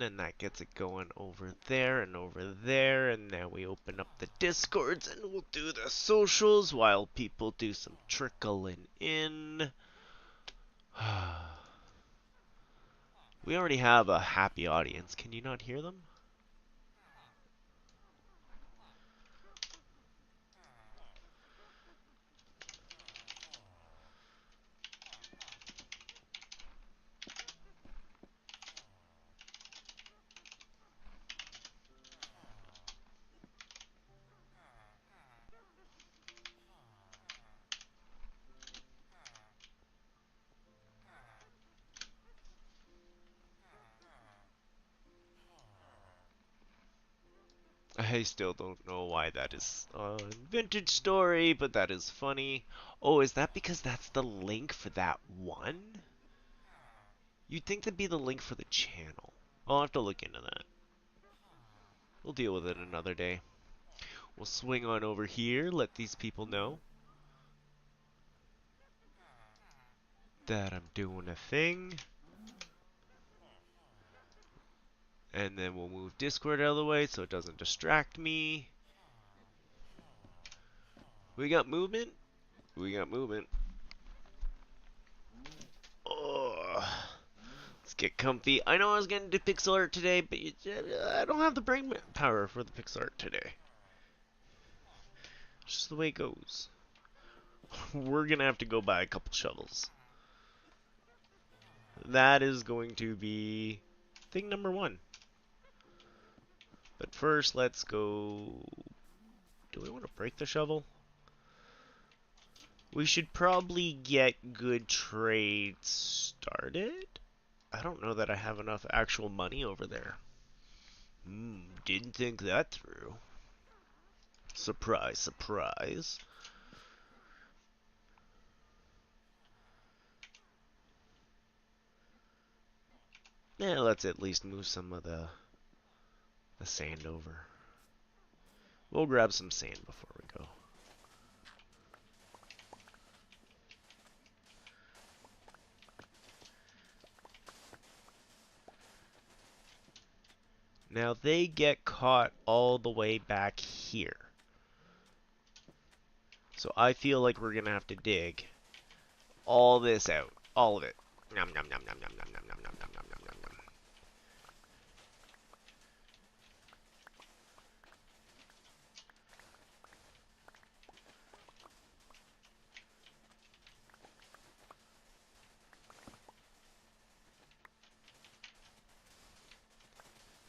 in, and that gets it going over there and over there, and now we open up the Discords and we'll do the socials while people do some trickling in. We already have a happy audience. Can you not hear them? I still don't know why that is a vintage story, but that is funny. Oh, is that because that's the link for that one? You'd think that'd be the link for the channel. I'll have to look into that. We'll deal with it another day. We'll swing on over here, let these people know that I'm doing a thing. And then we'll move Discord out of the way so it doesn't distract me. We got movement? We got movement. Oh, let's get comfy. I know I was getting to pixel art today, but I don't have the brain power for the pixel art today. Just the way it goes. We're gonna have to go buy a couple shovels. That is going to be thing number one. But first, let's go... Do we want to break the shovel? We should probably get good trades started. I don't know that I have enough actual money over there. Didn't think that through. Surprise, surprise. Yeah, let's at least move some of the sand over. We'll grab some sand before we go. Now they get caught all the way back here. So I feel like we're gonna have to dig all this out. All of it. Nom nom nom nom nom nom nom nom nom nom nom nom nom nom.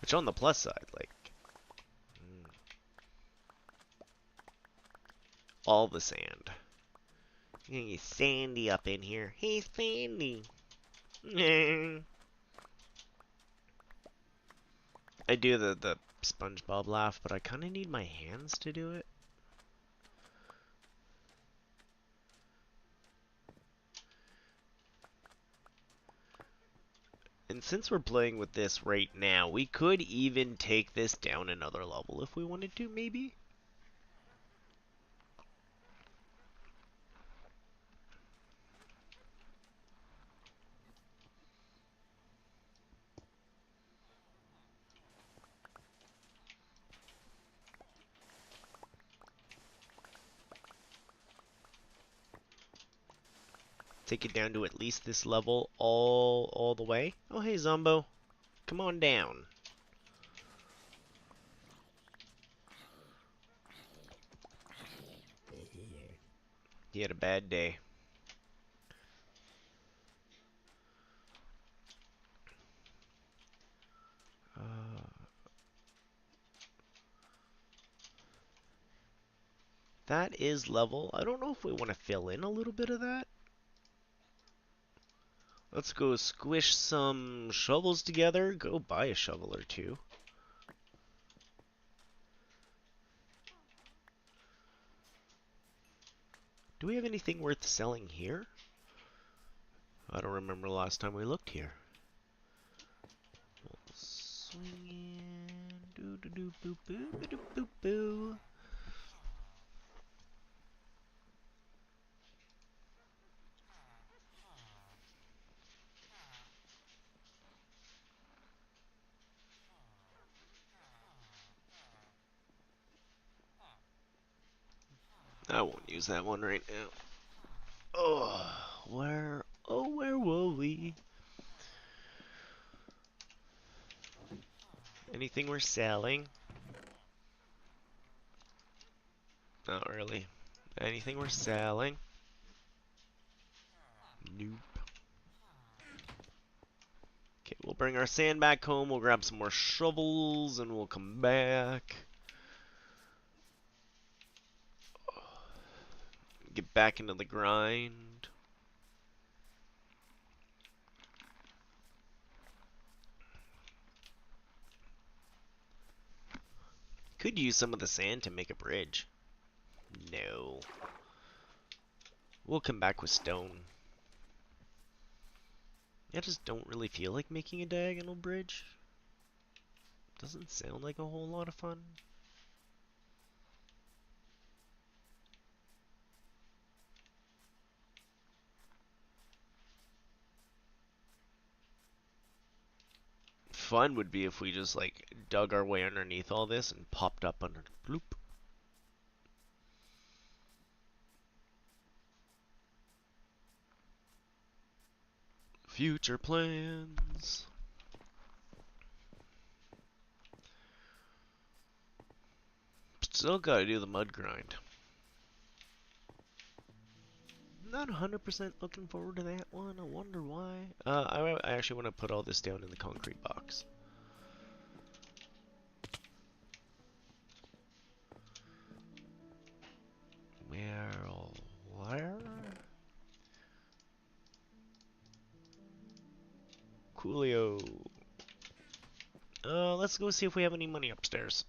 Which on the plus side, like all the sand. You're gonna get Sandy up in here. Hey Sandy. I do the SpongeBob laugh, but I kind of need my hands to do it. And since we're playing with this right now, we could even take this down another level if we wanted to, maybe? Take it down to at least this level all the way. Oh, hey, Zombo. Come on down. He had a bad day. That is level. I don't know if we want to fill in a little bit of that. Let's go squish some shovels together. Go buy a shovel or two. Do we have anything worth selling here? I don't remember the last time we looked here. We'll swing in. Doo doo doo boo boo boo boo boo. I won't use that one right now. Oh, where were we? Anything we're selling? Not really. Anything we're selling? Nope. Okay, we'll bring our sand back home. We'll grab some more shovels and we'll come back. Get back into the grind. Could use some of the sand to make a bridge. No. We'll come back with stone. I just don't really feel like making a diagonal bridge. Doesn't sound like a whole lot of fun. Fun would be if we just like dug our way underneath all this and popped up under bloop. Future plans. Still gotta do the mud grind. Not 100% looking forward to that one. I wonder why. I actually want to put all this down in the concrete box. Where? Coolio. Let's go see if we have any money upstairs.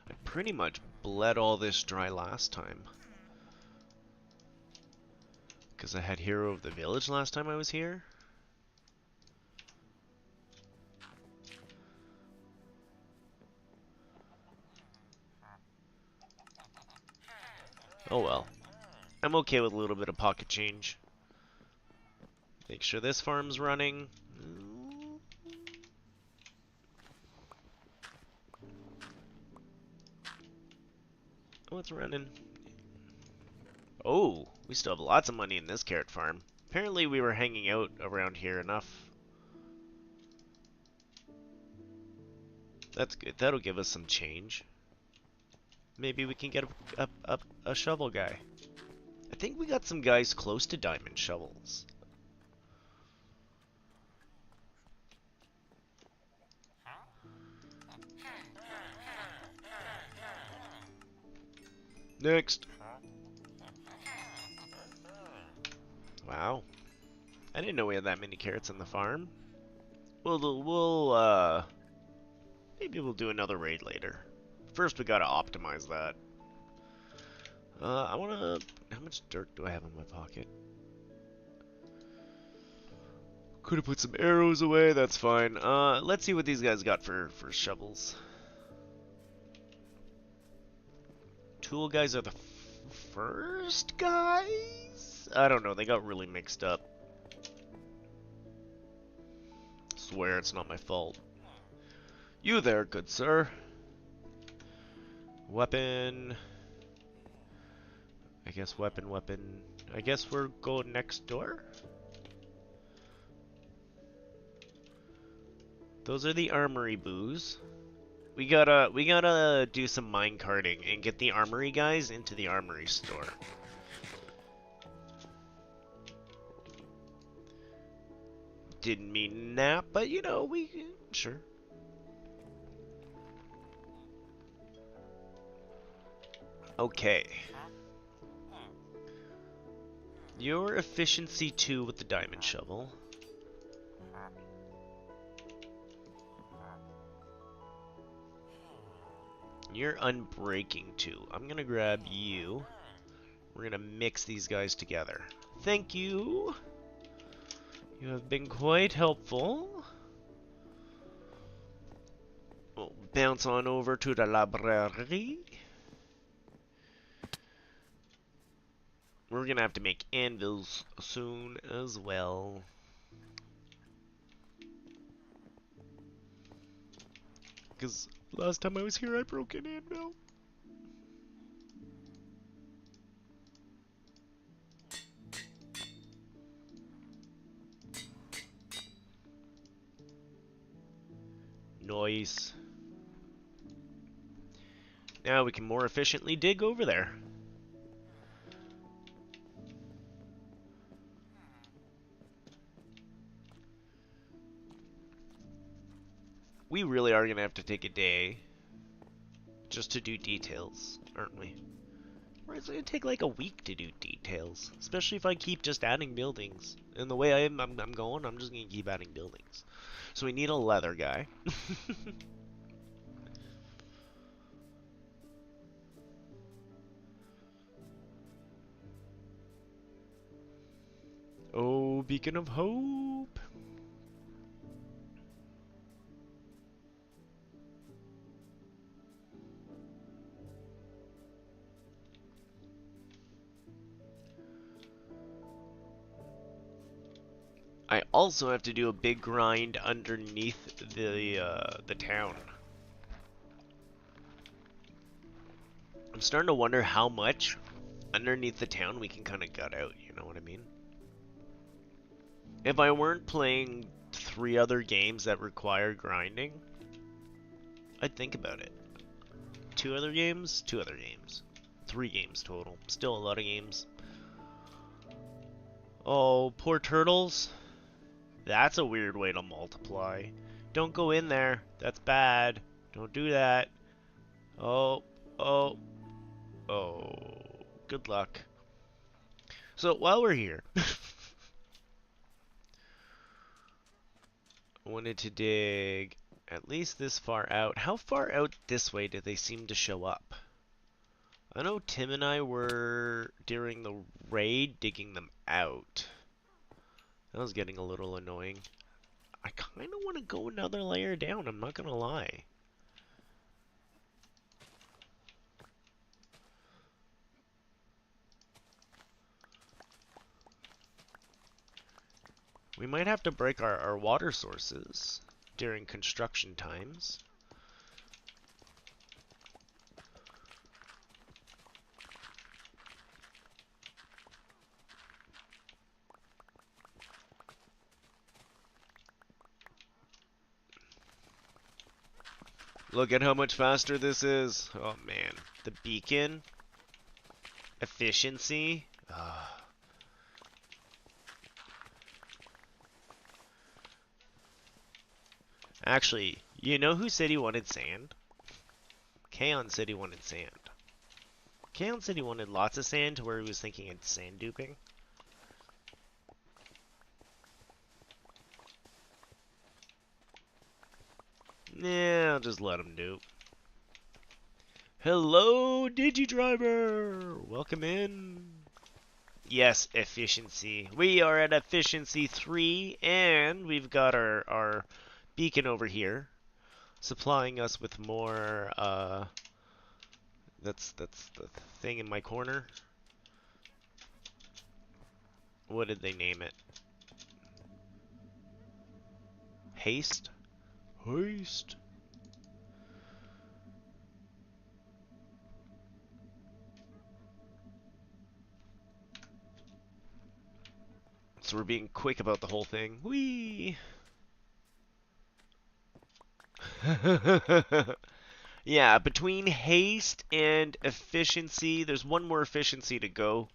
I pretty much bled all this dry last time. Because I had Hero of the Village last time I was here. Oh well. I'm okay with a little bit of pocket change. Make sure this farm's running. Oh, it's running. Oh, we still have lots of money in this carrot farm. Apparently we were hanging out around here enough. That's good. That'll give us some change. Maybe we can get a shovel guy. I think we got some guys close to diamond shovels. Next. Wow. I didn't know we had that many carrots on the farm. Maybe we'll do another raid later. First, we gotta optimize that. How much dirt do I have in my pocket? Could have put some arrows away, that's fine. Let's see what these guys got for shovels. Tool guys are the first guys? I don't know, they got really mixed up. Swear it's not my fault. You there, good sir. Weapon. I guess weapon. I guess we're going next door? Those are the armory boos. We gotta do some mine carting and get the armory guys into the armory store. Didn't mean that, but you know, sure. Okay. Your efficiency 2 with the diamond shovel. You're unbreaking 2. I'm gonna grab you. We're gonna mix these guys together. Thank you. You have been quite helpful. We'll bounce on over to the library. we're gonna have to make anvils soon as well. Because last time I was here, I broke an anvil. Nice. Now we can more efficiently dig over there. We really are going to have to take a day just to do details, aren't we? Or it's going to take like a week to do details, especially if I keep just adding buildings. And the way I'm going, I'm just going to keep adding buildings. So we need a leather guy. Oh, beacon of hope. I also have to do a big grind underneath the town. I'm starting to wonder how much underneath the town we can kind of gut out, you know what I mean? If I weren't playing 3 other games that require grinding, I'd think about it. 2 other games? 2 other games. 3 games total. Still a lot of games. Oh, poor turtles. That's a weird way to multiply. Don't go in there. That's bad. Don't do that. Oh, oh, oh. Good luck. So while we're here, I wanted to dig at least this far out. How far out this way did they seem to show up? I know Tim and I were, during the raid, digging them out. That was getting a little annoying. I kind of want to go another layer down, I'm not going to lie. We might have to break our water sources during construction times. Look at how much faster this is. Oh man, the beacon, efficiency. Actually, you know who said he wanted sand? Kaon said he wanted sand. Kaon said he wanted lots of sand to where he was thinking it's sand duping. Yeah, I'll just let him dupe. Hello, DigiDriver! Welcome in. Yes, efficiency. We are at efficiency 3, and we've got our beacon over here, supplying us with more, that's the thing in my corner. What did they name it? Haste? Haste. So we're being quick about the whole thing. Whee! Yeah, between haste and efficiency, there's one more efficiency to go.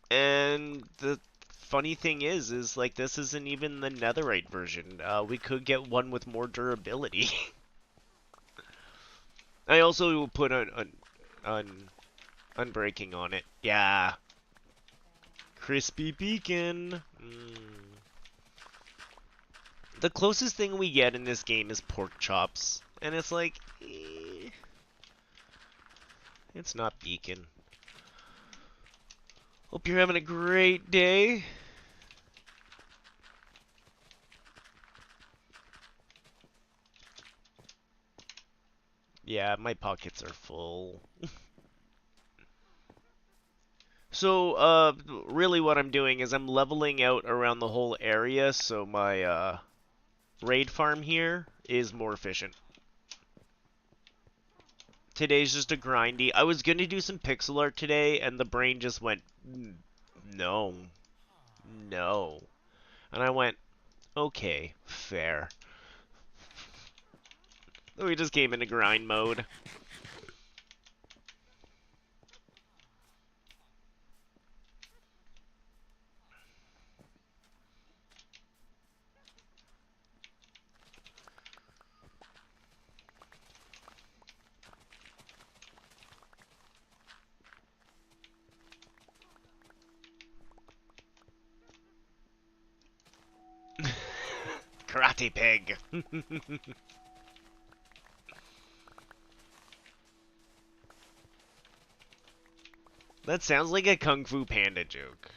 And the funny thing is like this isn't even the netherite version. We could get one with more durability. I also put unbreaking on it. Yeah. Crispy beacon. The closest thing we get in this game is pork chops. And it's like, it's not beacon. Hope you're having a great day. Yeah, my pockets are full. So, really what I'm doing is I'm leveling out around the whole area so my, raid farm here is more efficient. Today's just a grindy. I was gonna do some pixel art today, and the brain just went, no, no. And I went, okay, fair. We just came into grind mode. Karate pig. That sounds like a Kung Fu Panda joke.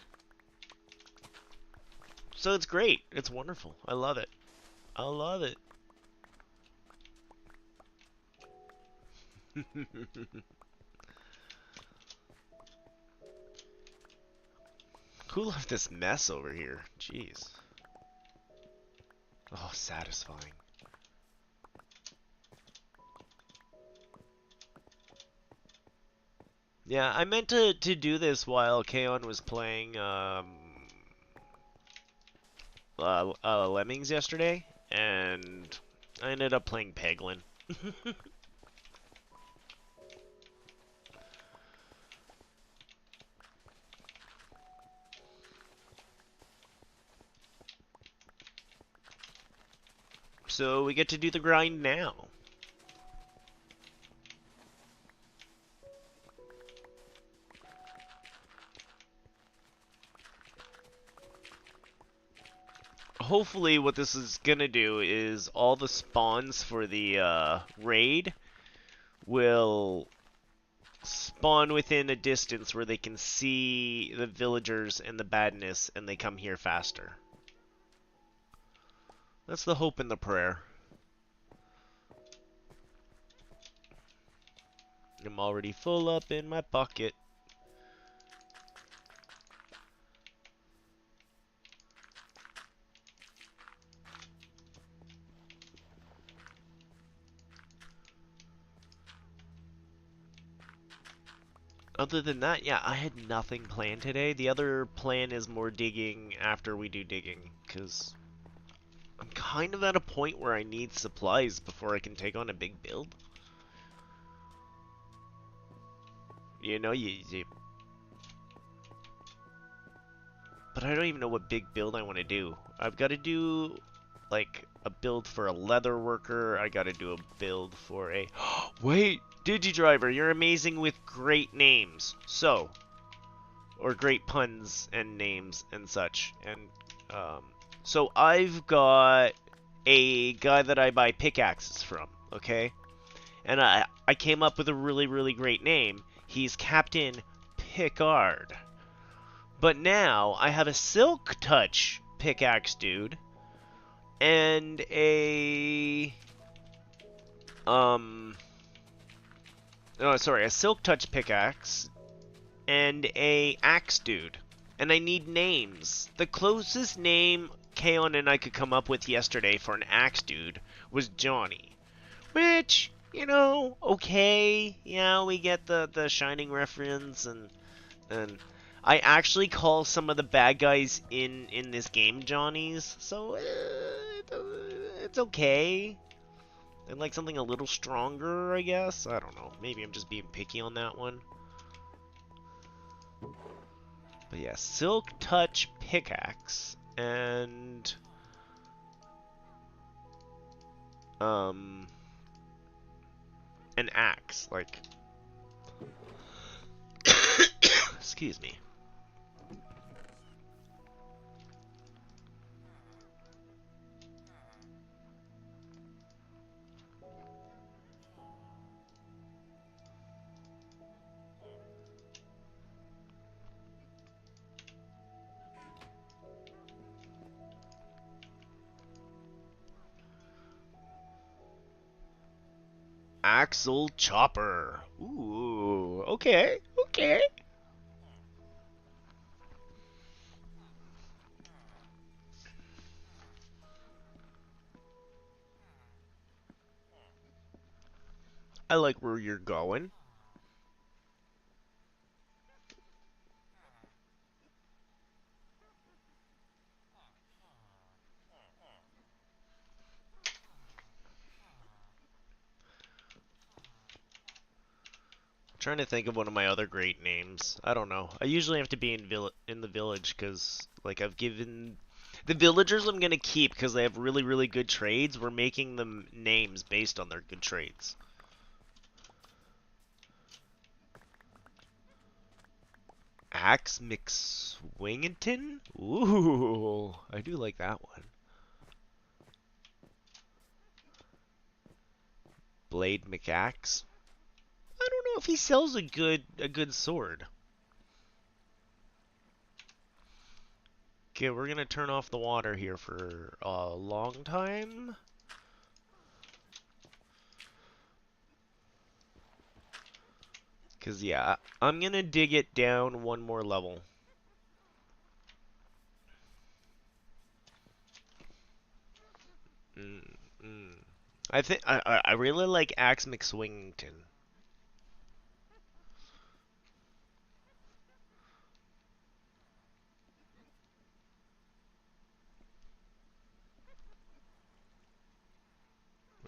So it's great. It's wonderful. I love it. I love it. Who left this mess over here? Jeez. Oh, satisfying. Yeah, I meant to do this while Kaon was playing Lemmings yesterday, and I ended up playing Peglin. So we get to do the grind now. Hopefully what this is gonna do is all the spawns for the raid will spawn within a distance where they can see the villagers and the badness and they come here faster. That's the hope and the prayer. I'm already full up in my pocket. Other than that, yeah, I had nothing planned today. The other plan is more digging after we do digging, because I'm kind of at a point where I need supplies before I can take on a big build. You know, but I don't even know what big build I want to do. I've got to do, like, a build for a leather worker. I got to do a build for a... Wait! DigiDriver, you're amazing with great names. So, or great puns and names and such. And, so I've got a guy that I buy pickaxes from, okay? And I came up with a really, really great name. He's Captain Picard. But now I have a Silk Touch pickaxe dude and a a Silk Touch pickaxe and a axe dude. And I need names. The closest name Kaon and I could come up with yesterday for an axe dude was Johnny. Which, you know, okay. Yeah, we get the Shining reference and I actually call some of the bad guys in this game Johnnies, so it's okay. I'd like something a little stronger, I guess. I don't know. Maybe I'm just being picky on that one. But yeah, Silk Touch pickaxe and um an axe, like excuse me. Axle chopper. Ooh, okay, okay. I like where you're going. Trying to think of one of my other great names. I don't know. I usually have to be in the village because, like, I've given the villagers I'm gonna keep because they have really, really good trades. We're making them names based on their good trades. Axe McSwingington? Ooh, I do like that one. Blade McAxe? I don't know if he sells a good sword. Okay, we're gonna turn off the water here for a long time. Cause yeah, I'm gonna dig it down one more level. Mm, mm. I really like Axe McSwingington.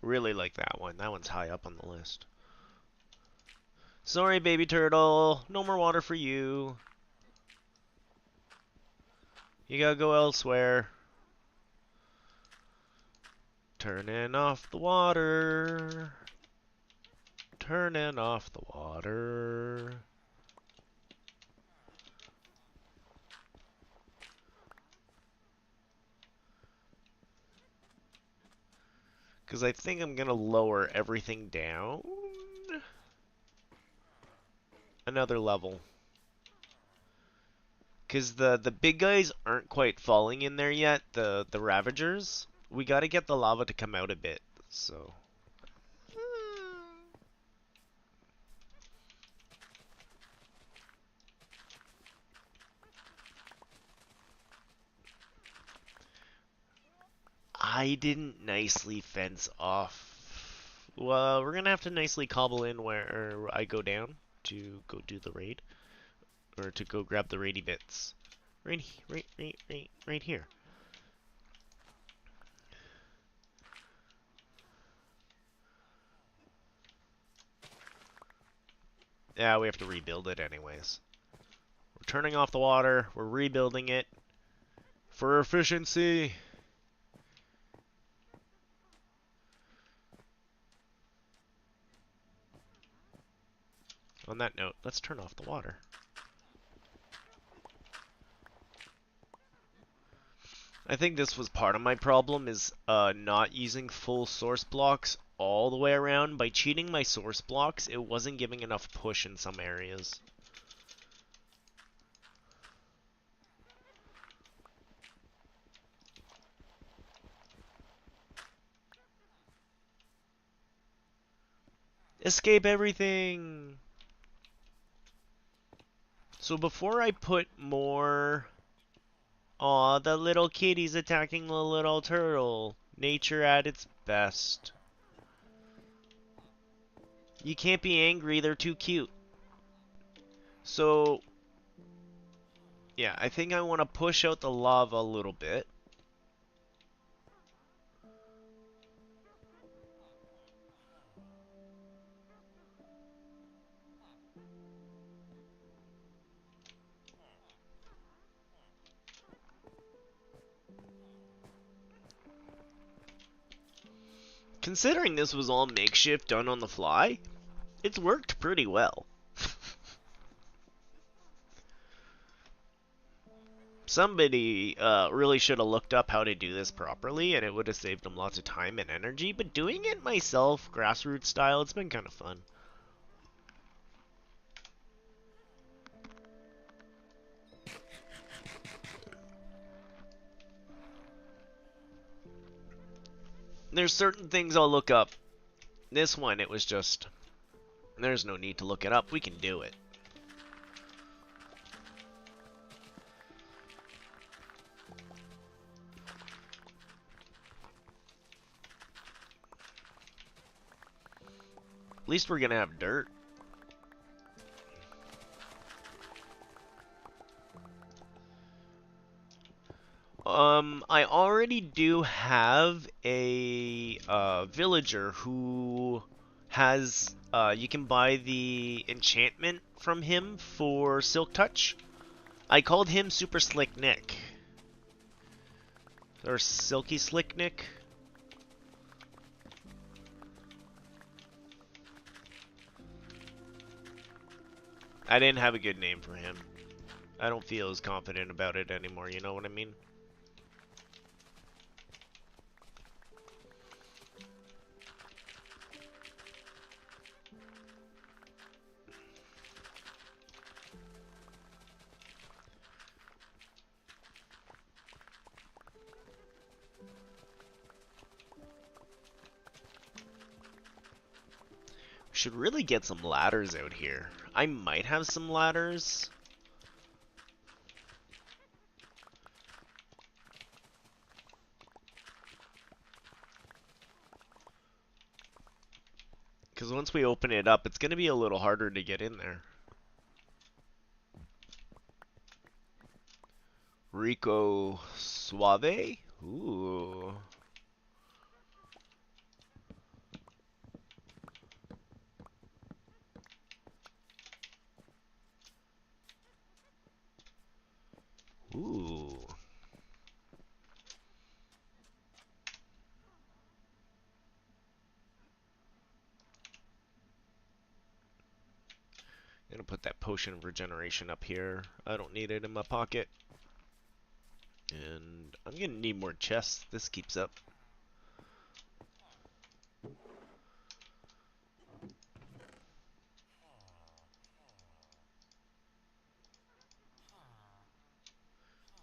Really like that one. That one's high up on the list. Sorry, baby turtle. No more water for you. You gotta go elsewhere. Turning off the water. Turning off the water. Because I think I'm gonna lower everything down another level. Because the big guys aren't quite falling in there yet, the Ravagers. We gotta get the lava to come out a bit, so... I didn't nicely fence off. Well, we're gonna have to nicely cobble in where I go down to go do the raid. Or to go grab the raidy bits. Right here. Yeah, we have to rebuild it anyways. We're turning off the water. We're rebuilding it. For efficiency. On that note, let's turn off the water. I think this was part of my problem is not using full source blocks all the way around. By cheating my source blocks, it wasn't giving enough push in some areas. Escape everything! So before I put more... Aw, the little kitty's attacking the little turtle. Nature at its best. You can't be angry, they're too cute. So, yeah, I think I want to push out the lava a little bit. Considering this was all makeshift done on the fly, it's worked pretty well. Somebody really should have looked up how to do this properly, and it would have saved them lots of time and energy, but doing it myself, grassroots style, it's been kind of fun. There's certain things I'll look up This one, it was just, there's no need to look it up. We can do it. At least we're gonna have dirt. I already do have a villager who has, you can buy the enchantment from him for Silk Touch. I called him Super Slick Nick. Or Silky Slick Nick. I didn't have a good name for him. I don't feel as confident about it anymore, you know what I mean? Should really get some ladders out here. I might have some ladders. Because once we open it up, it's going to be a little harder to get in there. Rico Suave? Ooh. Ooh. I'm gonna put that potion of regeneration up here. I don't need it in my pocket. And I'm gonna need more chests. This keeps up. I'm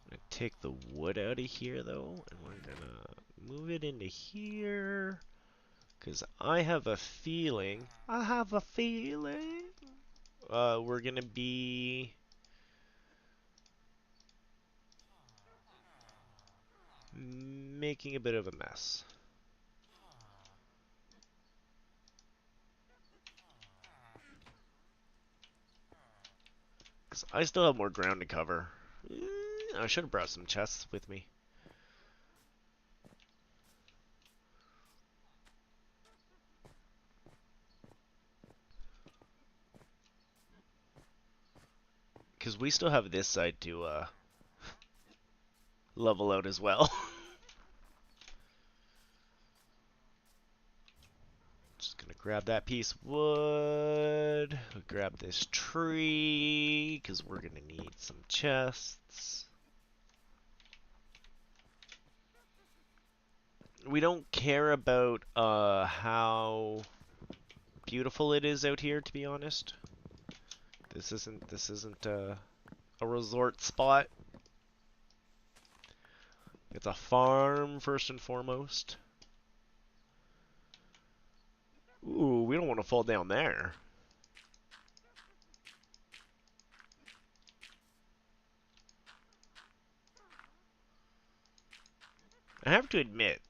gonna take the wood out of here though, and we're gonna move it into here. Because I have a feeling, we're gonna be making a bit of a mess. Because I still have more ground to cover. I should have brought some chests with me. Because we still have this side to level out as well. Just gonna grab that piece of wood. Grab this tree, because we're gonna need some chests. We don't care about how beautiful it is out here, to be honest. This isn't a resort spot. It's a farm first and foremost. Ooh, we don't want to fall down there. I have to admit,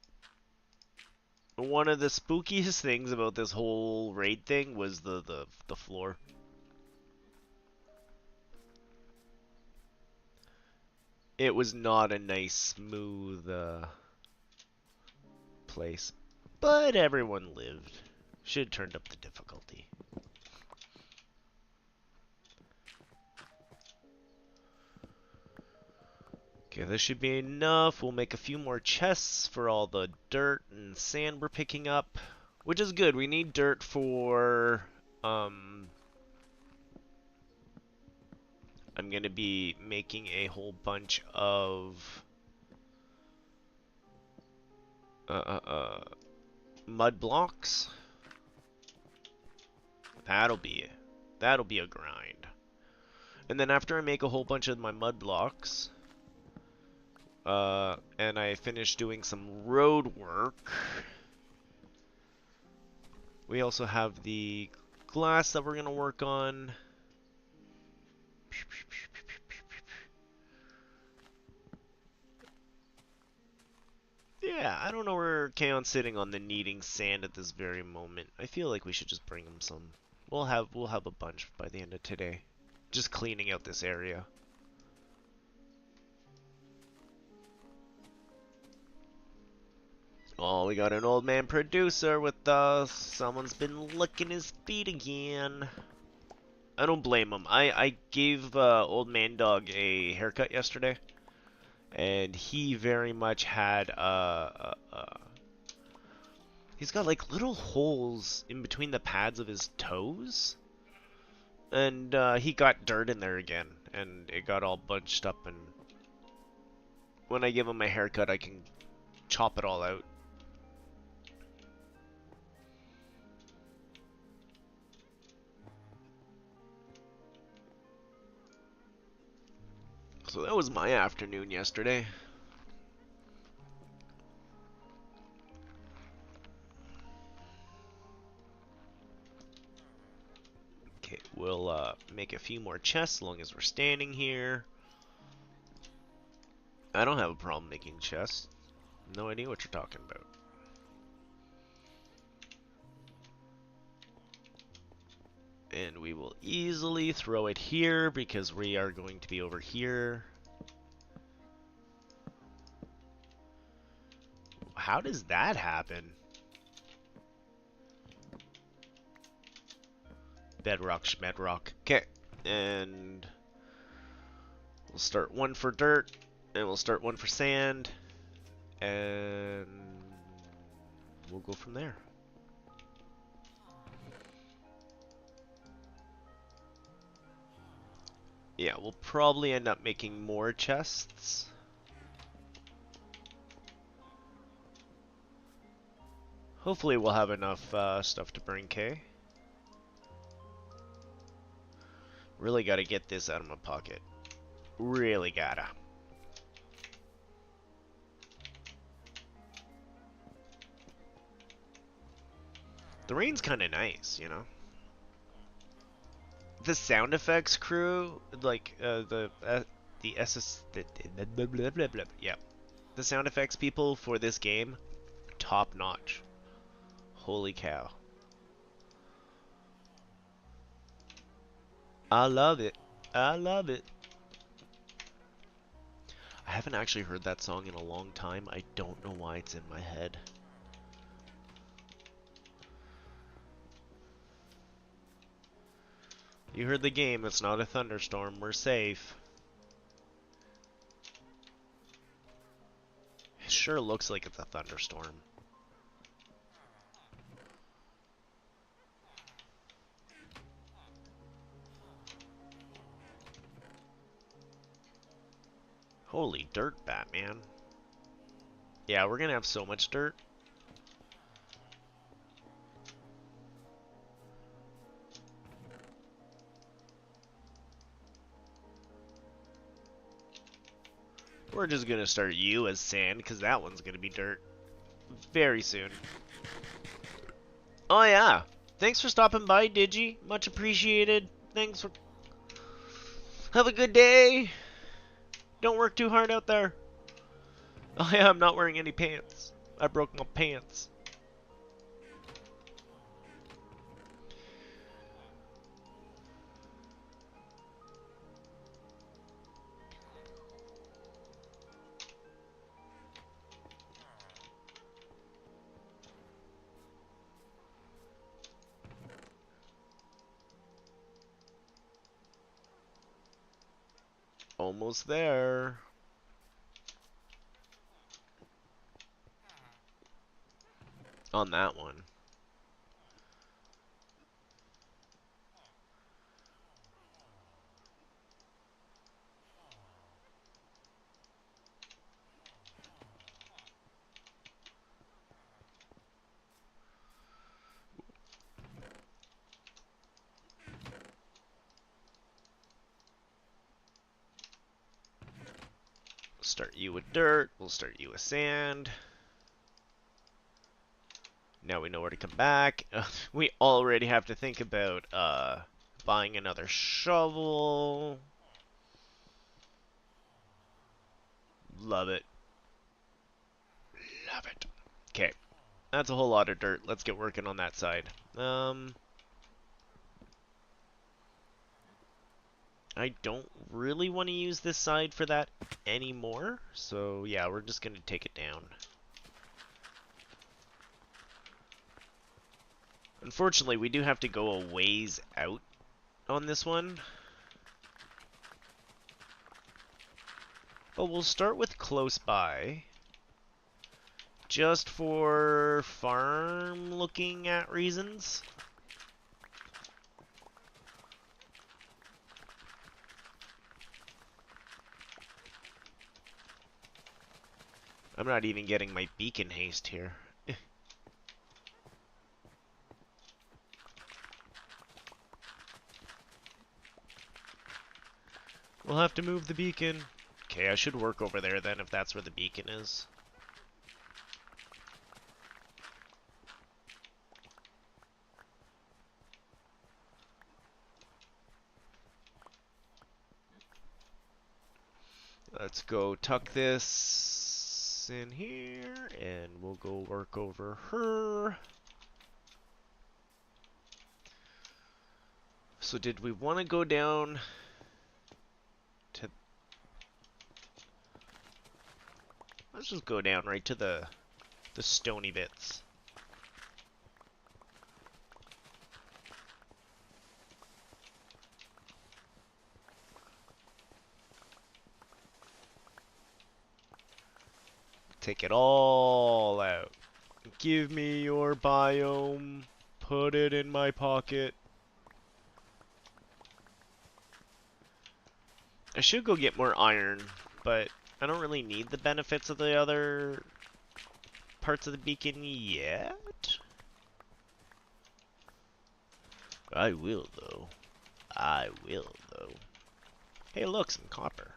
one of the spookiest things about this whole raid thing was the floor. It was not a nice, smooth place. But everyone lived. Should have turned up the difficulty. Okay, this should be enough. We'll make a few more chests for all the dirt and sand we're picking up. Which is good. We need dirt for... I'm going to be making a whole bunch of... mud blocks. That'll be a grind. And then after I make a whole bunch of my mud blocks... and I finished doing some road work, We also have the glass that we're going to work on. Yeah, I don't know where Kaon's sitting on the needing sand at this very moment. I feel like we should just bring him some. We'll have a bunch by the end of today. Just cleaning out this area. Oh, we got an old man producer with us. Someone's been licking his feet again. I don't blame him. I gave old man dog a haircut yesterday, and he very much had he's got like little holes in between the pads of his toes, and he got dirt in there again, and it got all bunched up. And when I give him a haircut, I can chop it all out. So that was my afternoon yesterday. Okay, we'll make a few more chests as long as we're standing here. I don't have a problem making chests. No idea what you're talking about. And we will easily throw it here because we are going to be over here. How does that happen? Bedrock, schmedrock. Okay, and we'll start one for dirt, and we'll start one for sand, and we'll go from there. Yeah, we'll probably end up making more chests. Hopefully we'll have enough stuff to bring K. Really gotta get this out of my pocket. Really gotta. The rain's kinda nice, you know? The sound effects crew, like, the SS... blah, blah, blah, blah, yeah. The sound effects people for this game, top notch. Holy cow. I love it. I love it. I haven't actually heard that song in a long time. I don't know why it's in my head. You heard the game. It's not a thunderstorm. We're safe. It sure looks like it's a thunderstorm. Holy dirt, Batman. Yeah, we're gonna have so much dirt. We're just gonna start you as sand, because that one's gonna be dirt very soon. Oh yeah. Thanks for stopping by, Digi. Much appreciated. Thanks for... Have a good day. Don't work too hard out there. Oh yeah, I'm not wearing any pants. I broke my pants. Almost there. On that one. Start you with dirt. We'll start you with sand. Now we know where to come back. We already have to think about buying another shovel. Love it. Love it. Okay. That's a whole lot of dirt. Let's get working on that side. I don't really want to use this side for that anymore. So yeah, we're just going to take it down. Unfortunately, we do have to go a ways out on this one. But we'll start with close by. Just for farm looking at reasons. I'm not even getting my beacon haste here. We'll have to move the beacon. Okay, I should work over there then if that's where the beacon is. Let's go tuck this in here, and we'll go work over her. So did we want to go down to... Let's just go down right to the stony bits. Take it all out. Give me your biome. Put it in my pocket. I should go get more iron, but I don't really need the benefits of the other parts of the beacon yet. I will, though. I will, though. Hey, look, some copper.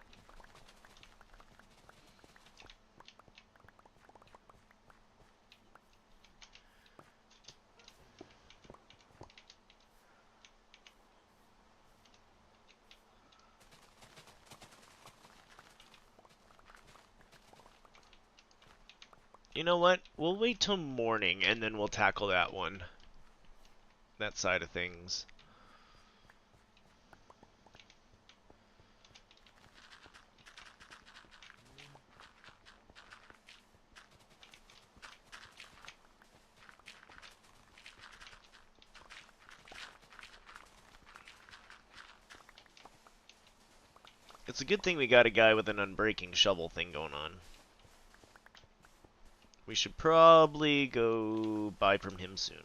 You know what? We'll wait till morning, and then we'll tackle that one. That side of things. It's a good thing we got a guy with an unbreaking shovel thing going on. We should probably go buy from him soon.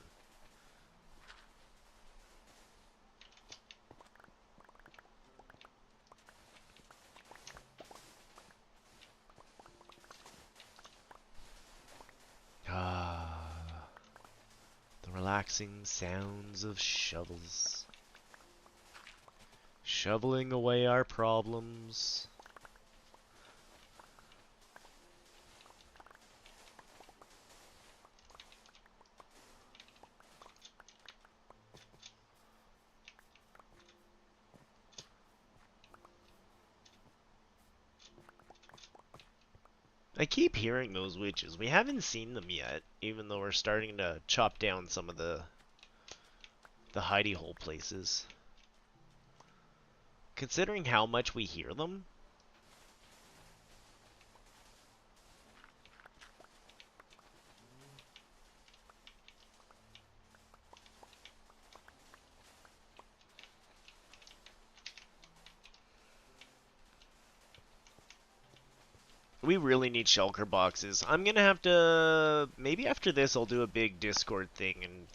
Ah, the relaxing sounds of shovels. Shoveling away our problems. I keep hearing those witches. We haven't seen them yet, even though we're starting to chop down some of the hidey hole places. Considering how much we hear them, we really need shulker boxes. I'm gonna have to... Maybe after this I'll do a big Discord thing and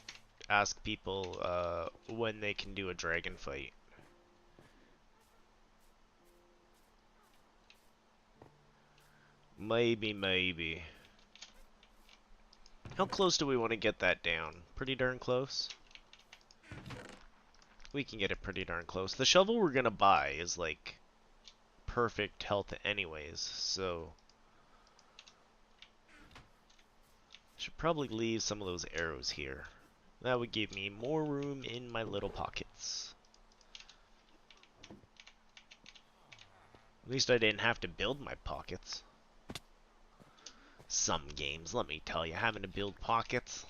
ask people when they can do a dragon fight. Maybe. How close do we want to get that down? Pretty darn close? We can get it pretty darn close. The shovel we're gonna buy is like perfect health anyways, so... Should probably leave some of those arrows here. That would give me more room in my little pockets. At least I didn't have to build my pockets. Some games, let me tell you, having to build pockets.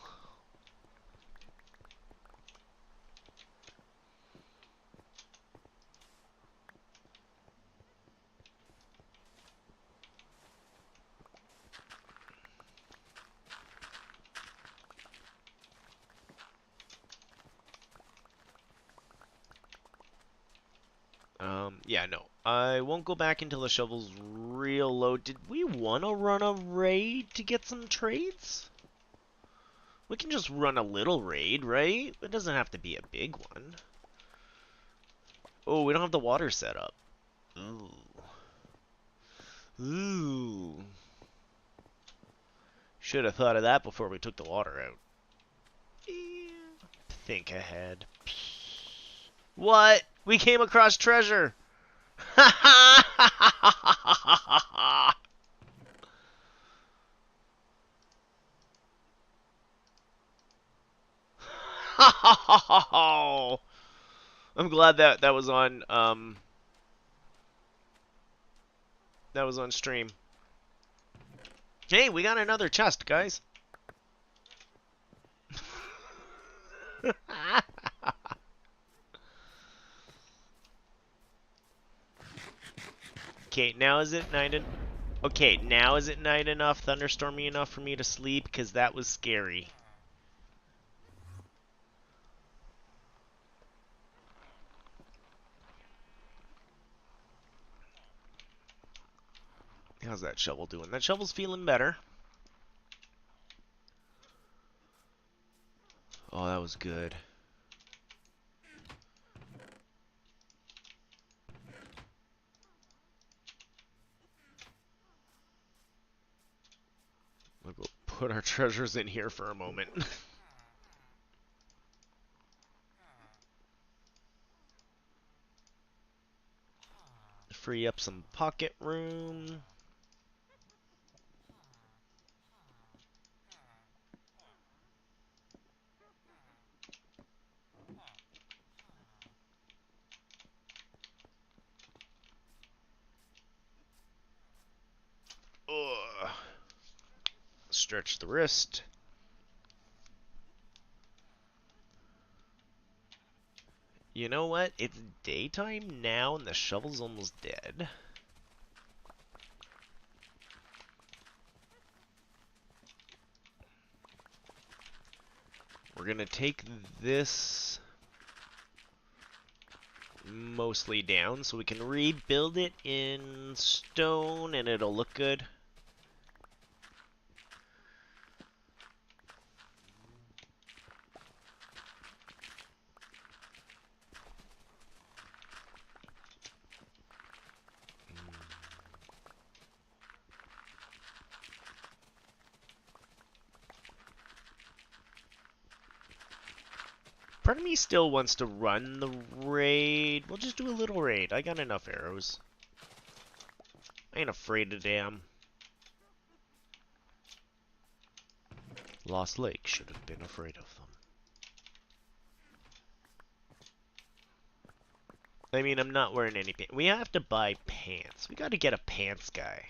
Yeah, no. I won't go back until the shovel's real low. Did we want to run a raid to get some trades? We can just run a little raid, right? It doesn't have to be a big one. Oh, we don't have the water set up. Ooh. Ooh. Should have thought of that before we took the water out. Yeah. Think ahead. What? We came across treasure! Ha ha ha! I'm glad that was on that was on stream. Hey, we got another chest, guys. Okay, now is it night? Okay, now is it night enough, thunderstormy enough for me to sleep? Because that was scary. How's that shovel doing? That shovel's feeling better. Oh, that was good. We'll go put our treasures in here for a moment. Free up some pocket room. Ugh. Stretch the wrist. You know what? It's daytime now and the shovel's almost dead. We're gonna take this mostly down so we can rebuild it in stone and it'll look good. Part of me still wants to run the raid. We'll just do a little raid. I got enough arrows. I ain't afraid of them. Lost Lake should have been afraid of them. I mean, I'm not wearing any pants. We have to buy pants. We gotta get a pants guy.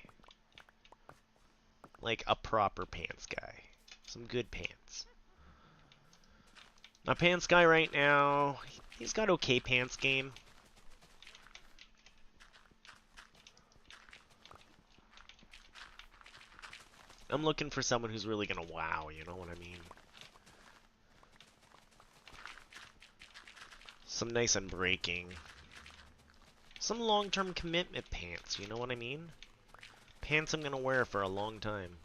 Like, a proper pants guy. Some good pants. My pants guy right now, he's got okay pants game. I'm looking for someone who's really gonna wow, you know what I mean? Some nice unbreaking. Some long-term commitment pants, you know what I mean? Pants I'm gonna wear for a long time.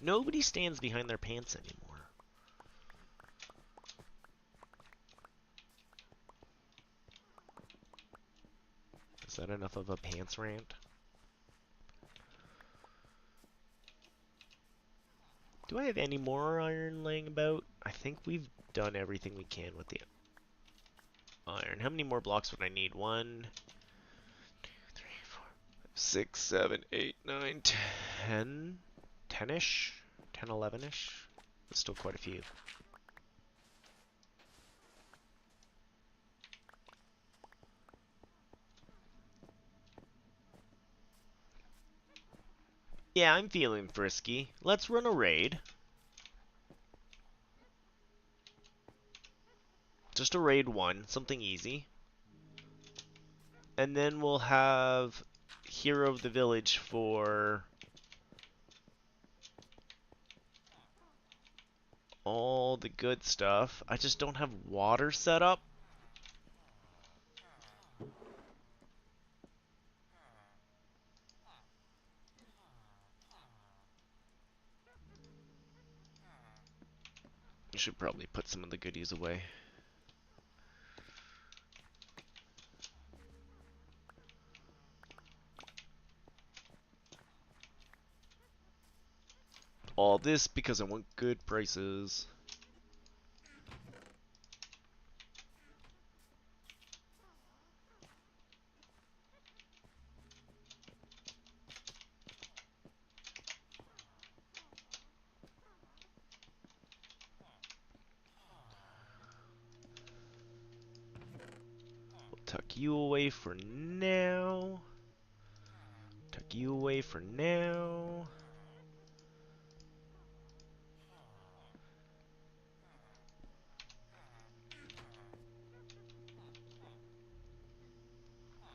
Nobody stands behind their pants anymore. Is that enough of a pants rant? Do I have any more iron laying about? I think we've done everything we can with the iron. How many more blocks would I need? 1, 2, 3, 4, 5, 6, 7, 8, 9, 10. 10-ish? 10, 11-ish? There's still quite a few. Yeah, I'm feeling frisky. Let's run a raid. Just a raid 1, something easy. And then we'll have Hero of the Village for all the good stuff. I just don't have water set up. You should probably put some of the goodies away. All this because I want good prices. We'll tuck you away for now. Tuck you away for now.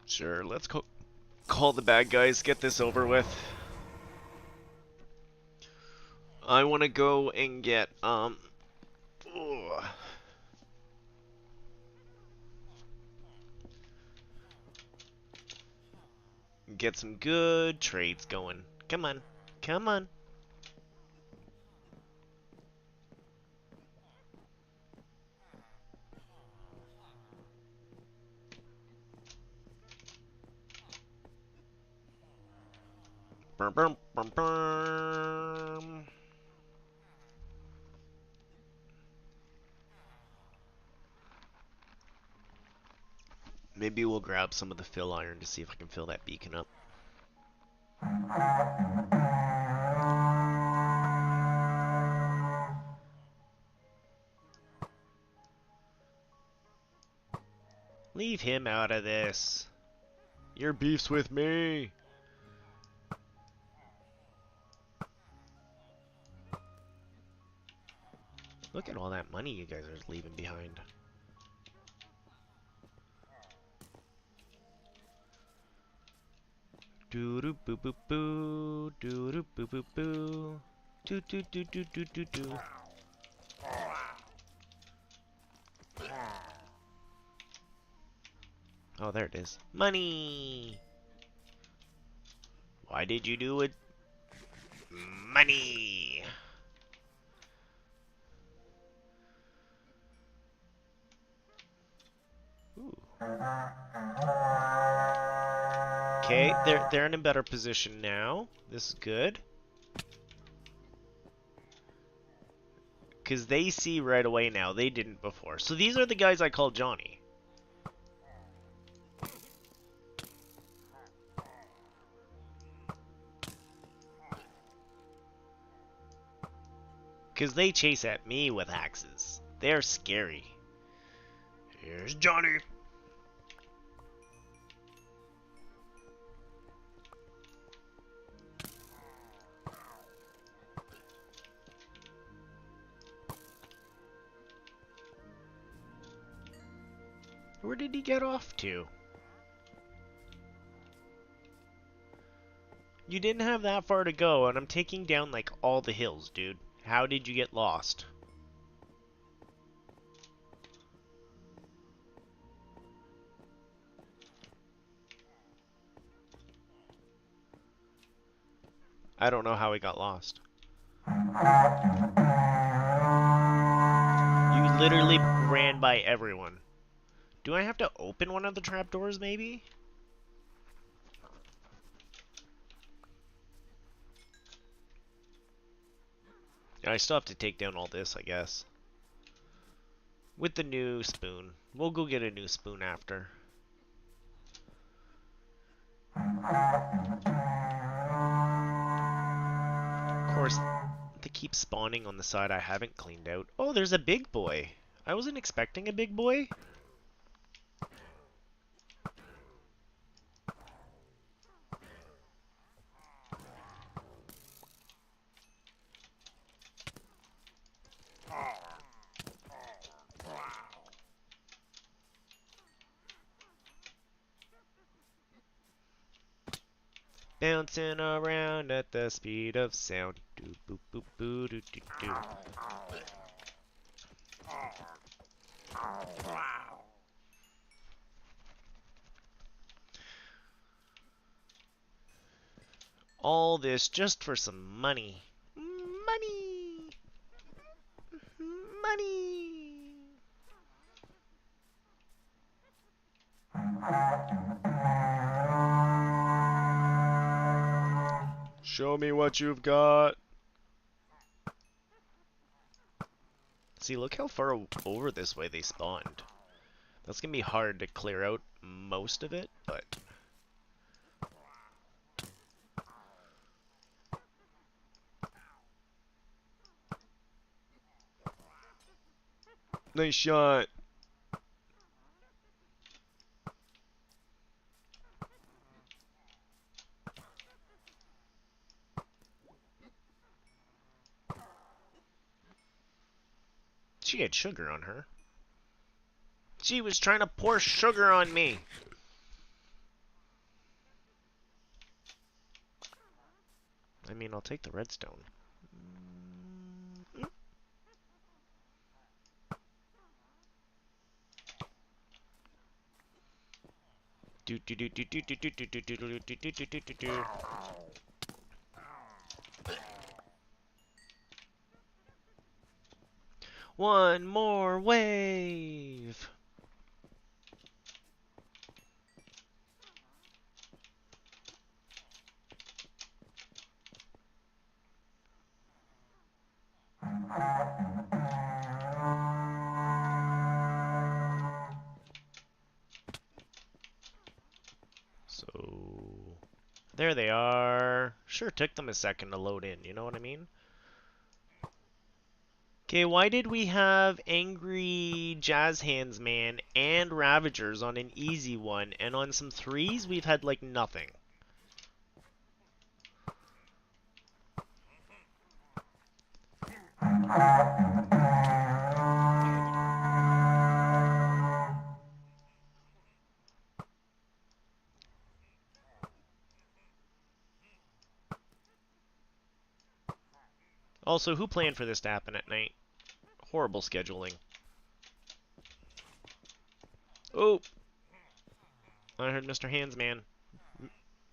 Sure, let's call the bad guys, get this over with. I want to go and get, get some good trades going. Come on. Come on. Brum, brum, brum, brum. Maybe we'll grab some of the fill iron to see if I can fill that beacon up. Leave him out of this. Your beef's with me. Look at all that money you guys are leaving behind. Doo doo boo boo boo, doo doo boo boo boo, doo doo doo doo doo doo doo. Oh, there it is. Money! Why did you do it? Money! Ooh. Okay, they're in a better position now. This is good. Because they see right away now. They didn't before. So these are the guys I call Johnny. Because they chase at me with axes. They're scary. Here's Johnny. Where did he get off to? You didn't have that far to go, and I'm taking down like all the hills, dude. How did you get lost? I don't know how he got lost. You literally ran by everyone. Do I have to open one of the trapdoors, maybe? I still have to take down all this, I guess. With the new spoon. We'll go get a new spoon after. Of course, to keep spawning on the side I haven't cleaned out. Oh, there's a big boy. I wasn't expecting a big boy. Bouncing around at the speed of sound. Doo boop boop boo doo doo doo. All this just for some money. Money! Money! Show me what you've got. See, look how far over this way they spawned. That's gonna be hard to clear out most of it, but... Nice shot! She had sugar on her. She was trying to pour sugar on me! I mean, I'll take the redstone. Do do do do do do do do do do do do do do do do. One more wave. So there they are. Sure took them a second to load in, you know what I mean? Okay, why did we have Angry Jazz Hands Man and Ravagers on an easy one, and on some threes we've had like nothing? Also, who planned for this to happen at night? Horrible scheduling. Oh! I heard Mr. Handsman.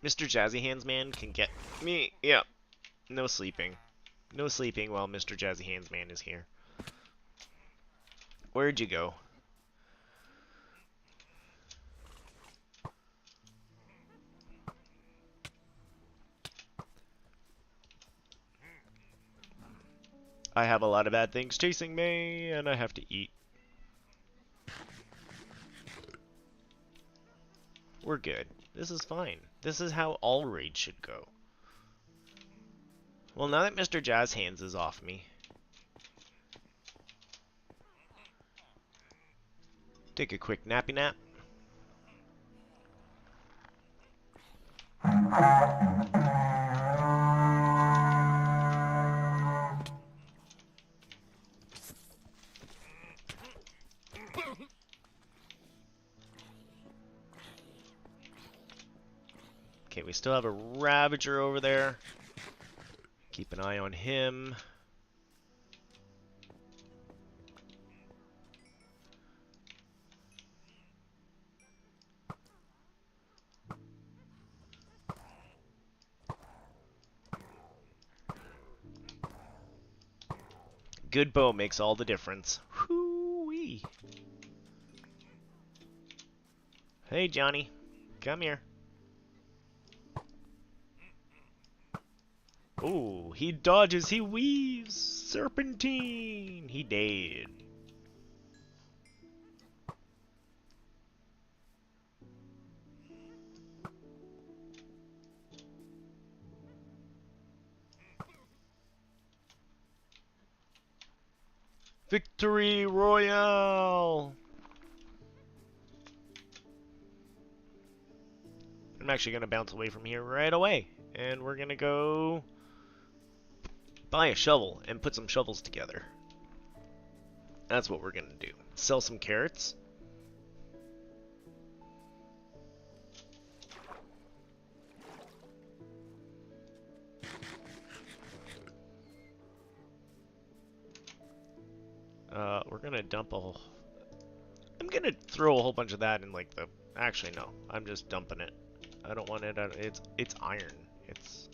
Mr. Jazzy Handsman can get me. Yep. No sleeping. No sleeping while Mr. Jazzy Handsman is here. Where'd you go? I have a lot of bad things chasing me, and I have to eat. We're good. This is fine. This is how all raids should go. Well, now that Mr. Jazz Hands is off me, take a quick nappy nap. Okay, we still have a Ravager over there. Keep an eye on him. Good bow makes all the difference. Whoo-wee. Hey, Johnny. Come here. Oh, he dodges, he weaves. Serpentine. He dead. Victory Royale! I'm actually going to bounce away from here right away. And we're going to go buy a shovel and put some shovels together. That's what we're going to do. Sell some carrots. We're going to dump a whole... I'm going to throw a whole bunch of that in like the... Actually, no. I'm just dumping it. I don't want it... It's iron. It's...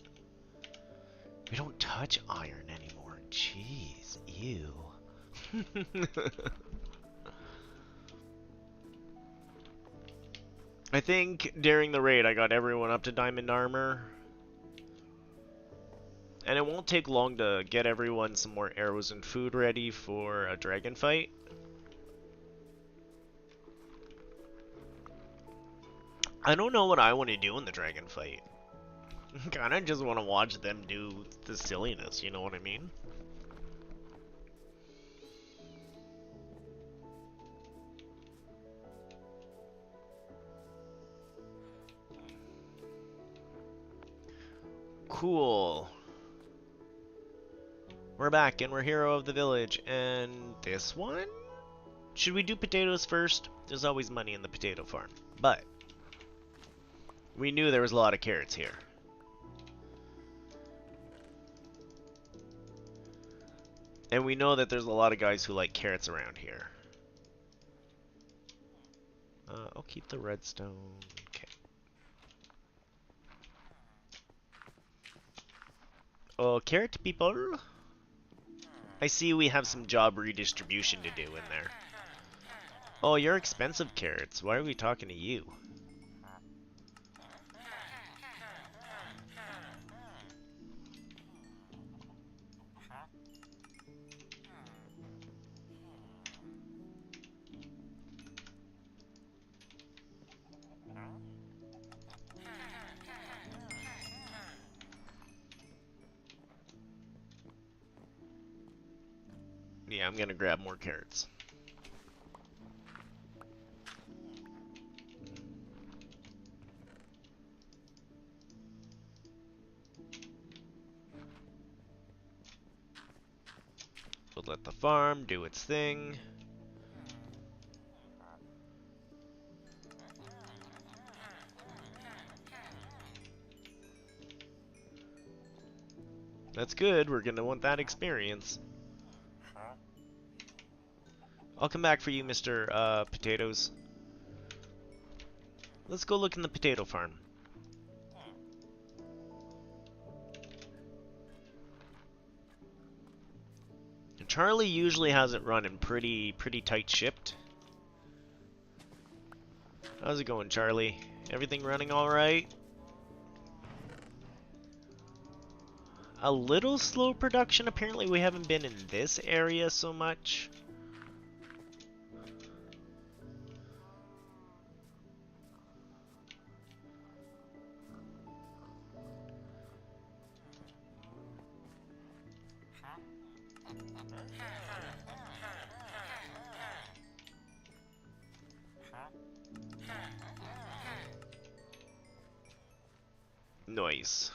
We don't touch iron anymore. Jeez. Ew. I think during the raid I got everyone up to diamond armor. And it won't take long to get everyone some more arrows and food ready for a dragon fight. I don't know what I want to do in the dragon fight. Kinda just want to watch them do the silliness, you know what I mean? Cool. We're back and we're hero of the village. And this one? Should we do potatoes first? There's always money in the potato farm. But we knew there was a lot of carrots here. And we know that there's a lot of guys who like carrots around here. I'll keep the redstone. Okay. Oh, carrot people. I see we have some job redistribution to do in there. Oh, you're expensive carrots. Why are we talking to you? Yeah, I'm gonna grab more carrots. We'll let the farm do its thing. That's good, we're gonna want that experience. I'll come back for you, Mr. Potatoes. Let's go look in the potato farm. Charlie usually has it running pretty tight shipped. How's it going, Charlie? Everything running alright? A little slow production. Apparently we haven't been in this area so much. Nice.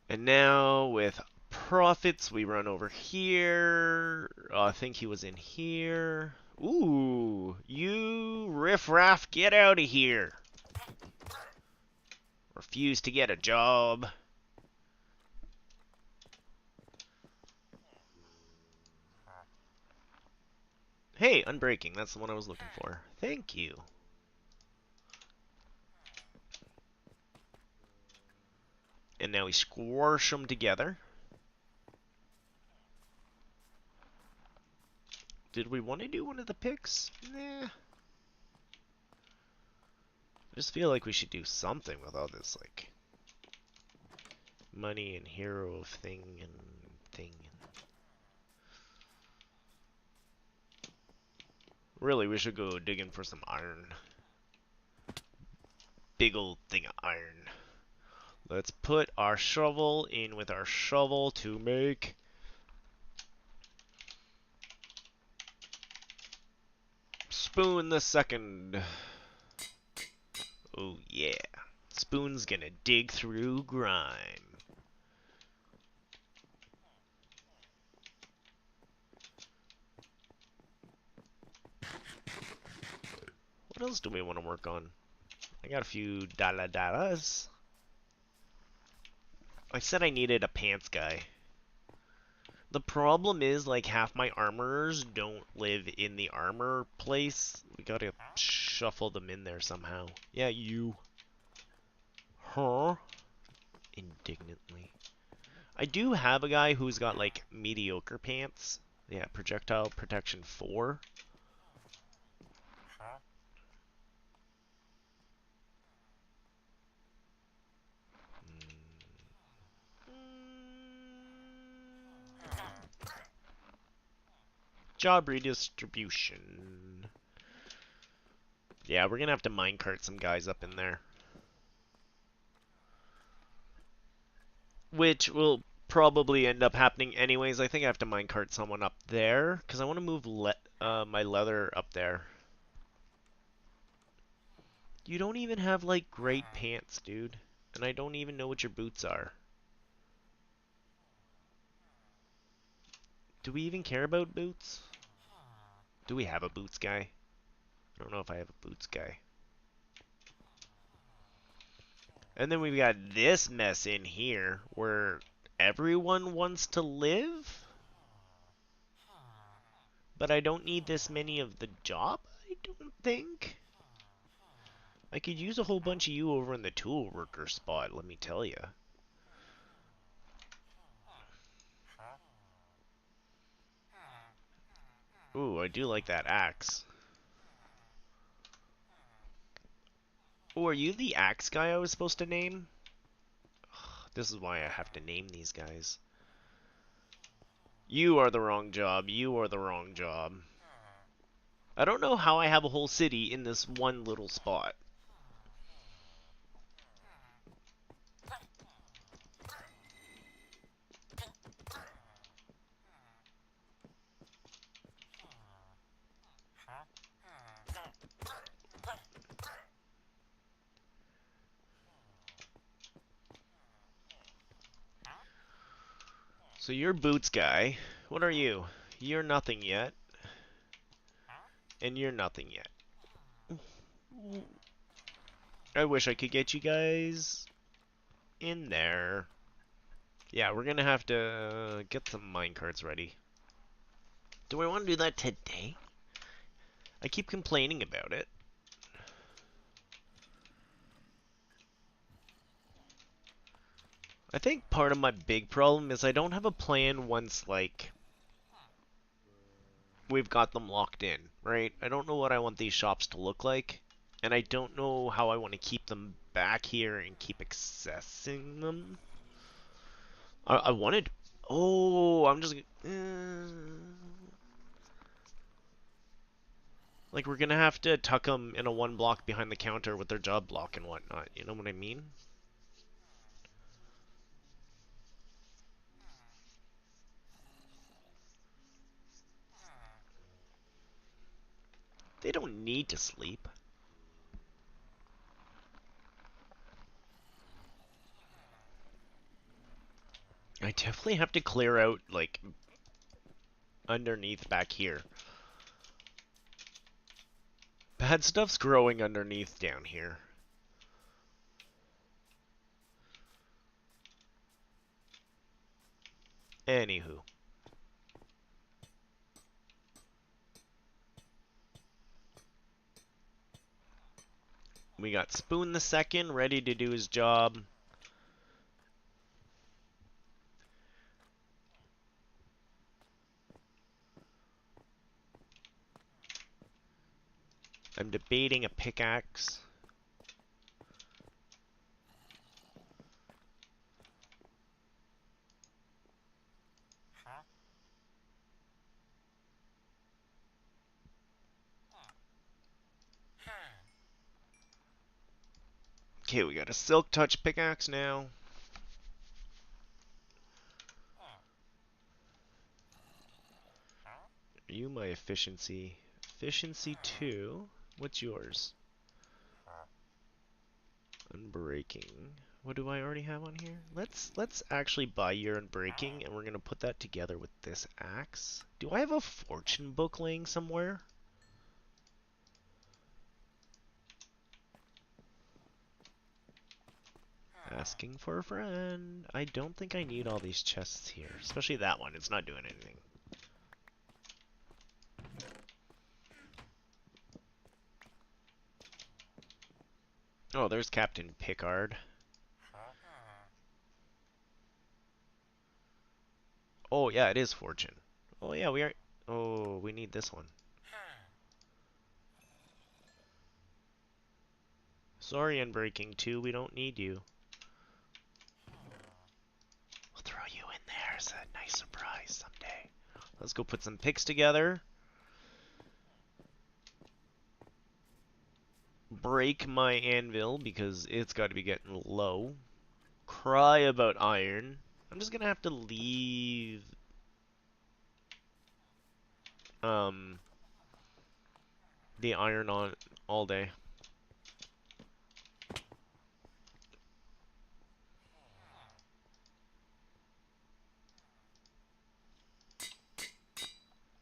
And now with profits, we run over here. Oh, I think he was in here. Ooh, you riffraff, get out of here. Refuse to get a job. Hey, unbreaking. That's the one I was looking for. Thank you. And now we squash them together. Did we want to do one of the picks? Nah. I just feel like we should do something with all this, like, money and hero thing and thing. Really, we should go digging for some iron. Big old thing of iron. Let's put our shovel in with our shovel to make Spoon the second. Oh yeah. Spoon's gonna dig through grime. What else do we want to work on? I got a few dalas. I said I needed a pants guy. The problem is, like, half my armorers don't live in the armor place. We gotta shuffle them in there somehow. Yeah, you. Huh? Indignantly. I do have a guy who's got, like, mediocre pants. Yeah, projectile protection 4. Job redistribution. Yeah, we're gonna have to minecart some guys up in there. Which will probably end up happening anyways. I think I have to minecart someone up there, because I want to move my leather up there. You don't even have, like, great pants, dude. And I don't even know what your boots are. Do we even care about boots? Do we have a boots guy? I don't know if I have a boots guy. And then we've got this mess in here where everyone wants to live? But I don't need this many of the job, I don't think. I could use a whole bunch of you over in the tool worker spot, let me tell you. Ooh, I do like that axe. Oh, are you the axe guy I was supposed to name? Ugh, this is why I have to name these guys. You are the wrong job. You are the wrong job. I don't know how I have a whole city in this one little spot. So you're Boots guy. What are you? You're nothing yet. And you're nothing yet. I wish I could get you guys in there. Yeah, we're gonna have to get some minecarts ready. Do I want to do that today? I keep complaining about it. I think part of my big problem is I don't have a plan once, like, we've got them locked in, right? I don't know what I want these shops to look like, and I don't know how I want to keep them back here and keep accessing them. I wanted... Oh, I'm just... like, we're gonna have to tuck them in a one block behind the counter with their job block and whatnot, you know what I mean? They don't need to sleep. I definitely have to clear out, like, underneath back here. Bad stuff's growing underneath down here. Anywho. We got Spoon the Second ready to do his job. I'm debating a pickaxe. Okay, we got a Silk Touch pickaxe now. Are you my efficiency? efficiency 2. What's yours? Unbreaking. What do I already have on here? Let's actually buy your unbreaking, and we're gonna put that together with this axe. Do I have a fortune book laying somewhere? Asking for a friend. I don't think I need all these chests here, especially that one. It's not doing anything. Oh, there's Captain Pickard. Oh, yeah, it is fortune. Oh, yeah, we are... Oh, we need this one. Sorry, Unbreaking 2, we don't need you. We'll throw you in there as a nice surprise someday. Let's go put some picks together. Break my anvil because it's got to be getting low. Cry about iron. I'm just gonna have to leave the iron on all day.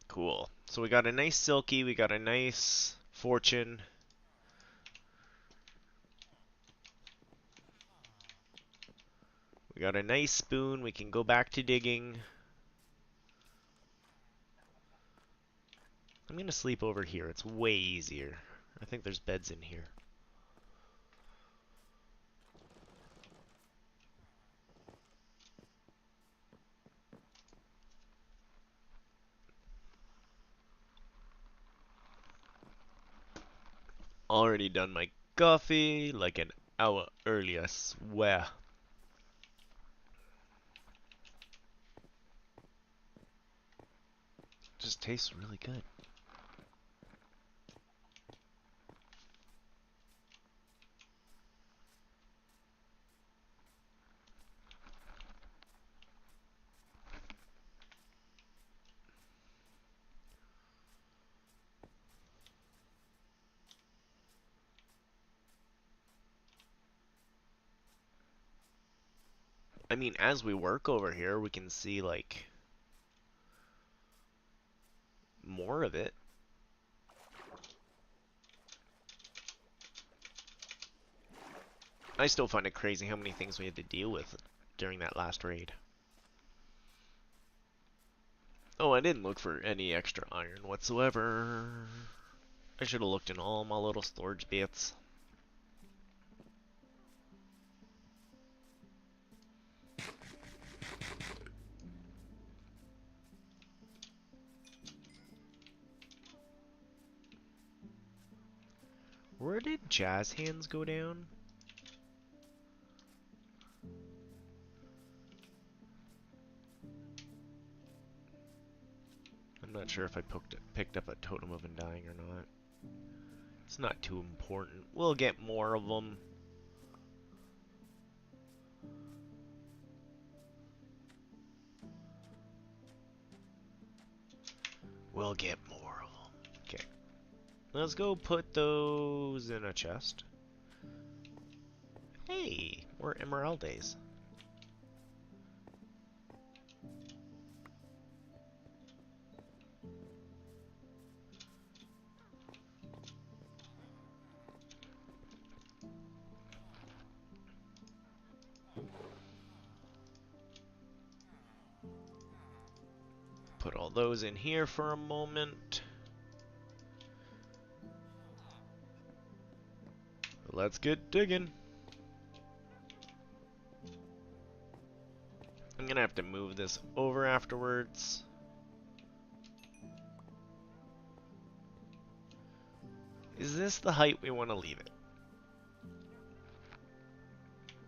Cool. So we got a nice silky, we got a nice fortune. We got a nice spoon, we can go back to digging. I'm gonna sleep over here, it's way easier. I think there's beds in here. Already done my coffee like an hour earlier, I swear. Just tastes really good. I mean, as we work over here, we can see, like, more of it. I still find it crazy how many things we had to deal with during that last raid. Oh, I didn't look for any extra iron whatsoever. I should have looked in all my little storage bits. Where did Jazz Hands go down? I'm not sure if I picked up a Totem of Undying or not. It's not too important. We'll get more of them. We'll get more of them. Okay. Let's go put those in a chest. Hey, we're Emeraldes. Put all those in here for a moment. Let's get digging. I'm gonna have to move this over afterwards. Is this the height we want to leave it?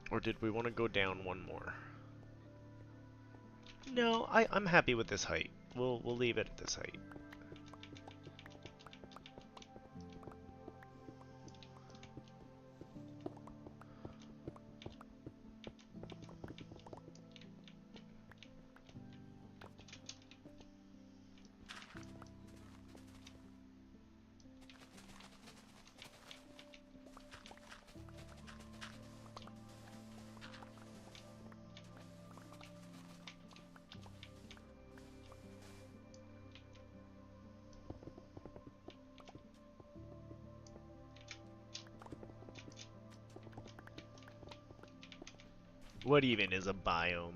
Or did we want to go down one more? No, I'm happy with this height. We'll leave it at this height. What even is a biome?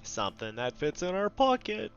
Something that fits in our pocket.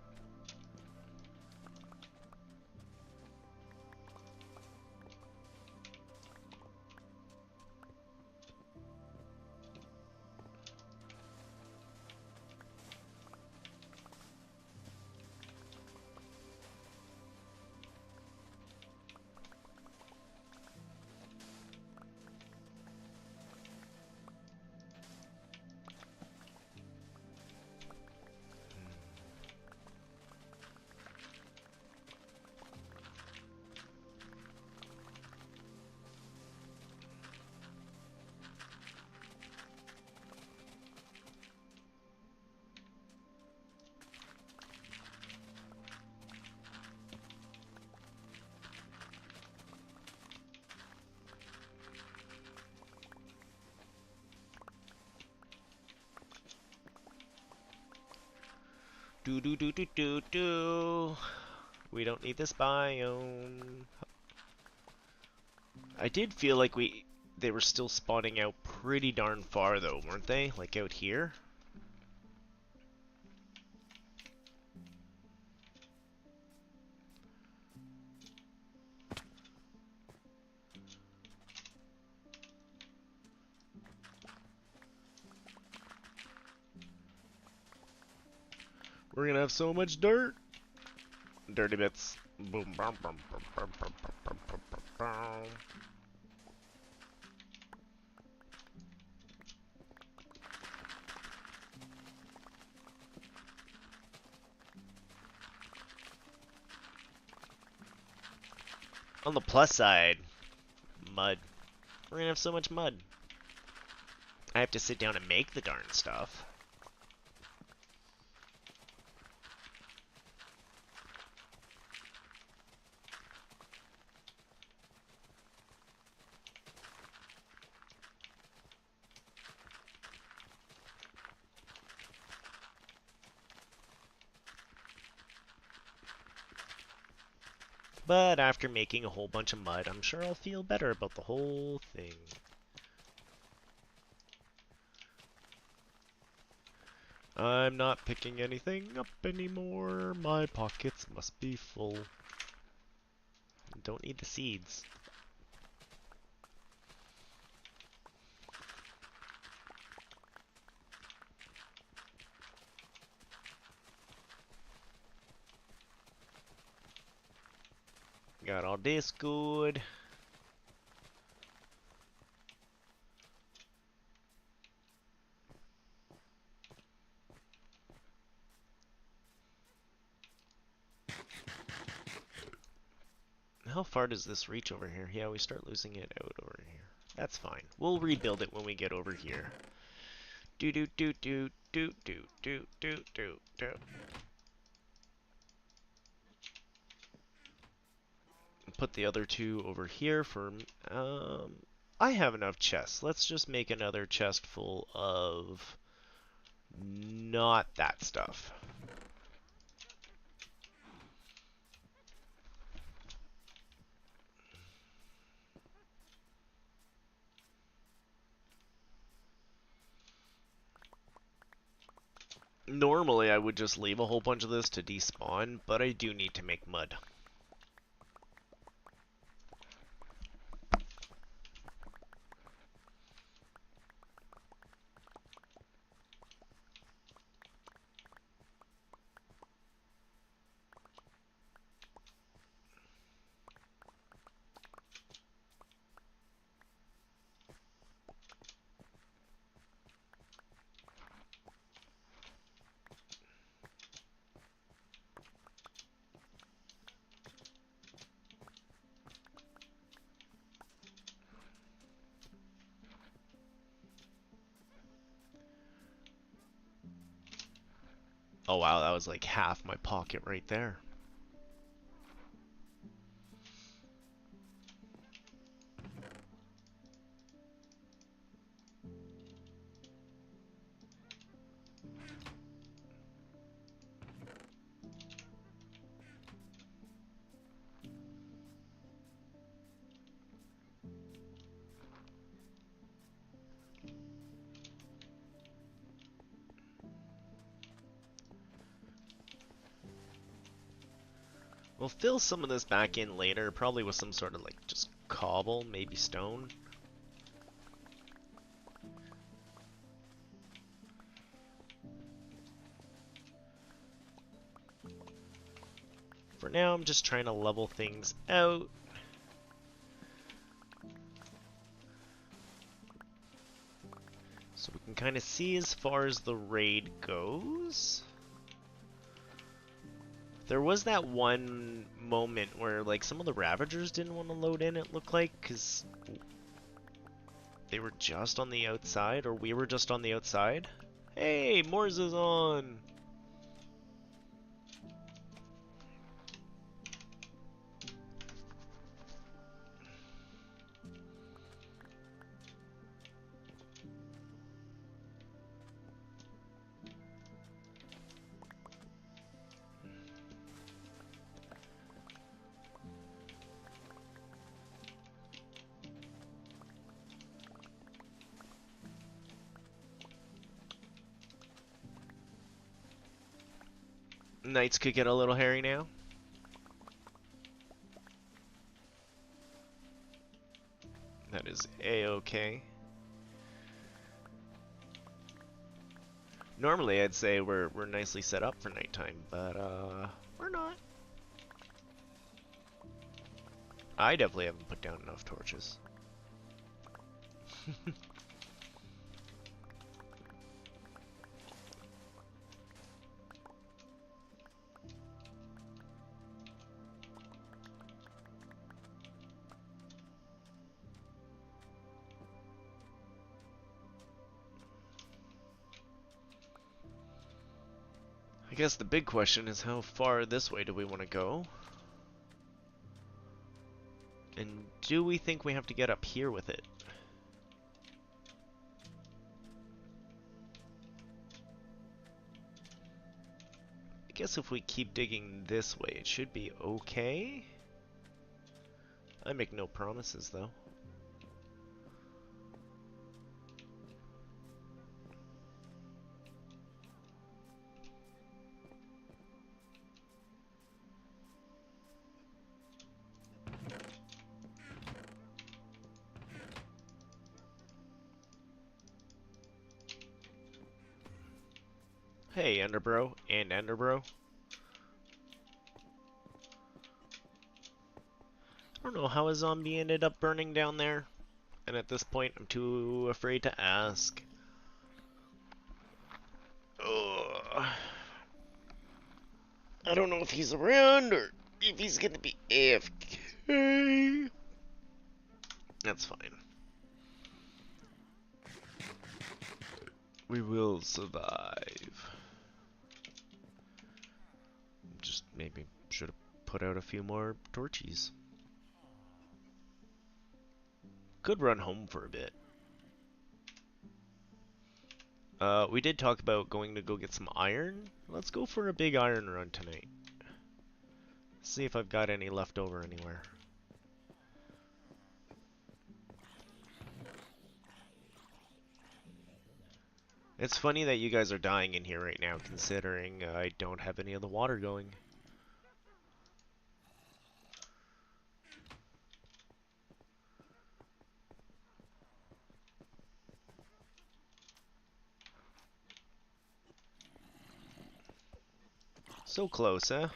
Do do do do do do. We don't need this biome. I did feel like they were still spawning out pretty darn far though, weren't they? Like out here? We're gonna have so much dirt. Dirty bits. Boom, bum, bum, bum, bum, bum, bum, bum, bum, bum, bum. On the plus side, mud. We're gonna have so much mud. I have to sit down and make the darn stuff. But after making a whole bunch of mud, I'm sure I'll feel better about the whole thing. I'm not picking anything up anymore. My pockets must be full. Don't need the seeds. Got all this good. How far does this reach over here? Yeah, we start losing it out over here. That's fine. We'll rebuild it when we get over here. Do do do do do do do do do do. Put the other two over here for I have enough chests. Let's just make another chest full of not that stuff. Normally I would just leave a whole bunch of this to despawn, but I do need to make mud. Oh wow, that was like half my pocket right there. We'll fill some of this back in later, probably with some sort of like just cobble, maybe stone. For now, I'm just trying to level things out. So we can kind of see as far as the raid goes. There was that one moment where like some of the Ravagers didn't want to load in, it looked like, because they were just on the outside, or we were just on the outside. Hey, Morse is on! Nights could get a little hairy now. That is a-okay. Normally I'd say we're nicely set up for nighttime, but we're not. I definitely haven't put down enough torches. I guess the big question is how far this way do we want to go? And do we think we have to get up here with it? I guess if we keep digging this way, it should be okay. I make no promises, though. Hey, Enderbro and Enderbro. I don't know how a zombie ended up burning down there, and at this point I'm too afraid to ask. Ugh. I don't know if he's around or if he's gonna be AFK. That's fine. We will survive. Just maybe should have put out a few more torches. Could run home for a bit. We did talk about going to go get some iron. Let's go for a big iron run tonight. See if I've got any left over anywhere. It's funny that you guys are dying in here right now, considering I don't have any of the water going. So close, huh?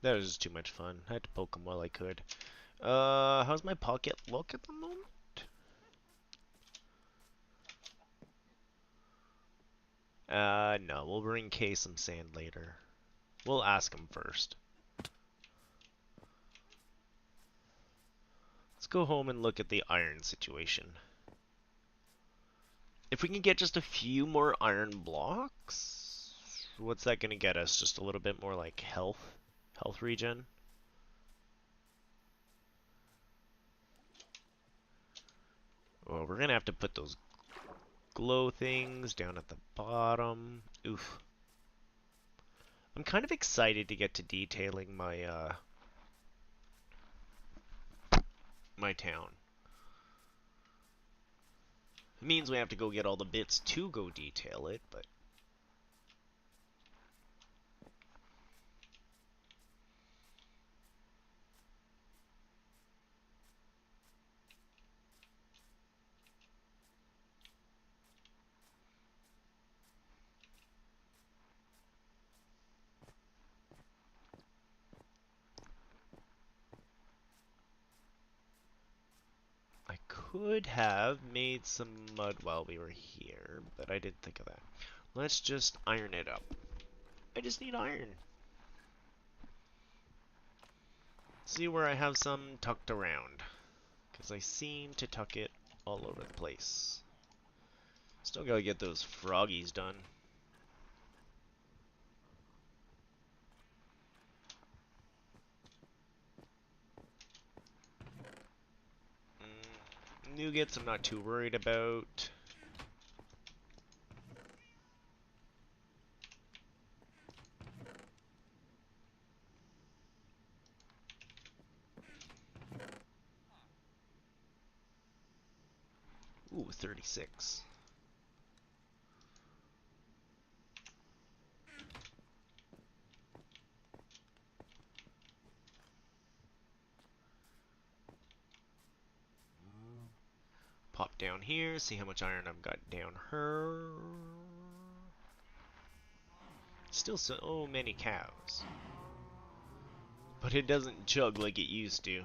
That was just too much fun. I had to poke him while I could. How's my pocket look at the moment? No, we'll bring Kay some sand later. We'll ask him first. Let's go home and look at the iron situation. If we can get just a few more iron blocks, what's that gonna get us? Just a little bit more like health regen? Well, we're gonna have to put those glow things down at the bottom. Oof. I'm kind of excited to get to detailing my town. It means we have to go get all the bits to go detail it, but I could have made some mud while we were here, but I didn't think of that. Let's just iron it up. I just need iron. See where I have some tucked around, because I seem to tuck it all over the place. Still gotta get those froggies done. Nougats I'm not too worried about. Ooh, 36. Pop down here, see how much iron I've got down her. Still so many cows. But it doesn't chug like it used to.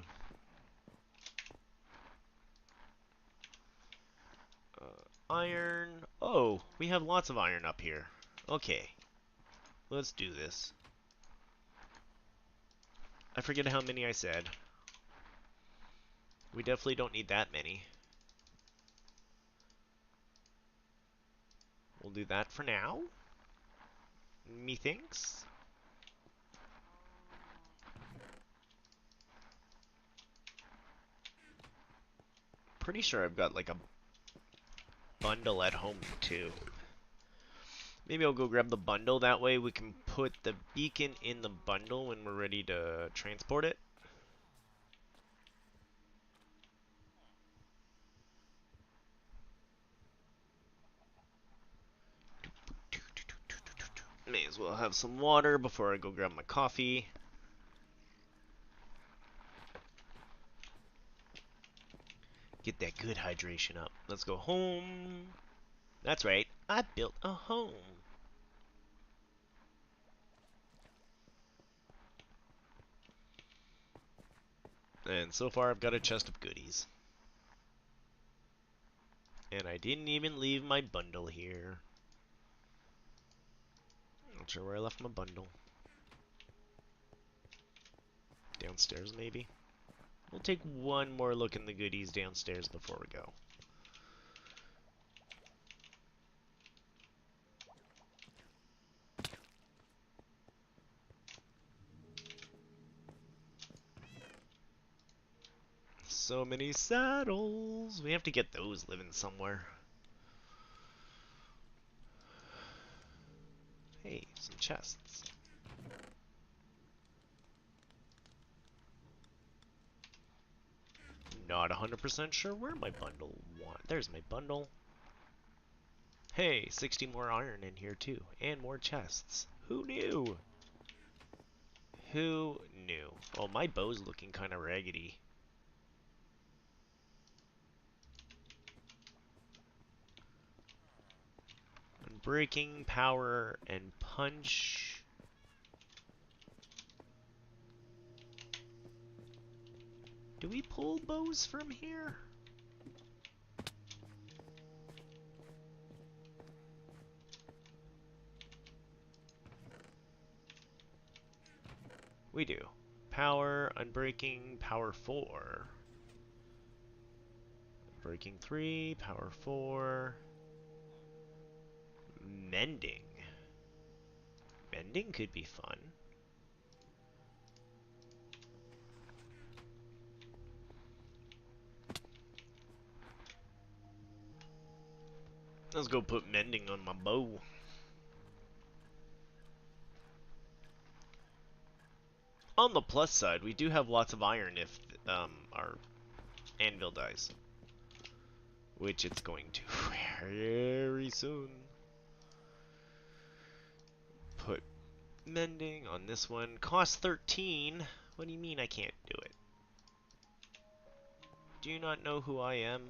Iron. Oh, we have lots of iron up here. Okay, let's do this. I forget how many I said. We definitely don't need that many. We'll do that for now. Methinks. Pretty sure I've got like a bundle at home too. Maybe I'll go grab the bundle, that way we can put the beacon in the bundle when we're ready to transport it. May as well have some water before I go grab my coffee. Get that good hydration up. Let's go home. That's right, I built a home. And so far I've got a chest of goodies. And I didn't even leave my bundle here. Not sure where I left my bundle. Downstairs, maybe? We'll take one more look in the goodies downstairs before we go. So many saddles! We have to get those living somewhere. Hey, some chests. Not 100% sure where my bundle went. There's my bundle. Hey, 60 more iron in here too, and more chests. Who knew? Who knew? Oh, my bow's looking kind of raggedy. Breaking, power, and punch. Do we pull bows from here? We do. Power, unbreaking, power 4. Breaking 3, power 4. Mending. Mending could be fun. Let's go put mending on my bow. On the plus side, we do have lots of iron if our anvil dies. Which it's going to very soon. Put mending on this one. Cost 13. What do you mean I can't do it? Do you not know who I am?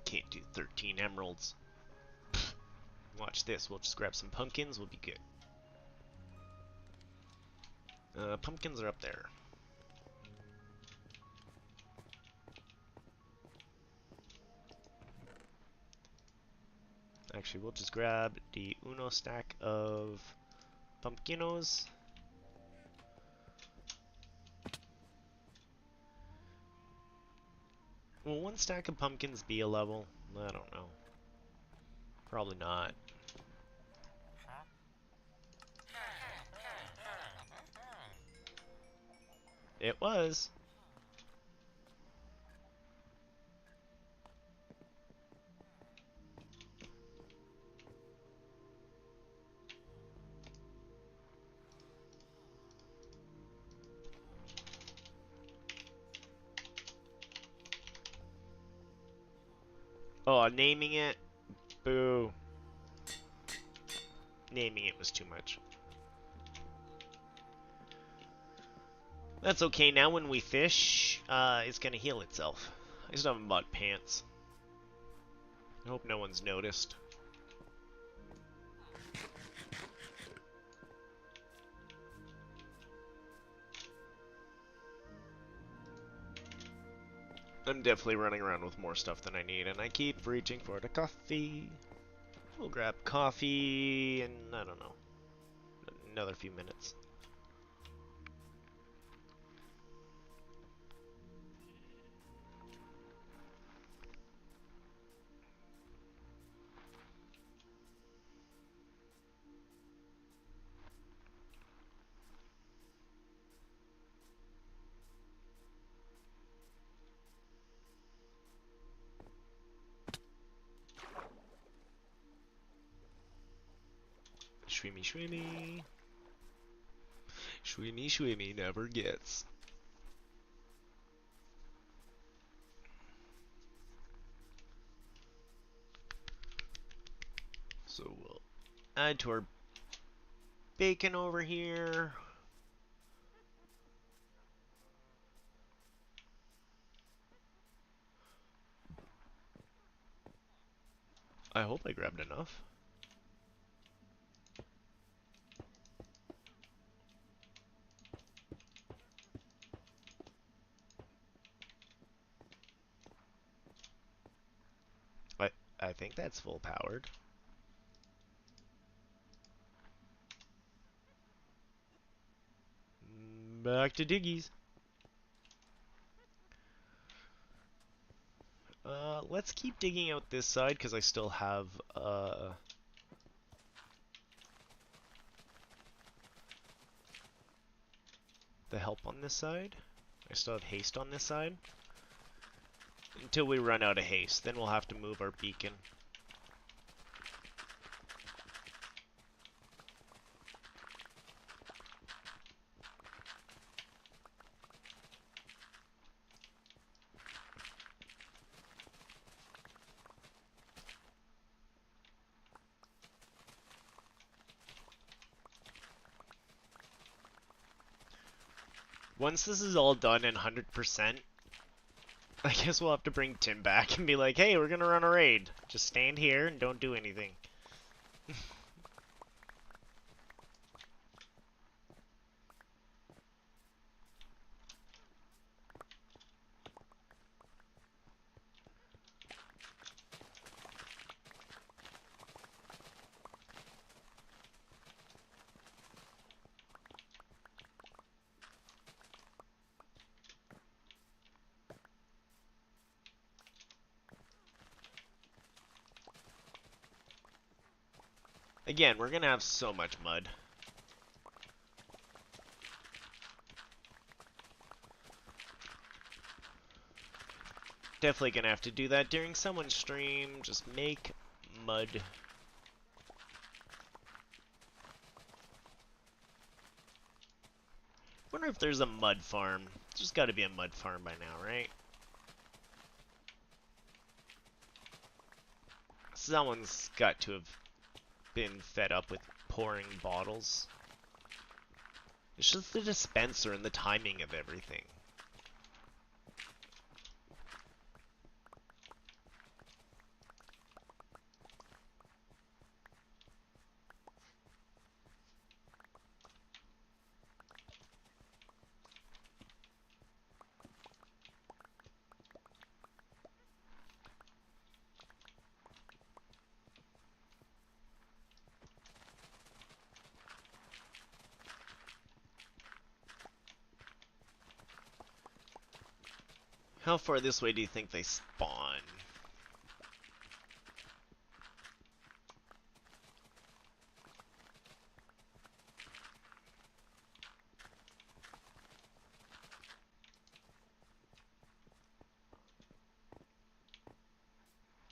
Can't do 13 emeralds. Watch this. We'll just grab some pumpkins. We'll be good. Pumpkins are up there. Actually, we'll just grab the uno stack of pumpkinos. Will one stack of pumpkins be a level? I don't know. Probably not. It was. Oh, naming it? Boo. Naming it was too much. That's okay, now when we fish, it's gonna heal itself. I just haven't bought pants. I hope no one's noticed. I'm definitely running around with more stuff than I need, and I keep reaching for the coffee. We'll grab coffee in, I don't know, another few minutes. Shwimmy, shwimmy. Shwimmy, shwimmy never gets. So we'll add to our bacon over here. I hope I grabbed enough. I think that's full powered. Back to diggies. Let's keep digging out this side because I still have the help on this side. I still have haste on this side. Until we run out of haste, then we'll have to move our beacon. Once this is all done and 100%, I guess we'll have to bring Tim back and be like, hey, we're gonna run a raid. Just stand here and don't do anything. Again, we're gonna have so much mud. Definitely gonna have to do that during someone's stream. Just make mud. Wonder if there's a mud farm. There's gotta be a mud farm by now, right? Someone's got to have been fed up with pouring bottles. It's just the dispenser and the timing of everything. How far this way do you think they spawn?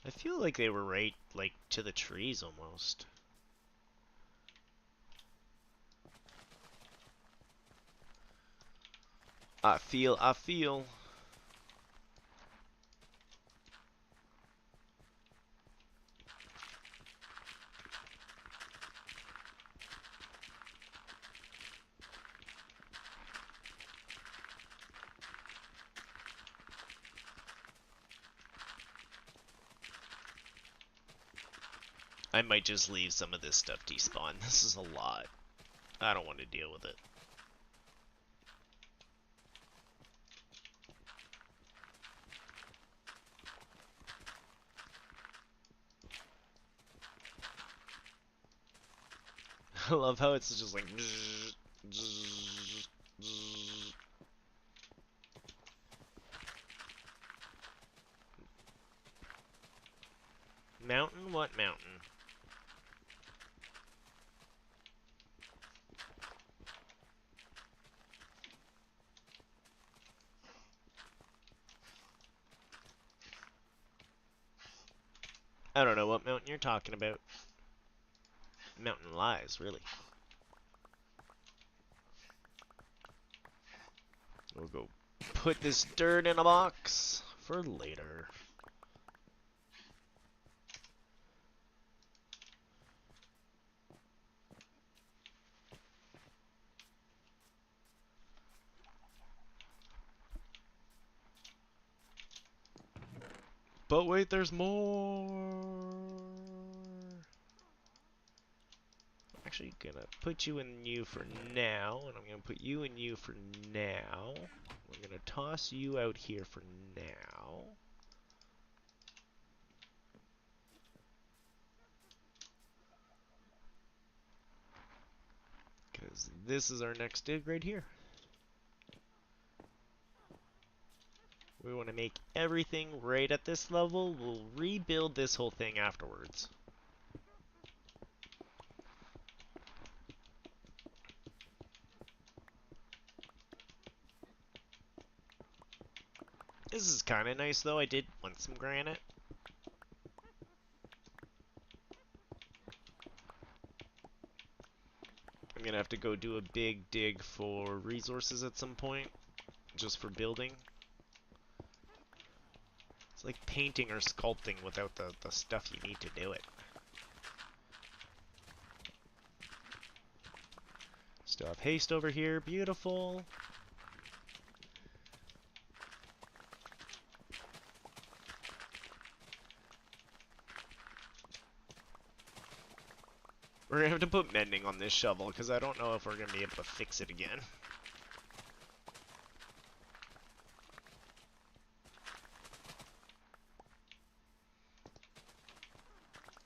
I feel like they were right, like, to the trees almost. I feel. I might just leave some of this stuff despawn. This is a lot. I don't want to deal with it. I love how it's just like... Mountain? What mountain? I don't know what mountain you're talking about. Mountain lies, really. We'll go put this dirt in a box for later. But wait, there's more. I'm actually gonna put you in you for now, and I'm gonna put you in you for now. We're gonna toss you out here for now. Because this is our next dig right here. We want to make everything right at this level. We'll rebuild this whole thing afterwards. This is kind of nice, though. I did want some granite. I'm going to have to go do a big dig for resources at some point, just for building. It's like painting or sculpting without the stuff you need to do it. Still have haste over here. Beautiful. We're going to have to put mending on this shovel, because I don't know if we're going to be able to fix it again.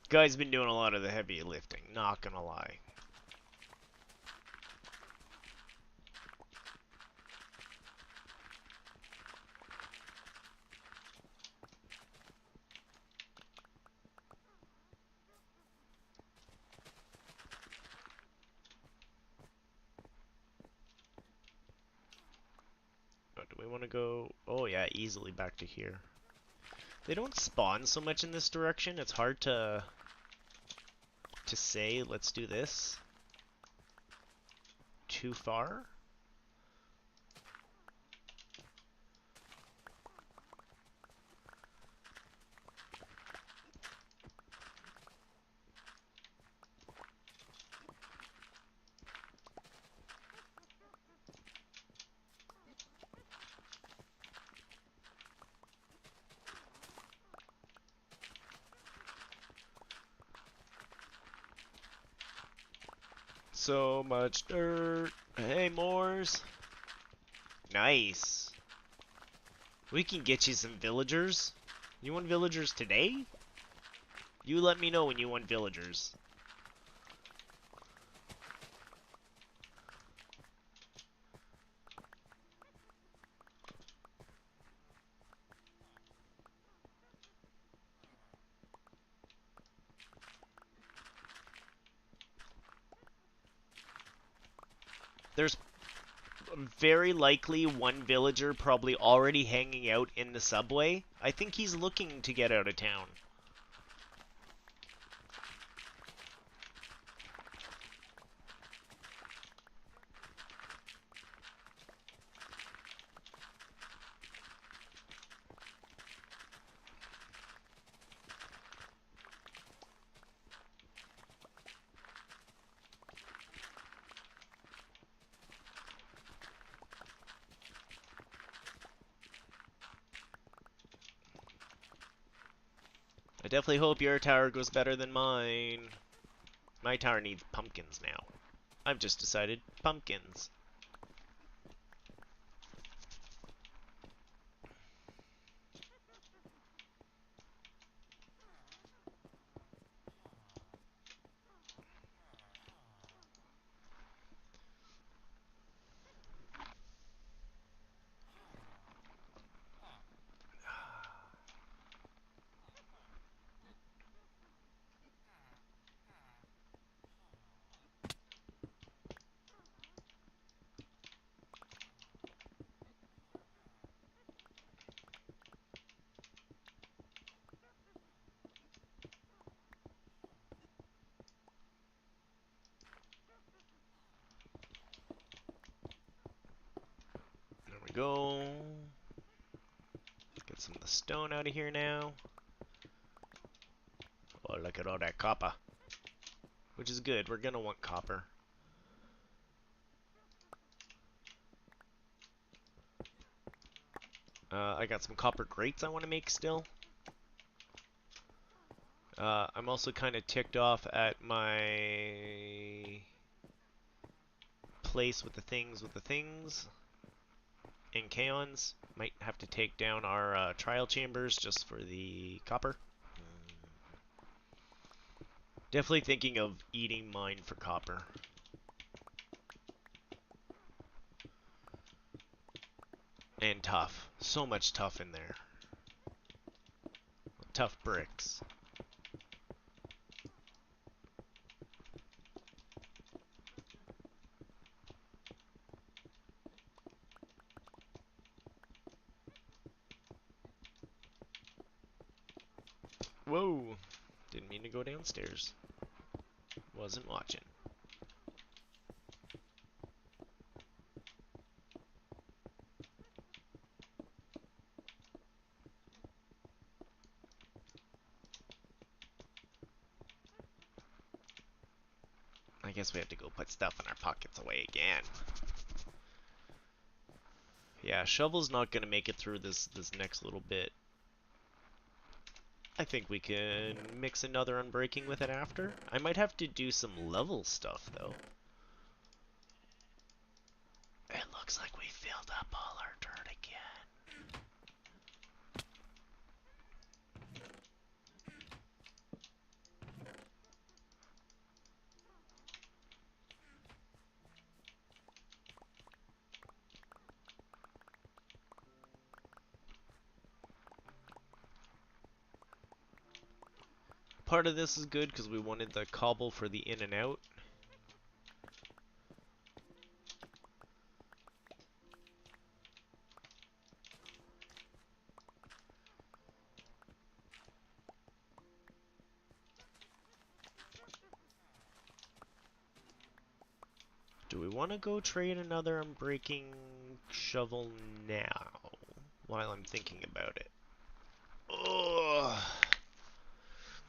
Guy's been doing a lot of the heavy lifting, not gonna lie. Oh, do we want to go? Oh yeah, easily back to here. They don't spawn so much in this direction. It's hard to say, let's do this. Too far? So much dirt. Hey, Moors. Nice. We can get you some villagers. You want villagers today? You let me know when you want villagers. There's very likely one villager probably already hanging out in the subway. I think he's looking to get out of town. I definitely hope your tower goes better than mine. My tower needs pumpkins now. I've just decided pumpkins. There we go. Get some of the stone out of here now. Oh, look at all that copper. Which is good. We're gonna want copper. I got some copper grates I want to make still. I'm also kind of ticked off at my place with the things in Kaons. Might have to take down our trial chambers just for the copper. Definitely thinking of eating mine for copper. And tough. So much tough in there. Tough bricks. Whoa! Didn't mean to go downstairs. Wasn't watching. I guess we have to go put stuff in our pockets away again. Yeah, shovel's not gonna make it through this next little bit. I think we can mix another unbreaking with it after. I might have to do some level stuff though. It looks like we filled up all our dirt again. Part of this is good because we wanted the cobble for the in and out. Do we want to go trade another unbreaking shovel now? While I'm thinking about it. Ugh.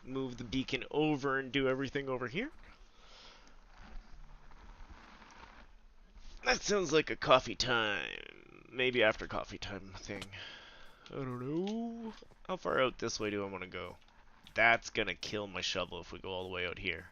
Move the beacon over and do everything over here? That sounds like a coffee time. Maybe after coffee time thing. I don't know. How far out this way do I want to go? That's gonna kill my shovel if we go all the way out here.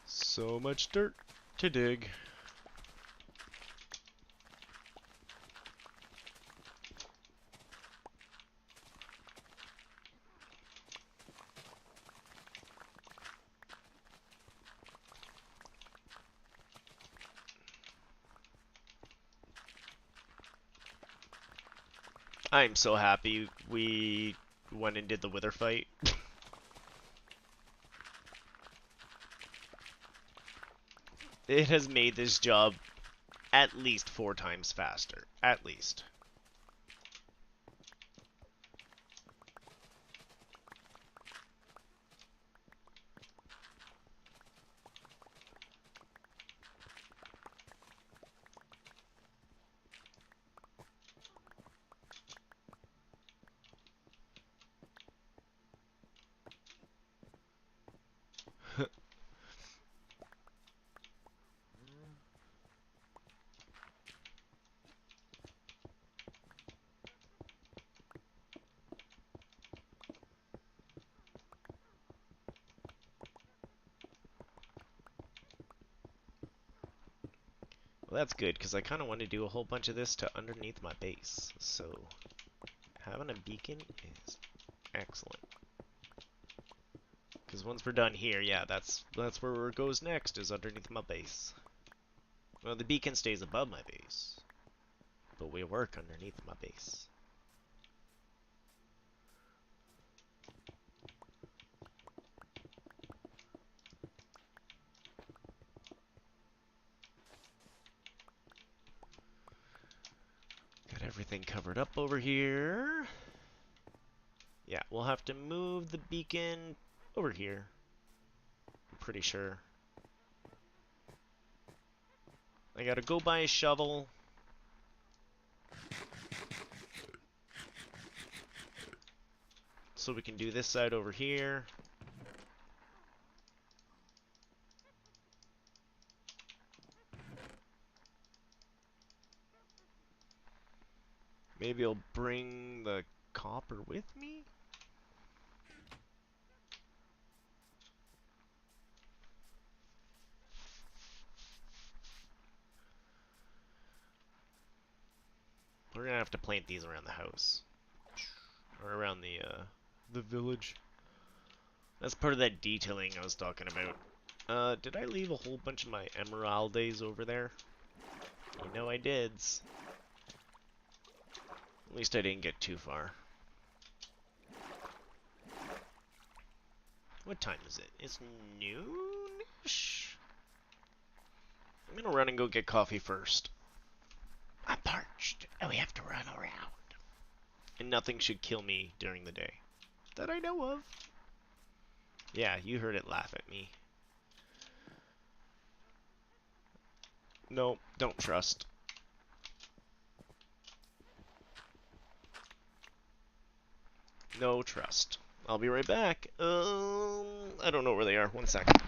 So much dirt to dig. I'm so happy we went and did the wither fight. It has made this job at least 4 times faster. At least. Well, that's good, because I kind of want to do a whole bunch of this to underneath my base. So, having a beacon is excellent. Because once we're done here, yeah, that's where it goes next, is underneath my base. Well, the beacon stays above my base, but we work underneath my base. Got everything covered up over here. Yeah, we'll have to move the beacon over here. I'm pretty sure. I gotta go buy a shovel. So we can do this side over here. Maybe I'll bring the copper with me? We're gonna have to plant these around the house. Or around the village. That's part of that detailing I was talking about. Did I leave a whole bunch of my emeraldes over there? You know I did. At least I didn't get too far. What time is it? It's noonish? I'm gonna run and go get coffee first. I'm parched, and we have to run around. And nothing should kill me during the day. That I know of. Yeah, you heard it laugh at me. No, don't trust. No trust. I'll be right back. I don't know where they are. 1 second.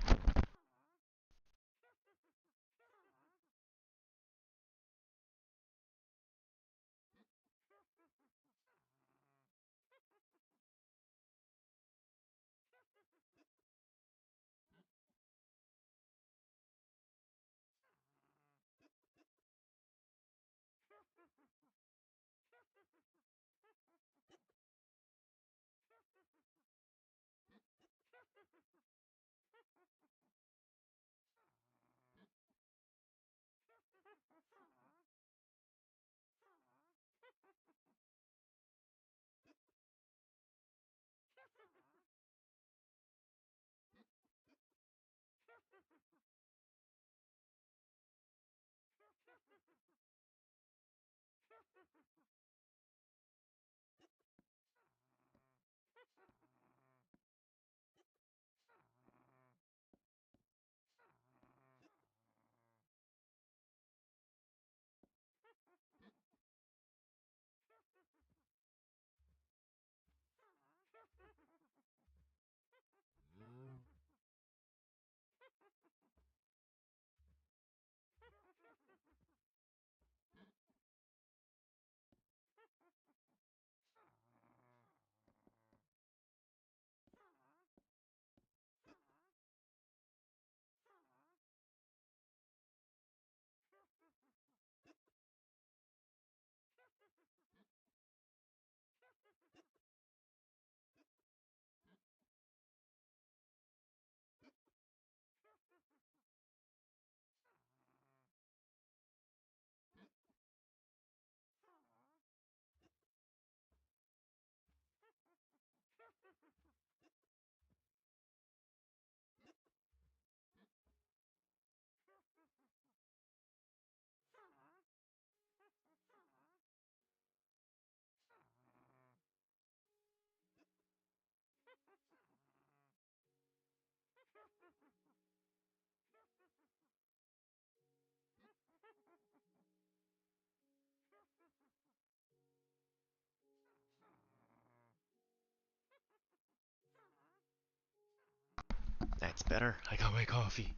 That's better. I got my coffee.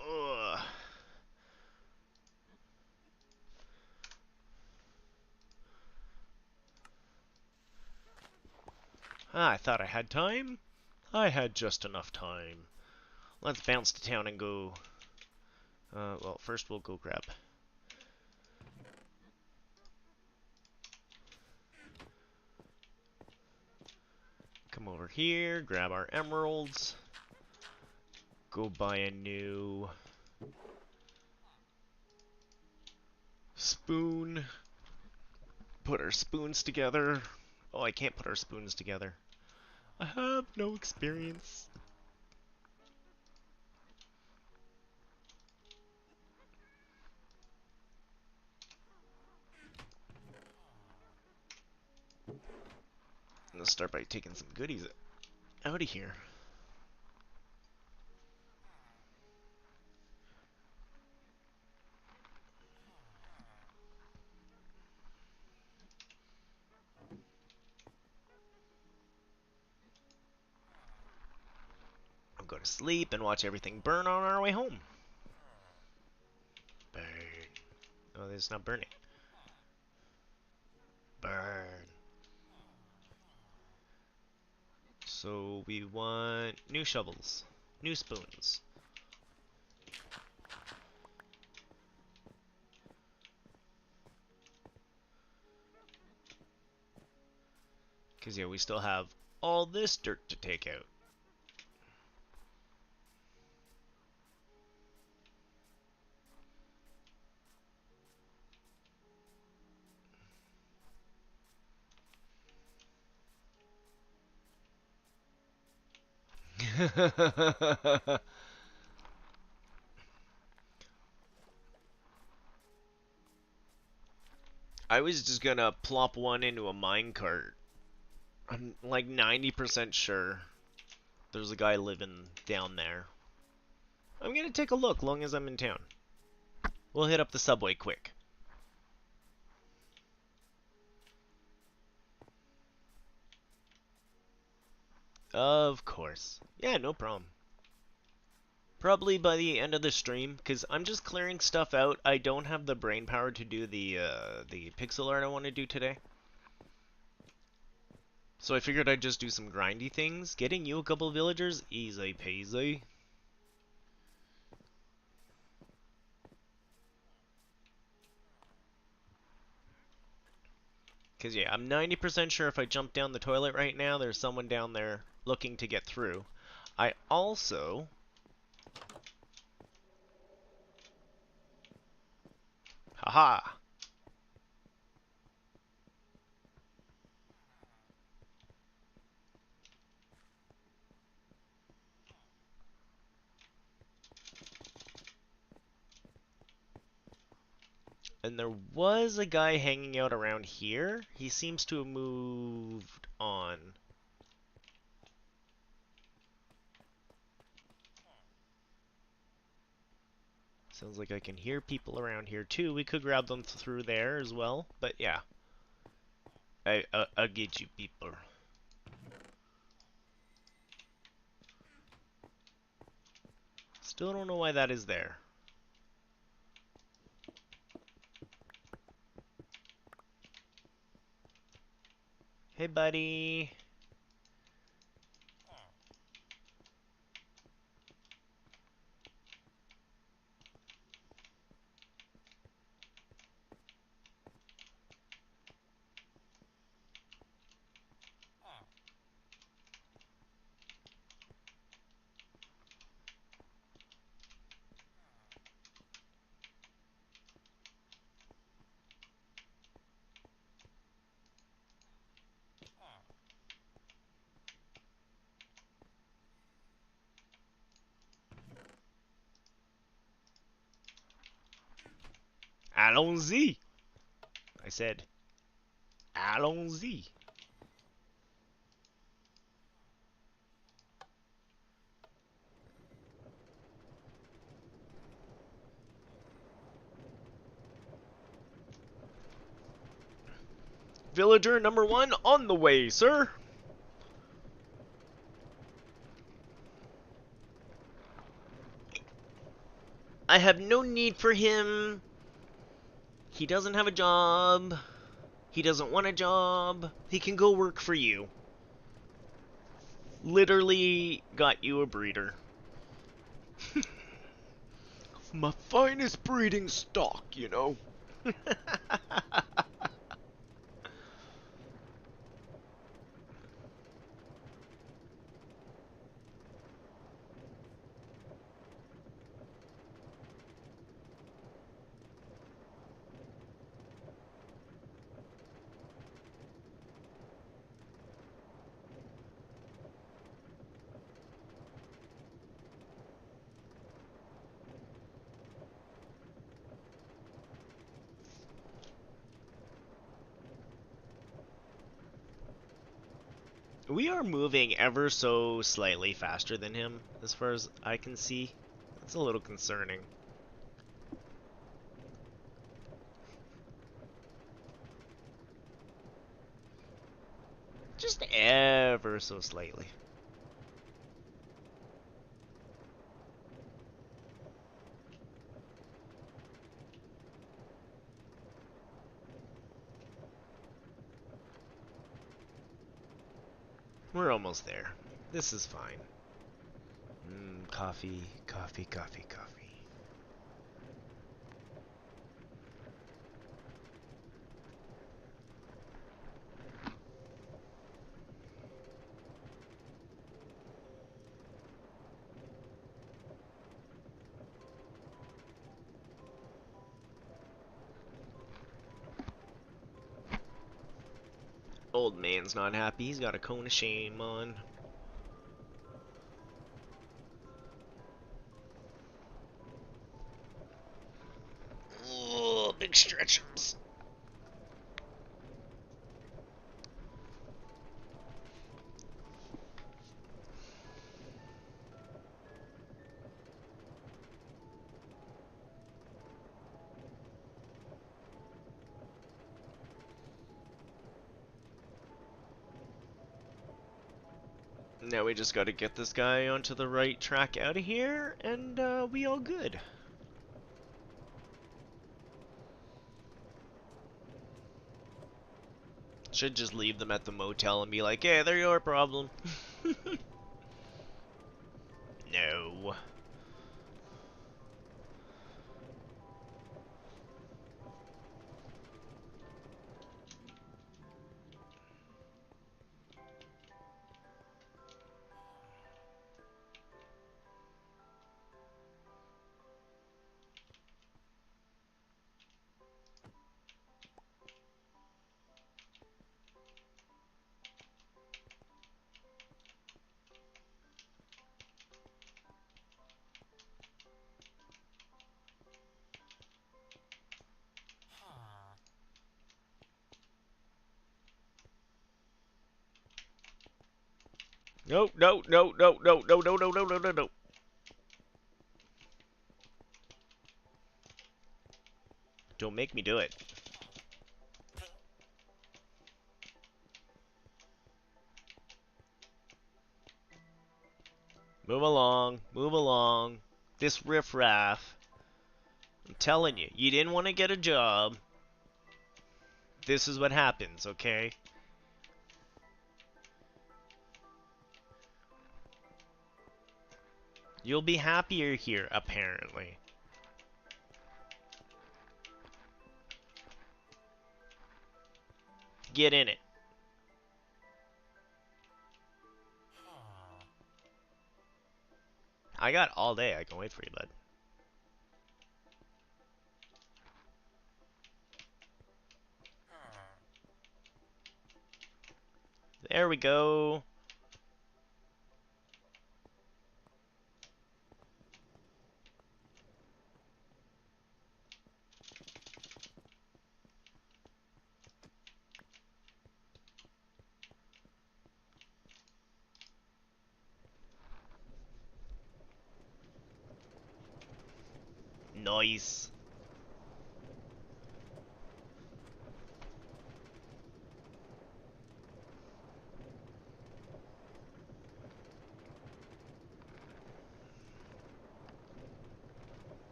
Ugh. Ah, I thought I had time. I had just enough time. Let's bounce to town and go. Well, first we'll go grab. Come over here, grab our emeralds. Go buy a new spoon. Put our spoons together. Oh, I can't put our spoons together. I have no experience. Let's start by taking some goodies out of here. I'll go to sleep and watch everything burn on our way home. Burn. Oh, it's not burning. Burn. So we want new shovels, new spoons. Because, yeah, we still have all this dirt to take out. I was just gonna plop one into a minecart. I'm like 90% sure there's a guy living down there. I'm gonna take a look long as I'm in town. We'll hit up the subway quick. Of course. Yeah, no problem. Probably by the end of the stream, because I'm just clearing stuff out. I don't have the brain power to do the pixel art I want to do today. So I figured I'd just do some grindy things. Getting you a couple villagers, easy peasy. Because, yeah, I'm 90% sure if I jump down the toilet right now, there's someone down there looking to get through. I also... Haha! And there was a guy hanging out around here. He seems to have moved on. Sounds like I can hear people around here too. We could grab them through there as well. But yeah. I'll get you people. Still don't know why that is there. Hey, buddy. Allons-y. I said, allons-y. Villager number 1 on the way, sir. I have no need for him. He doesn't have a job. He doesn't want a job. He can go work for you. Literally got you a breeder. My finest breeding stock, you know. We are moving ever so slightly faster than him, as far as I can see. That's a little concerning. Just ever so slightly. We're almost there. This is fine. Coffee, coffee, coffee, coffee. Old man's not happy. He's got a cone of shame on. Oh, big stretchers. Now we just gotta get this guy onto the right track out of here, and we all good. Should just leave them at the motel and be like, hey, they're your problem. No. No, no, no, no, no, no, no, no, no, no, no, no. Don't make me do it. Move along, move along. This riffraff. I'm telling you, you didn't want to get a job. This is what happens, okay? You'll be happier here, apparently. Get in it. I got all day. I can wait for you, bud. There we go. Nice.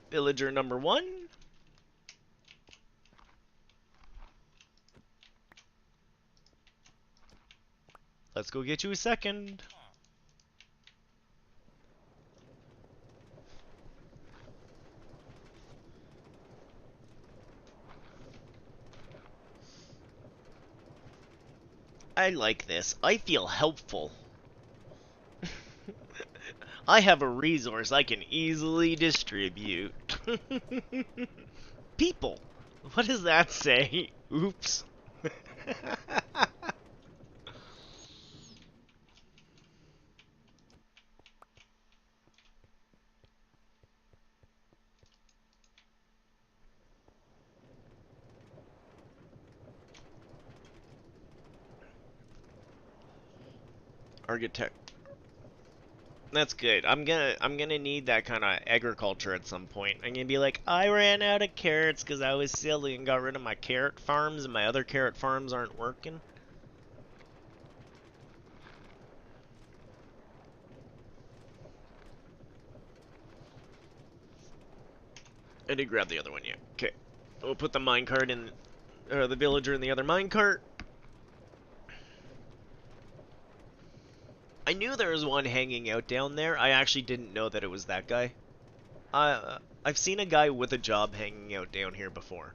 Villager number 1. Let's go get you a second. I like this. I feel helpful. I have a resource I can easily distribute. People. What does that say? Oops. Architect. That's good. I'm gonna need that kind of agriculture at some point. I'm gonna be like, I ran out of carrots because I was silly and got rid of my carrot farms, and my other carrot farms aren't working. I did grab the other one, yeah. Okay. We'll put the minecart in, the villager in the other minecart. I knew there was one hanging out down there. I actually didn't know that it was that guy. I've seen a guy with a job hanging out down here before.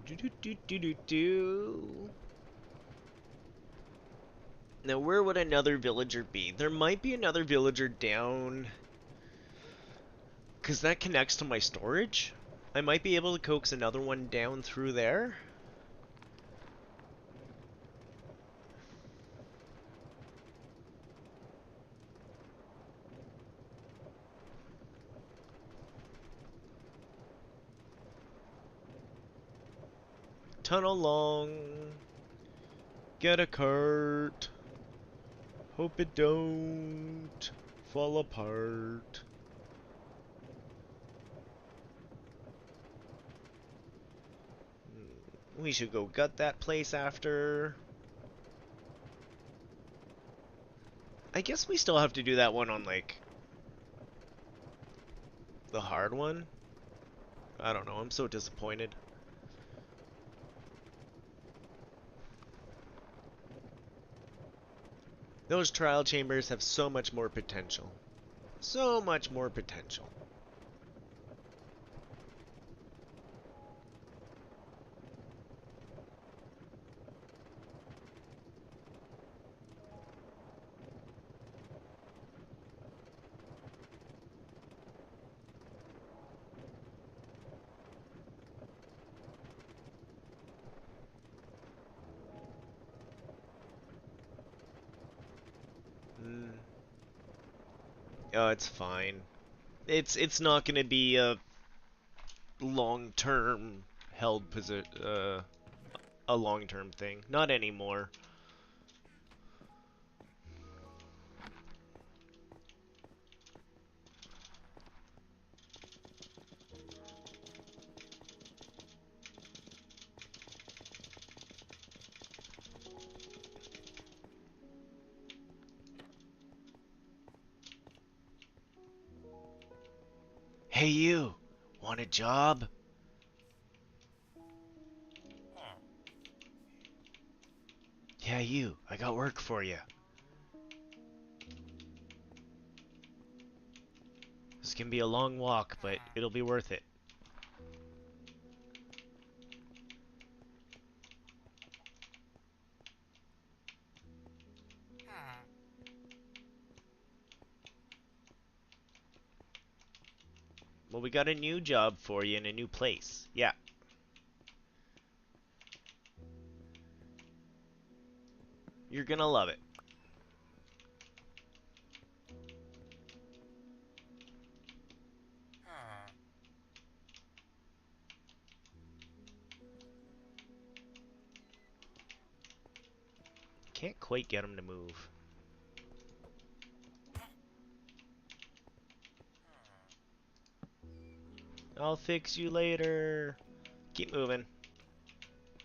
Do do do do do do. Now, where would another villager be? There might be another villager down, because that connects to my storage. I might be able to coax another one down through there. Tunnel long. Get a cart. Hope it don't fall apart. We should go gut that place after. I guess we still have to do that one on, like, the hard one. I don't know, I'm so disappointed. Those trial chambers have so much more potential. So much more potential. Mm. Oh, it's fine. It's not gonna be a long-term held position, a long-term thing. Not anymore. Hey you, want a job? Yeah you, I got work for you. This can be a long walk, but it'll be worth it. Well, we got a new job for you in a new place. Yeah. You're gonna love it. Can't quite get him to move. I'll fix you later. Keep moving.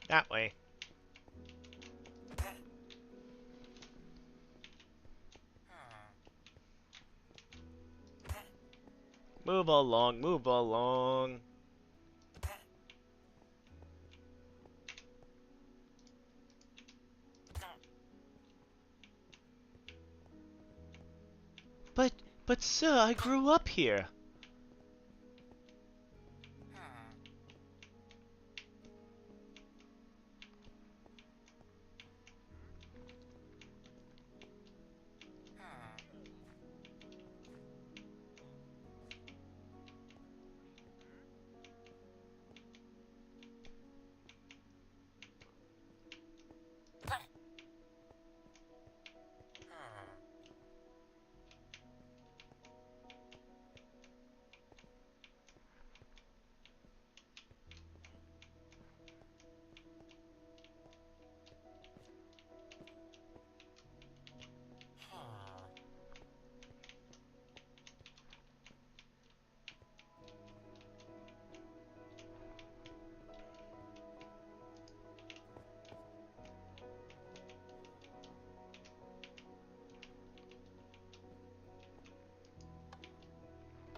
That way. Move along, move along. But, but sir, I grew up here.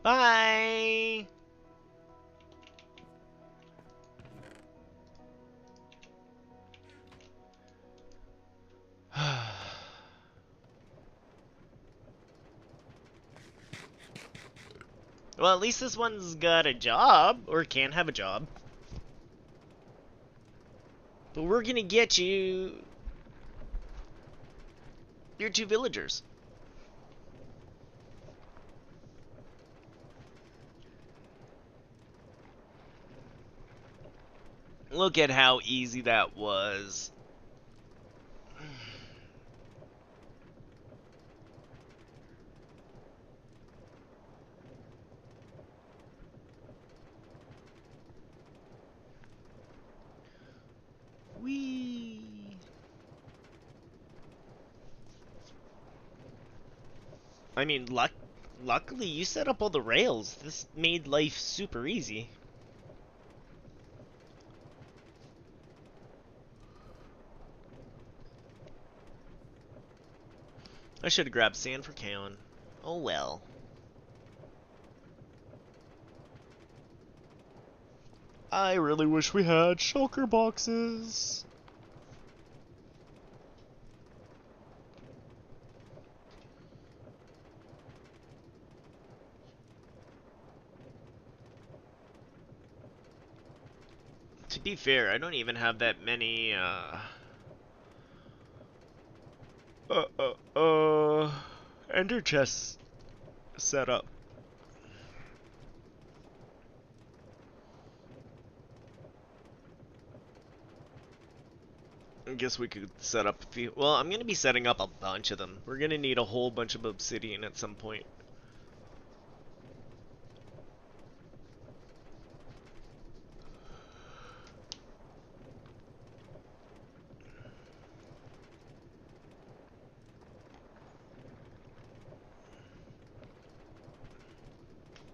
Bye! Well, at least this one's got a job, or can have a job. But we're gonna get you your two villagers. Look at how easy that was. Whee! I mean, luckily you set up all the rails. This made life super easy. I should have grabbed sand for Kaon. Oh well. I really wish we had shulker boxes. be fair, I don't even have that many, uh, uh, uh, ender chests set up. I guess we could set up a few. Well, I'm going to be setting up a bunch of them. We're going to need a whole bunch of obsidian at some point.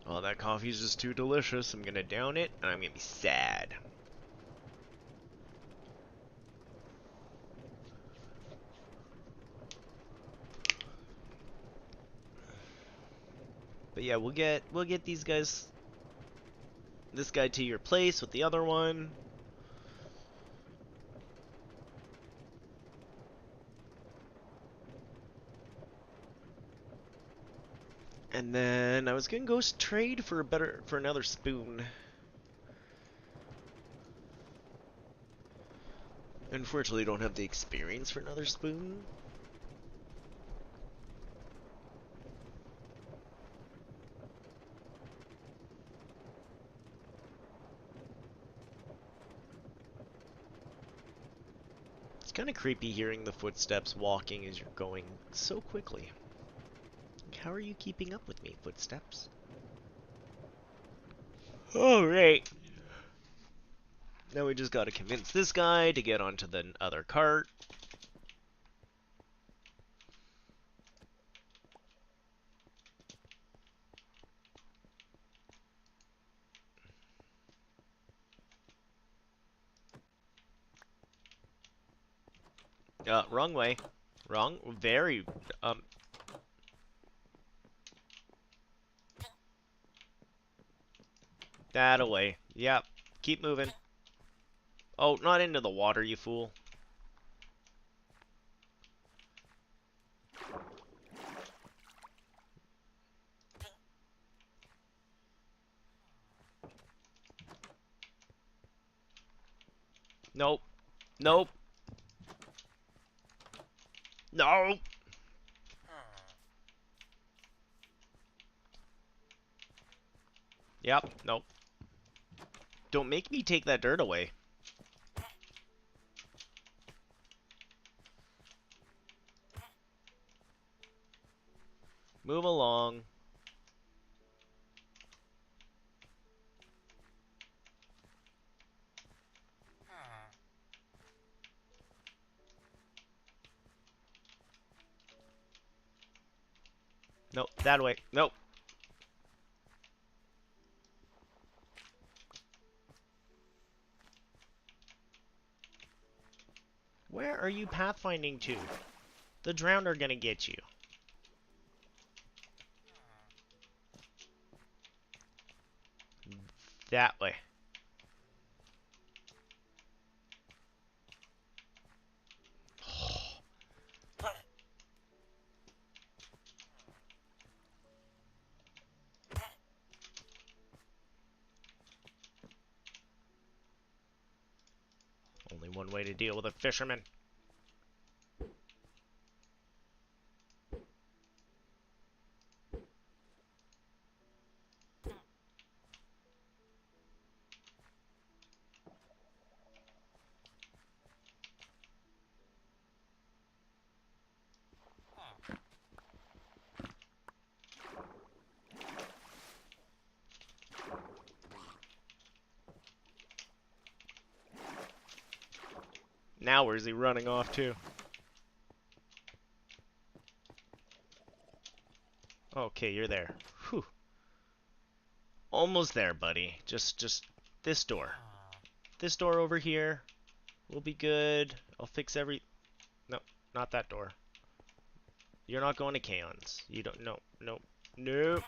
Oh, that coffee's just too delicious. I'm going to down it, and I'm going to be sad. But yeah, we'll get these guys, this guy to your place with the other one. And then I was gonna go trade for another spoon. Unfortunately, don't have the experience for another spoon. It's kind of creepy hearing the footsteps walking as you're going so quickly. How are you keeping up with me, footsteps? Alright. Now we just gotta convince this guy to get onto the other cart. Wrong way. Wrong. Very, that away. Yep. Keep moving. Oh, not into the water, you fool. Nope. Nope. No! Yep. Nope. Don't make me take that dirt away. Move along. Nope. That way. Nope. Where are you pathfinding to? The drowned are gonna get you. That way. Only one way to deal with a fisherman. Now where's he running off to? Okay, you're there. Whew. Almost there, buddy. Just this door. This door over here will be good. I'll fix every... No, not that door. You're not going to Kaon's. You don't... No, no, nope.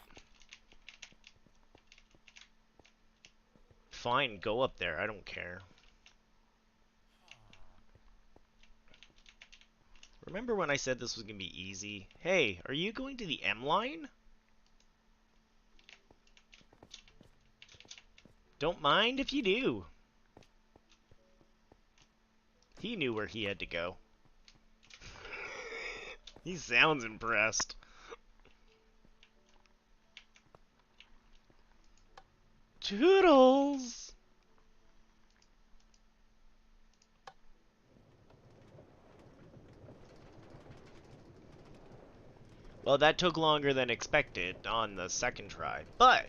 Fine, go up there. I don't care. Remember when I said this was going to be easy? Hey, are you going to the M line? Don't mind if you do. He knew where he had to go. He sounds impressed. Toodles! Well, that took longer than expected on the second try, but...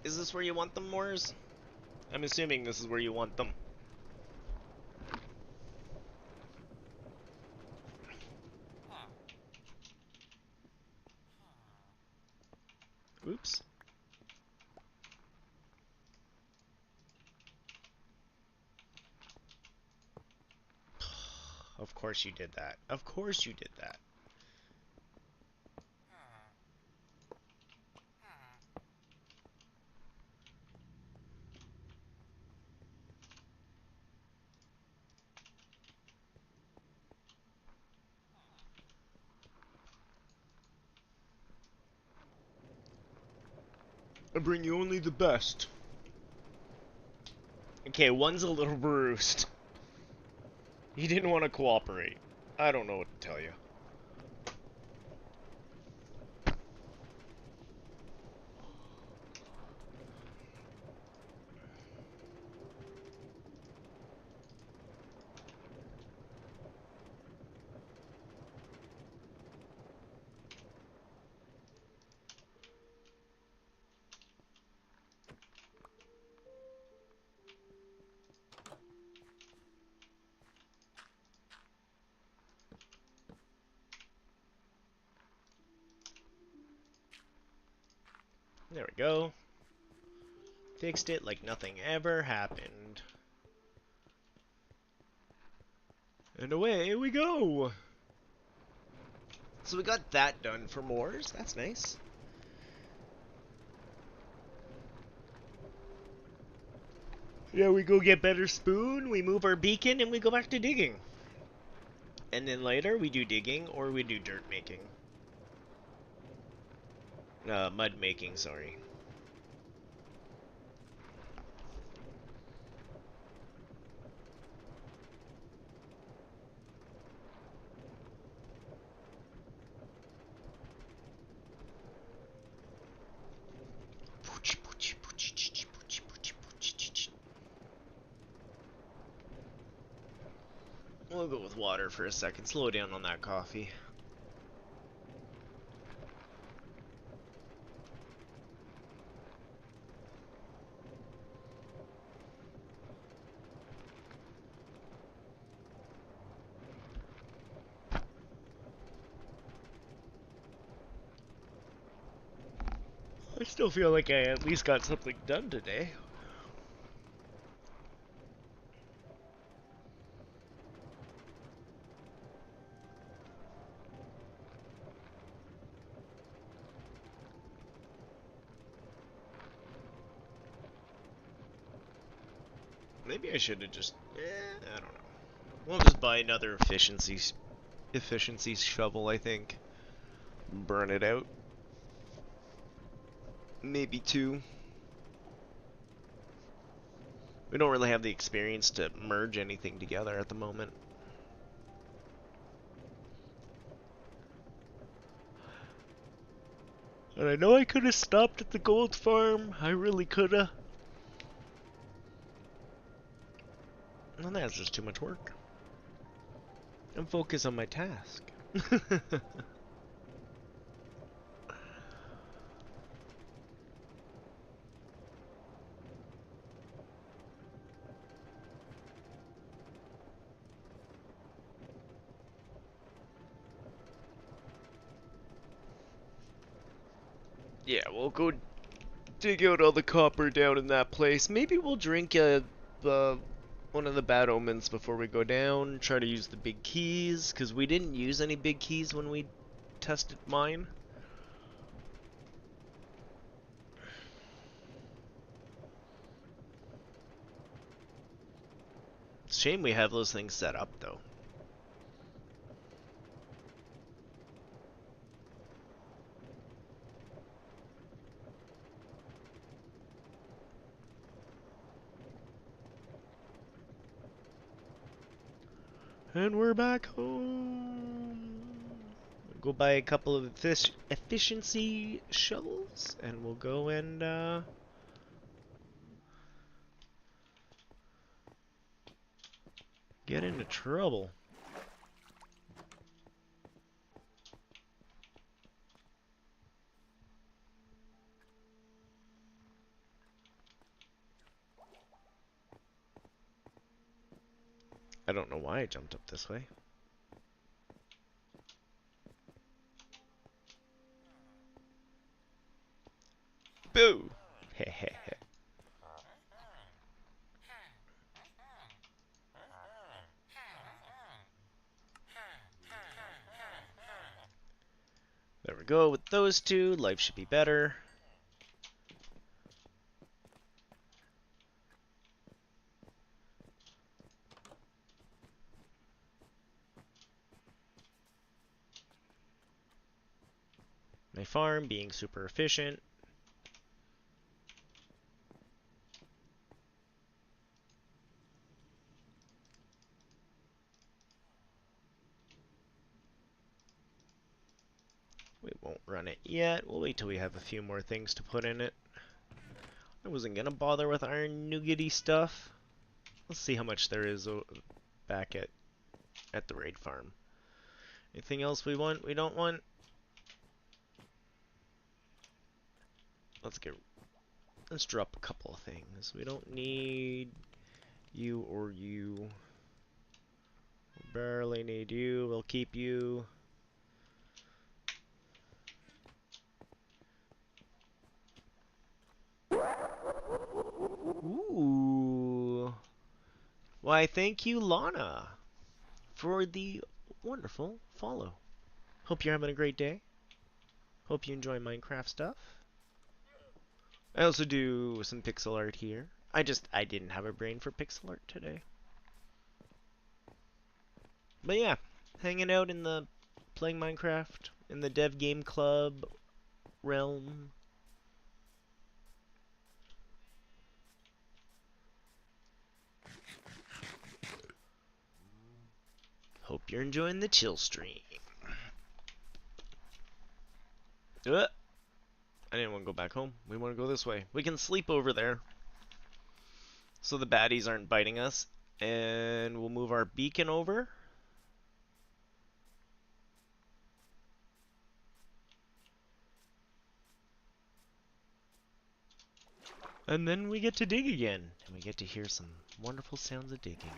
Is this where you want them, Moors? I'm assuming this is where you want them. Oops. Of course you did that. Of course you did that. I bring you only the best. Okay, one's a little bruised. He didn't want to cooperate. I don't know what to tell you. There we go. Fixed it like nothing ever happened. And away we go! So we got that done for Moors. That's nice. Yeah, we go get better spoon, we move our beacon, and we go back to digging. And then later we do digging or we do dirt making. Mud making, sorry. We'll go with water for a second. Slow down on that coffee. I still feel like I at least got something done today. Maybe I should have just... I don't know. We'll just buy another efficiency shovel, I think. Burn it out. Maybe two. We don't really have the experience to merge anything together at the moment. And I know I could have stopped at the gold farm. I really could have. Well, that's just too much work. I'm focused on my task. Yeah, we'll go dig out all the copper down in that place. Maybe we'll drink one of the bad omens before we go down. Try to use the big keys, because we didn't use any big keys when we tested mine. It's a shame we have those things set up, though. And we're back home. Go buy a couple of efficiency shovels, and we'll go and get into trouble. I don't know why I jumped up this way. Boo! Hehehe. There we go. With those two, life should be better. My farm being super efficient. We won't run it yet. We'll wait till we have a few more things to put in it. I wasn't gonna bother with iron nougaty stuff. Let's see how much there is back at the raid farm. Anything else we want? We don't want? Let's drop a couple of things. We don't need you or you. We barely need you. We'll keep you. Ooh. Why, thank you, Lana, for the wonderful follow. Hope you're having a great day. Hope you enjoy Minecraft stuff. I also do some pixel art here. I didn't have a brain for pixel art today. But yeah, hanging out in the playing Minecraft in the dev game club realm. Hope you're enjoying the chill stream. I didn't want to go back home. We want to go this way. We can sleep over there, so the baddies aren't biting us. And we'll move our beacon over. And then we get to dig again. And we get to hear some wonderful sounds of digging.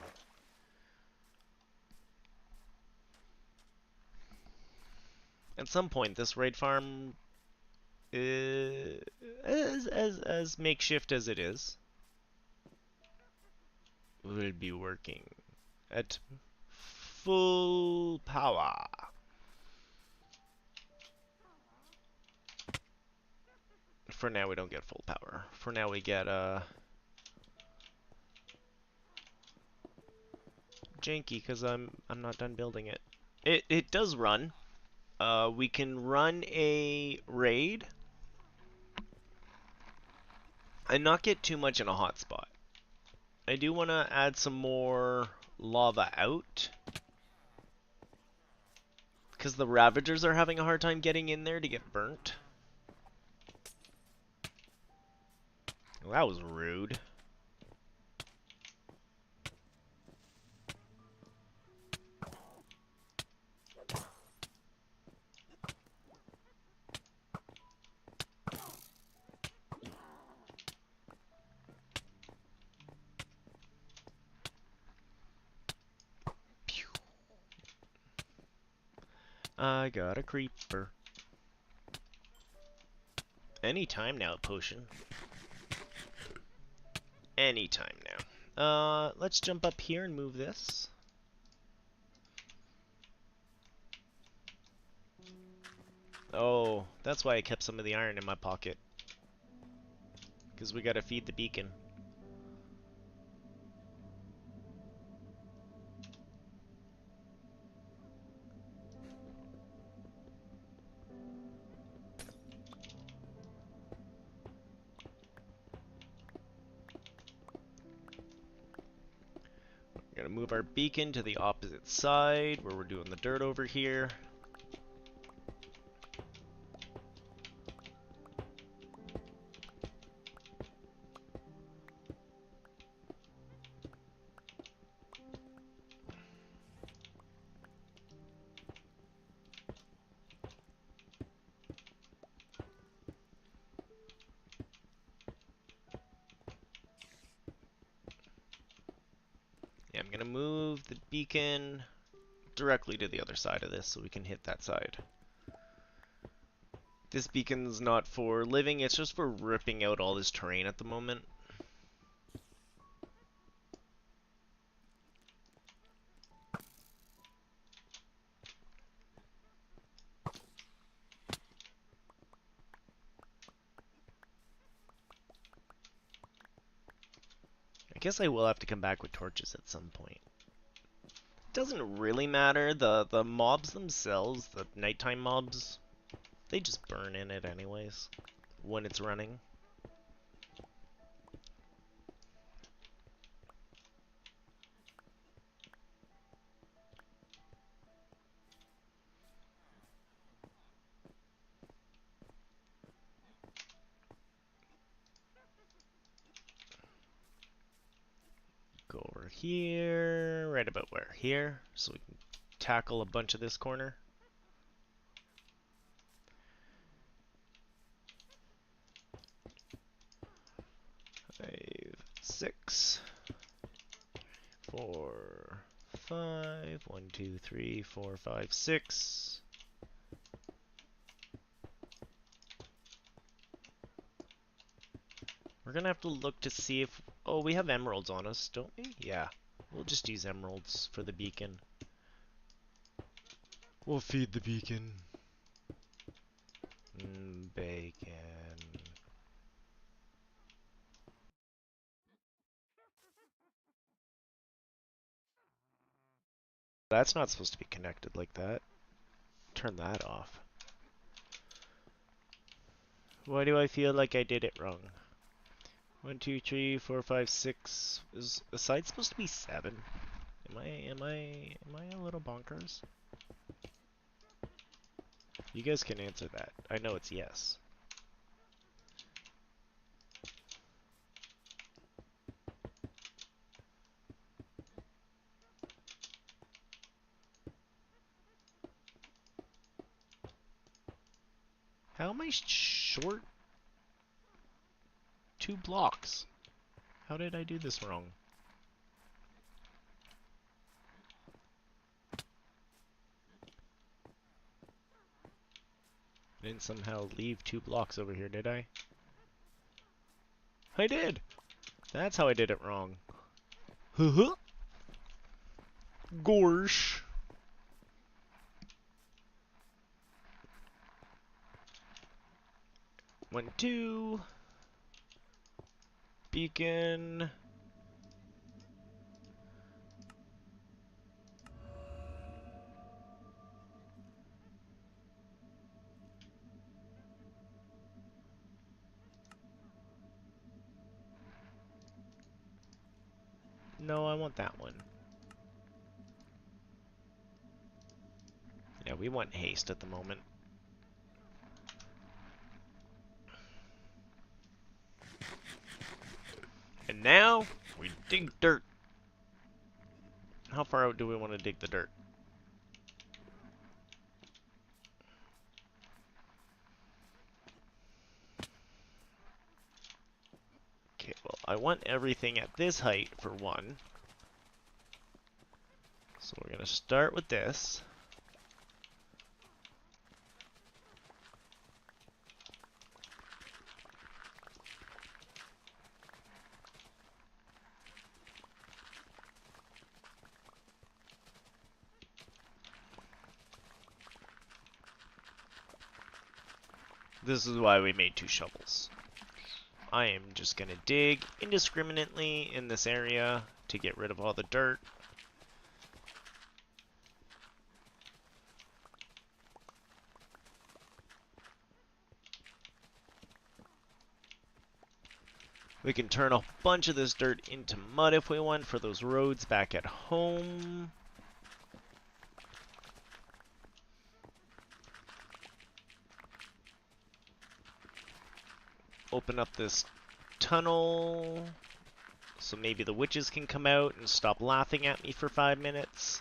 At some point, this raid farm, as makeshift as it is, will be working at full power. For now, we don't get full power. For now, we get janky because I'm not done building it. It does run. We can run a raid and not get too much in a hotspot. I do want to add some more lava out because the Ravagers are having a hard time getting in there to get burnt. Well, that was rude. I got a creeper. Anytime now, potion. Anytime now. Let's jump up here and move this. Oh, that's why I kept some of the iron in my pocket. Because we gotta feed the beacon. gonna move our beacon to the opposite side where we're doing the dirt over here. Yeah, I'm gonna move the beacon directly to the other side of this so we can hit that side. This beacon's not for living, it's just for ripping out all this terrain at the moment. I guess I will have to come back with torches at some point. Doesn't really matter, the mobs themselves, the nighttime mobs, they just burn in it anyways when it's running. Go over here, right about where? Here, so we can tackle a bunch of this corner. 5, 6, 4, 5, 1, 2, 3, 4, 5, 6. We're gonna have to look to see if... Oh, we have emeralds on us, don't we? Yeah. We'll just use emeralds for the beacon. We'll feed the beacon. Bacon. That's not supposed to be connected like that. Turn that off. Why do I feel like I did it wrong? 1, 2, 3, 4, 5, 6. Is the side supposed to be 7? Am I a little bonkers? You guys can answer that. I know it's yes. How am I short 2 blocks? How did I do this wrong? I didn't somehow leave 2 blocks over here, did I? I did! That's how I did it wrong. Gorsh. 1, 2. Beacon. No, I want that one. Yeah, we want haste at the moment. And now, we dig dirt. How far out do we want to dig the dirt? Okay, well, I want everything at this height for 1. So we're going to start with this. This is why we made 2 shovels. I am just going to dig indiscriminately in this area to get rid of all the dirt. We can turn a bunch of this dirt into mud if we want for those roads back at home. Open up this tunnel so maybe the witches can come out and stop laughing at me for 5 minutes.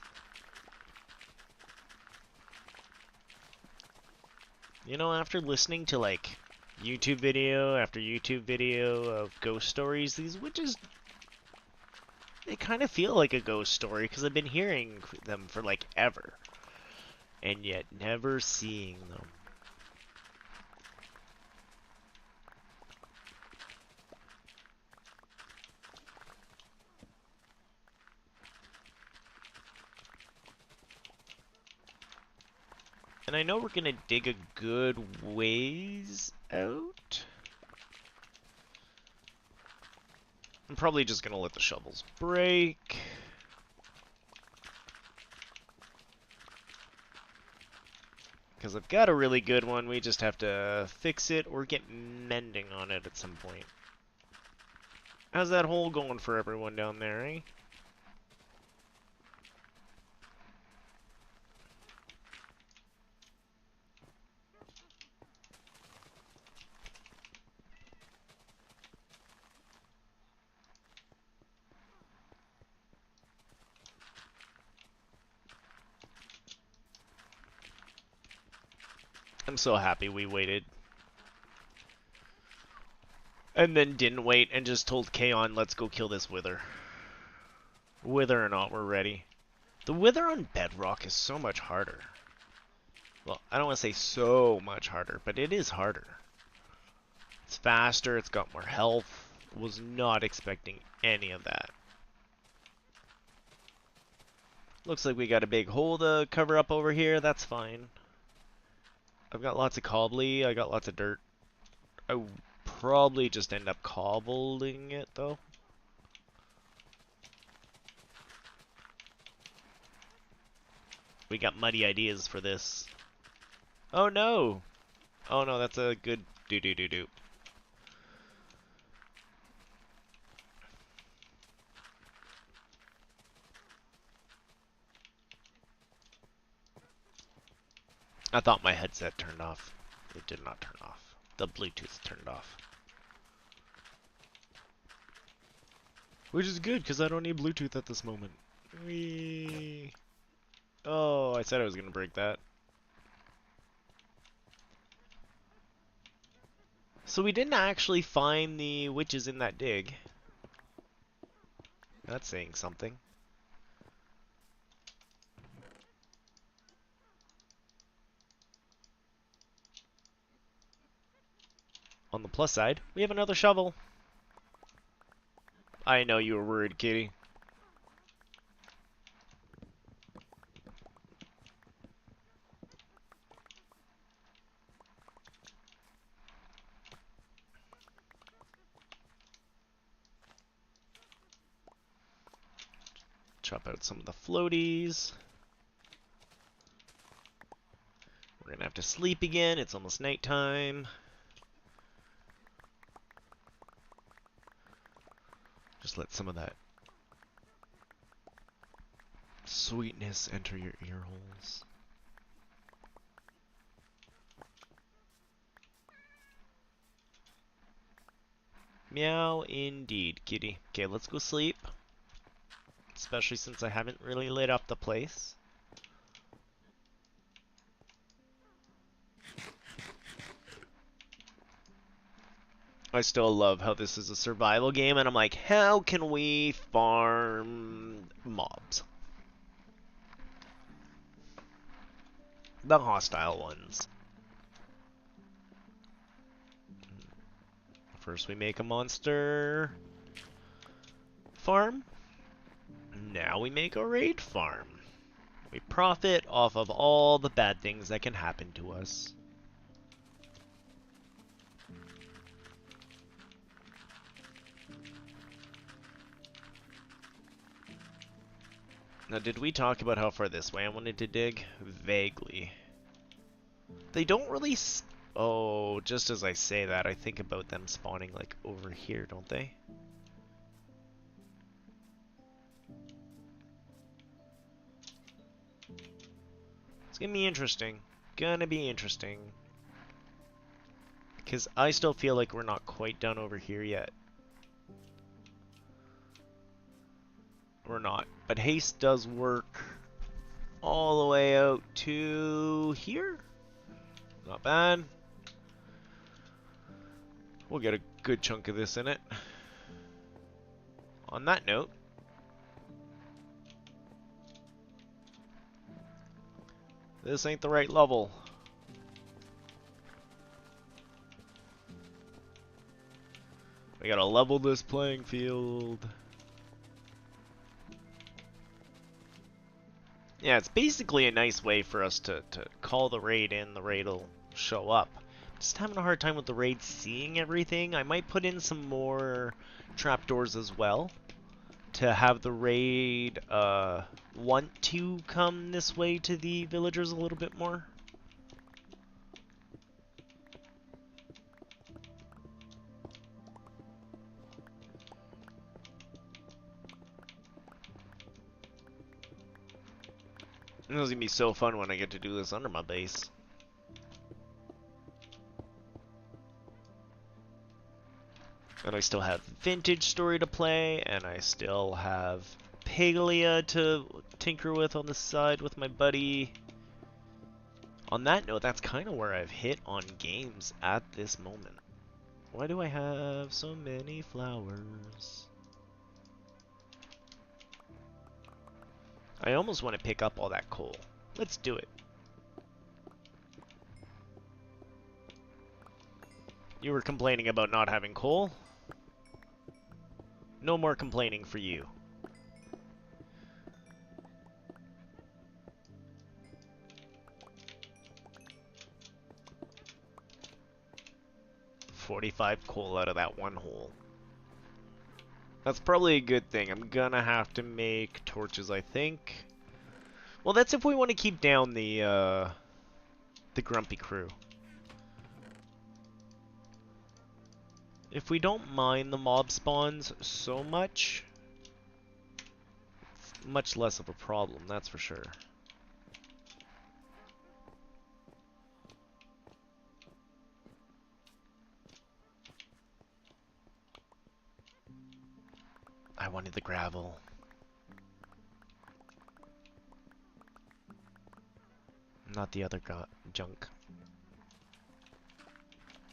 You know, after listening to like YouTube video after YouTube video of ghost stories, these witches, they kind of feel like a ghost story because I've been hearing them for like ever and yet never seeing them. And I know we're gonna dig a good ways out. I'm probably just gonna let the shovels break. Because I've got a really good one, we just have to fix it or get mending on it at some point. How's that hole going for everyone down there, eh? I'm so happy we waited. And then didn't wait and just told Kaon, let's go kill this wither. Whether or not we're ready. The wither on bedrock is so much harder. Well, I don't want to say so much harder, but it is harder. It's faster, it's got more health. Was not expecting any of that. Looks like we got a big hole to cover up over here, that's fine. I've got lots of cobbly, I got lots of dirt. I probably just end up cobbling it though. We got muddy ideas for this. Oh no! Oh no, that's a good do-do-do-do. I thought my headset turned off. It did not turn off. The Bluetooth turned off. Which is good, because I don't need Bluetooth at this moment. Whee! Oh, I said I was going to break that. So we didn't actually find the witches in that dig. That's saying something. On the plus side, we have another shovel. I know you were worried, kitty. Chop out some of the floaties. We're gonna have to sleep again. It's almost nighttime. Just let some of that sweetness enter your ear holes. Meow indeed, kitty. Okay, let's go sleep. Especially since I haven't really lit up the place. I still love how this is a survival game, and I'm like, how can we farm mobs? The hostile ones. First we make a monster farm. Now we make a raid farm. We profit off of all the bad things that can happen to us. Now, did we talk about how far this way I wanted to dig? Vaguely. They don't really Oh, just as I say that, I think about them spawning like over here, don't they? It's gonna be interesting. Gonna be interesting. Because I still feel like we're not quite done over here yet. We're not. But haste does work all the way out to here. Not bad. We'll get a good chunk of this in it. On that note, this ain't the right level. We gotta level this playing field. Yeah, it's basically a nice way for us to call the raid in. The raid will show up. Just having a hard time with the raid seeing everything. I might put in some more trapdoors as well to have the raid want to come this way to the villagers a little bit more. This is gonna be so fun when I get to do this under my base. And I still have Vintage Story to play, and I still have Paglia to tinker with on the side with my buddy. On that note, that's kind of where I've hit on games at this moment. Why do I have so many flowers? I almost want to pick up all that coal. Let's do it. You were complaining about not having coal? No more complaining for you. $45 coal out of that one hole. That's probably a good thing. I'm gonna have to make torches, I think. Well, that's if we want to keep down the grumpy crew. If we don't mind the mob spawns so much, it's much less of a problem, that's for sure. I wanted the gravel. Not the other junk.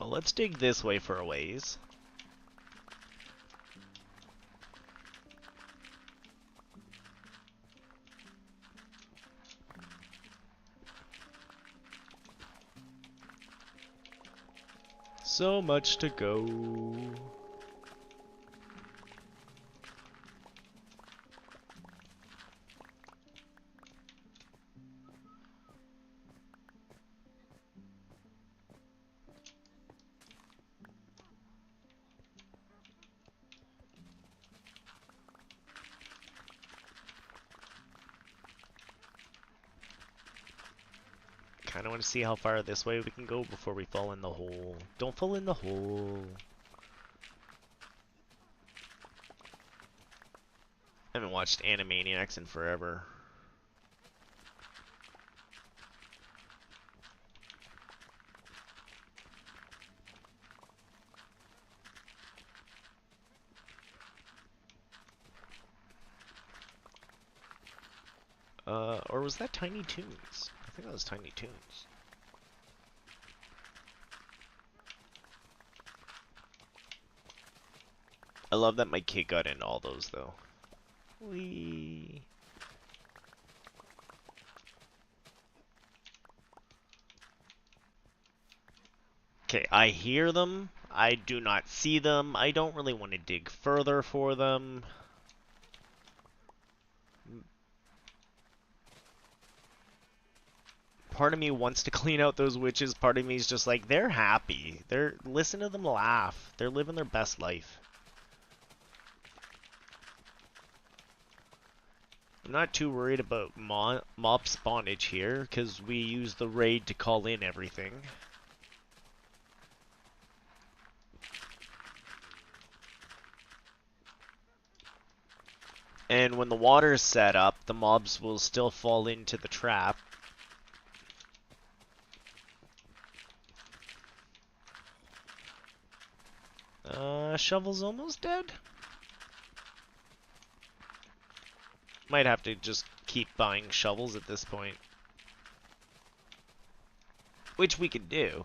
Well, let's dig this way for a ways. So much to go. Kinda want to see how far this way we can go before we fall in the hole. Don't fall in the hole. I haven't watched Animaniacs in forever. Or was that Tiny Toons? I think that was Tiny Toons. I love that my kid got into all those, though. Whee! Okay, I hear them. I do not see them. I don't really want to dig further for them. Part of me wants to clean out those witches. Part of me is just like, they're happy. Listen to them laugh. They're living their best life. I'm not too worried about mob spawnage here, because we use the raid to call in everything. And when the water's set up, the mobs will still fall into the trap. Shovel's almost dead. Might have to just keep buying shovels at this point. Which we could do.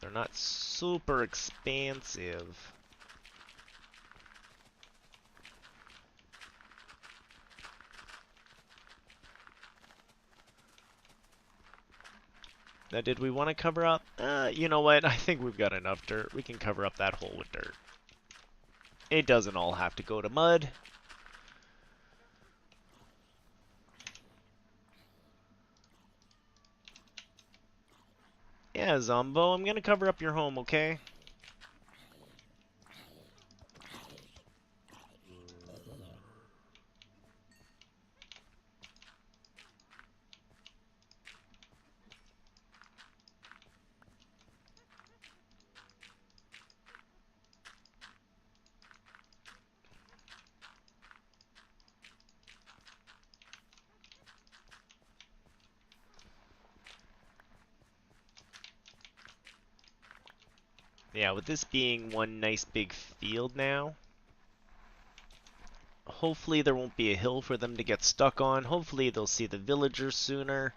They're not super expansive. Now, did we want to cover up? You know what? I think we've got enough dirt. We can cover up that hole with dirt. It doesn't all have to go to mud. Yeah, Zombo, I'm gonna cover up your home, okay? Yeah, with this being one nice big field now, hopefully there won't be a hill for them to get stuck on. Hopefully they'll see the villagers sooner.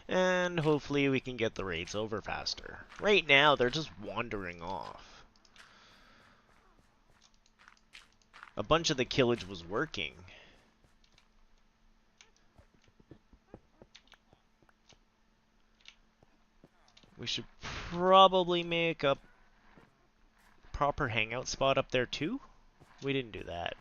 And hopefully we can get the raids over faster. Right now, they're just wandering off. A bunch of the killage was working. We should probably make a proper hangout spot up there too. We didn't do that.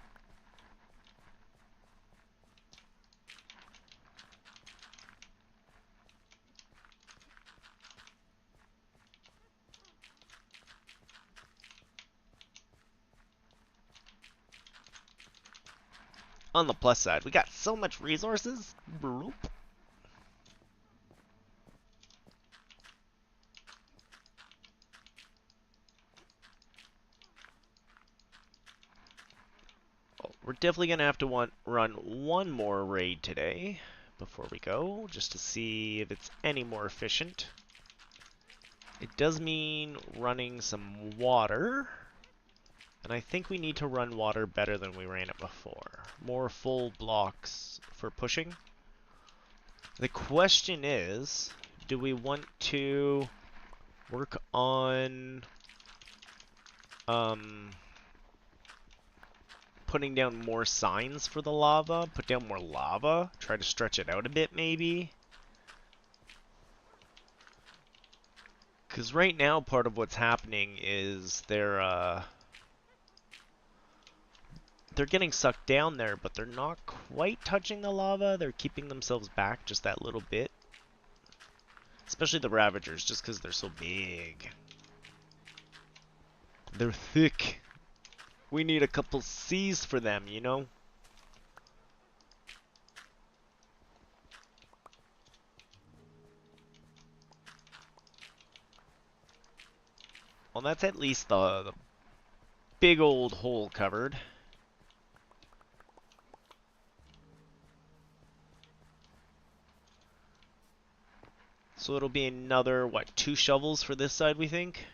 On the plus side, we got so much resources. Bloop. Oh, we're definitely going to have to run one more raid today before we go, just to see if it's any more efficient. It does mean running some water. And I think we need to run water better than we ran it before. More full blocks for pushing. The question is, do we want to work on putting down more signs for the lava? Put down more lava? Try to stretch it out a bit, maybe? Because right now, part of what's happening is they're getting sucked down there, but they're not quite touching the lava. They're keeping themselves back just that little bit. Especially the Ravagers, just because they're so big. They're thick. We need a couple C's for them, you know? Well, that's at least the big old hole covered. So it'll be another, what, 2 shovels for this side, we think?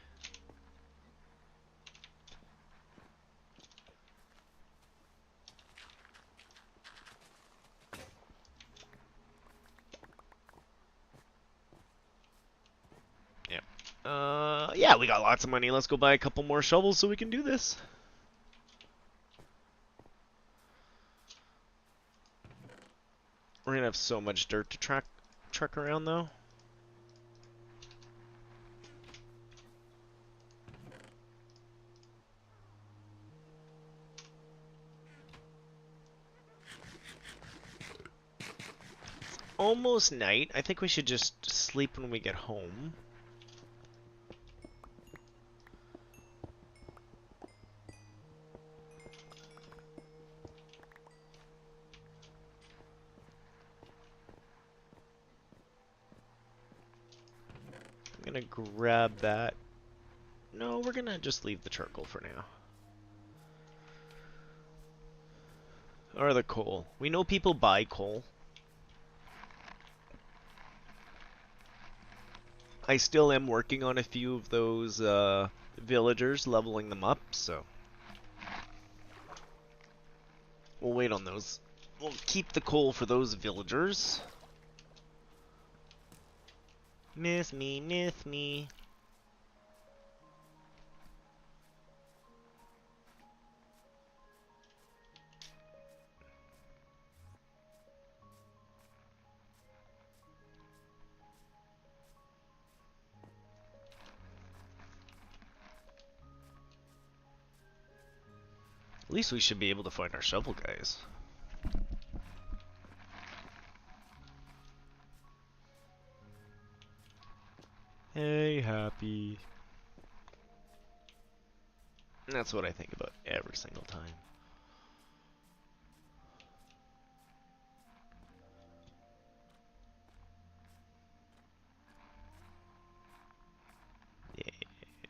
Yeah. Yeah, we got lots of money. Let's go buy a couple more shovels so we can do this. We're gonna have so much dirt to truck around, though. Almost night. I think we should just sleep when we get home. I'm gonna grab that. No, we're gonna just leave the charcoal for now. Or the coal. We know people buy coal. I still am working on a few of those villagers, leveling them up, so we'll wait on those. We'll keep the coal for those villagers. Miss me, miss me. At least we should be able to find our shovel guys. Hey, happy. That's what I think about every single time.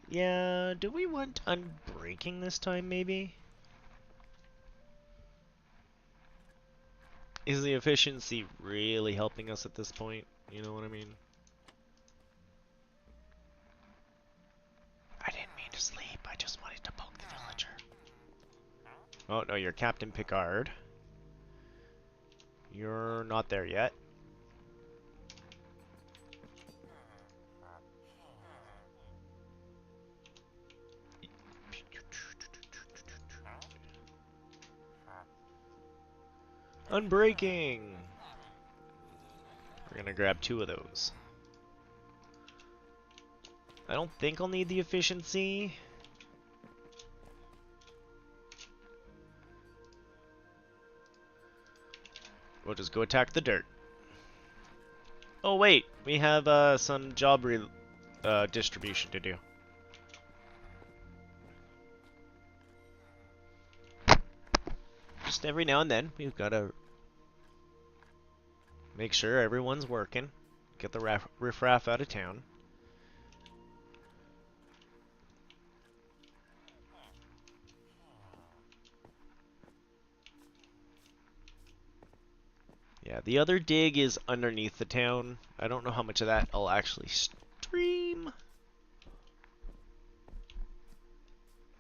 Yeah, do we want unbreaking this time, maybe? Is the efficiency really helping us at this point? You know what I mean? I didn't mean to sleep, I just wanted to poke the villager. Oh, no, you're Captain Picard. You're not there yet. Unbreaking! We're gonna grab 2 of those. I don't think I'll need the efficiency. We'll just go attack the dirt. Oh wait, we have some job distribution to do. Just every now and then, we've gotta make sure everyone's working. Get the riffraff out of town. Yeah, the other dig is underneath the town. I don't know how much of that I'll actually stream.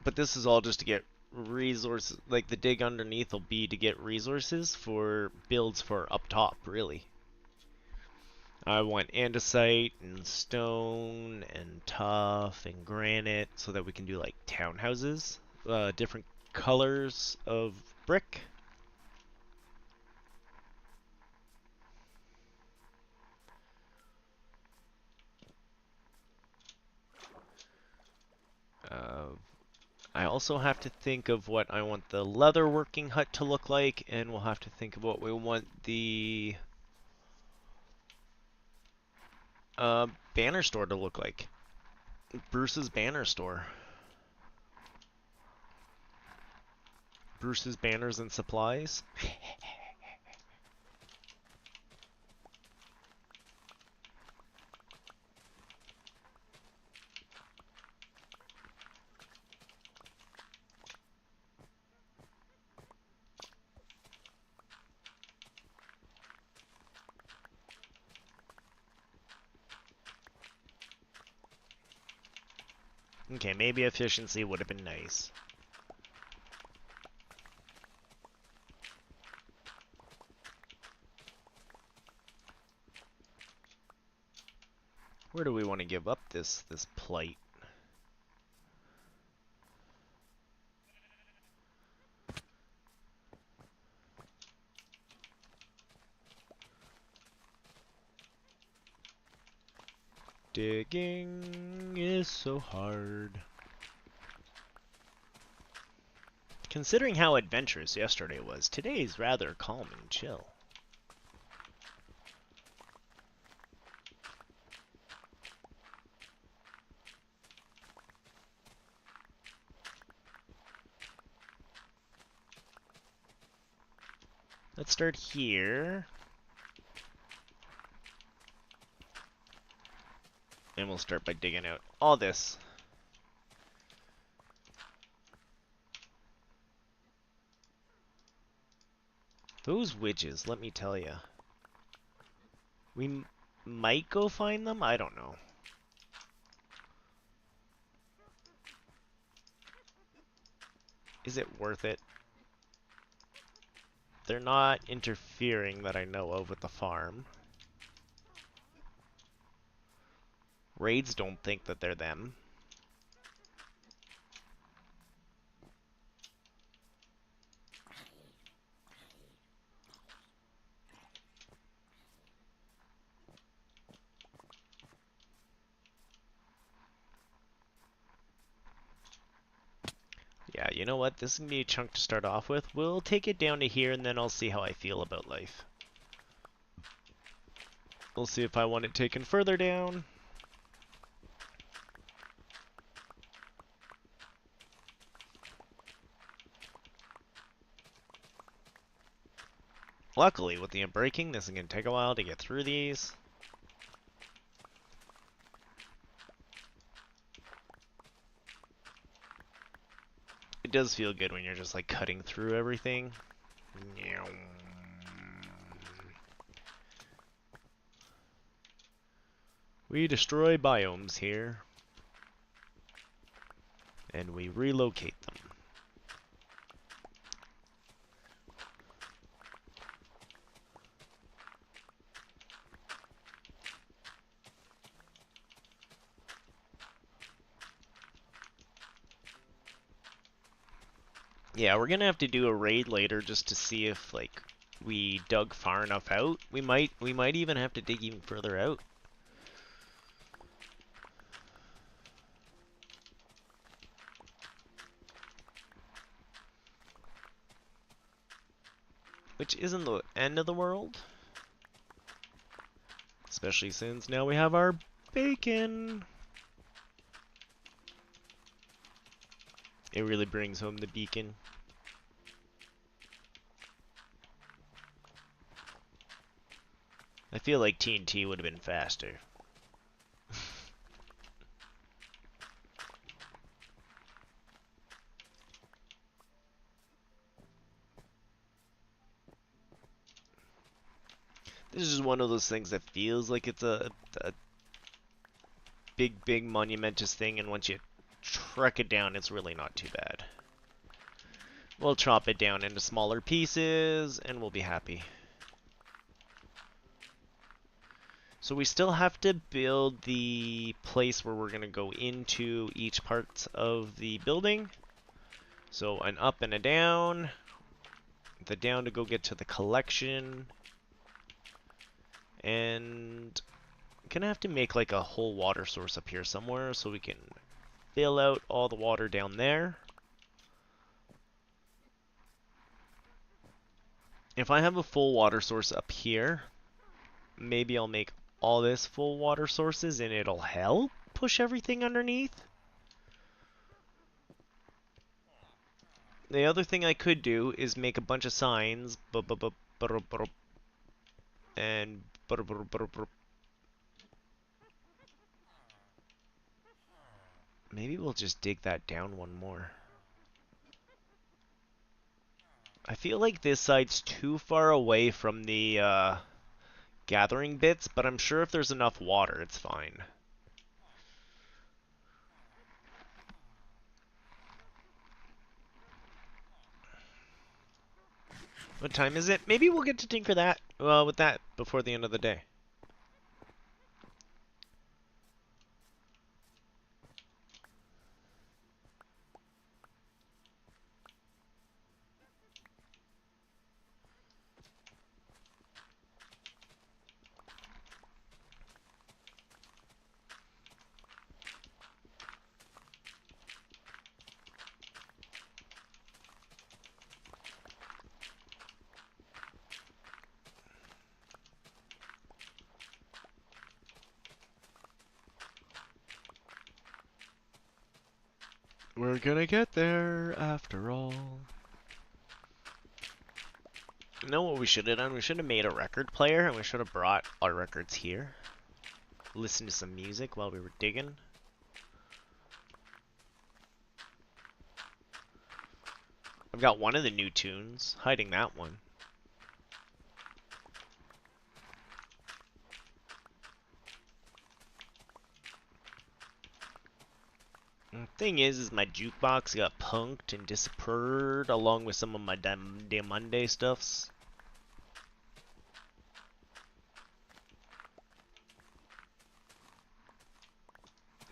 But this is all just to get resources. Like, the dig underneath will be to get resources for builds for up top, really. I want andesite and stone and tuff and granite so that we can do, like, townhouses. Different colors of brick. I also have to think of what I want the leather working hut to look like, and we'll have to think of what we want the banner store to look like. Bruce's banner store. Bruce's banners and supplies. Okay, maybe efficiency would have been nice. Where do we want to give up this plight? Digging is so hard. Considering how adventurous yesterday was, today's rather calm and chill. Let's start here. And we'll start by digging out all this. Those widgets, let me tell you. We might go find them? I don't know. Is it worth it? They're not interfering that I know of with the farm. Raids don't think that they're them. Yeah, you know what? This is going to be a chunk to start off with. We'll take it down to here, and then I'll see how I feel about life. We'll see if I want it taken further down. Luckily, with the unbreaking, this is going to take a while to get through these. It does feel good when you're just like cutting through everything. We destroy biomes here. And we relocate them. Yeah, we're gonna have to do a raid later just to see if like we dug far enough out. We might even have to dig even further out. Which isn't the end of the world. Especially since now we have our bacon. It really brings home the beacon. I feel like TNT would have been faster. This is one of those things that feels like it's a big monumentous thing, and once you trek it down, it's really not too bad. We'll chop it down into smaller pieces, and we'll be happy. So we still have to build the place where we're going to go into each part of the building. So an up and a down. The down to go get to the collection. And I'm going to have to make like a whole water source up here somewhere so we can fill out all the water down there. If I have a full water source up here, maybe I'll make all this full water sources and it'll help push everything underneath. The other thing I could do is make a bunch of signs and maybe we'll just dig that down one more. I feel like this side's too far away from the gathering bits, but I'm sure if there's enough water, it's fine. What time is it? Maybe we'll get to tinker that with that before the end of the day. We're gonna get there after all. You know what we should have done? We should have made a record player and we should have brought our records here. Listen to some music while we were digging. I've got one of the new tunes, hiding that one. Thing is my jukebox got punked and disappeared along with some of my Diamante stuffs.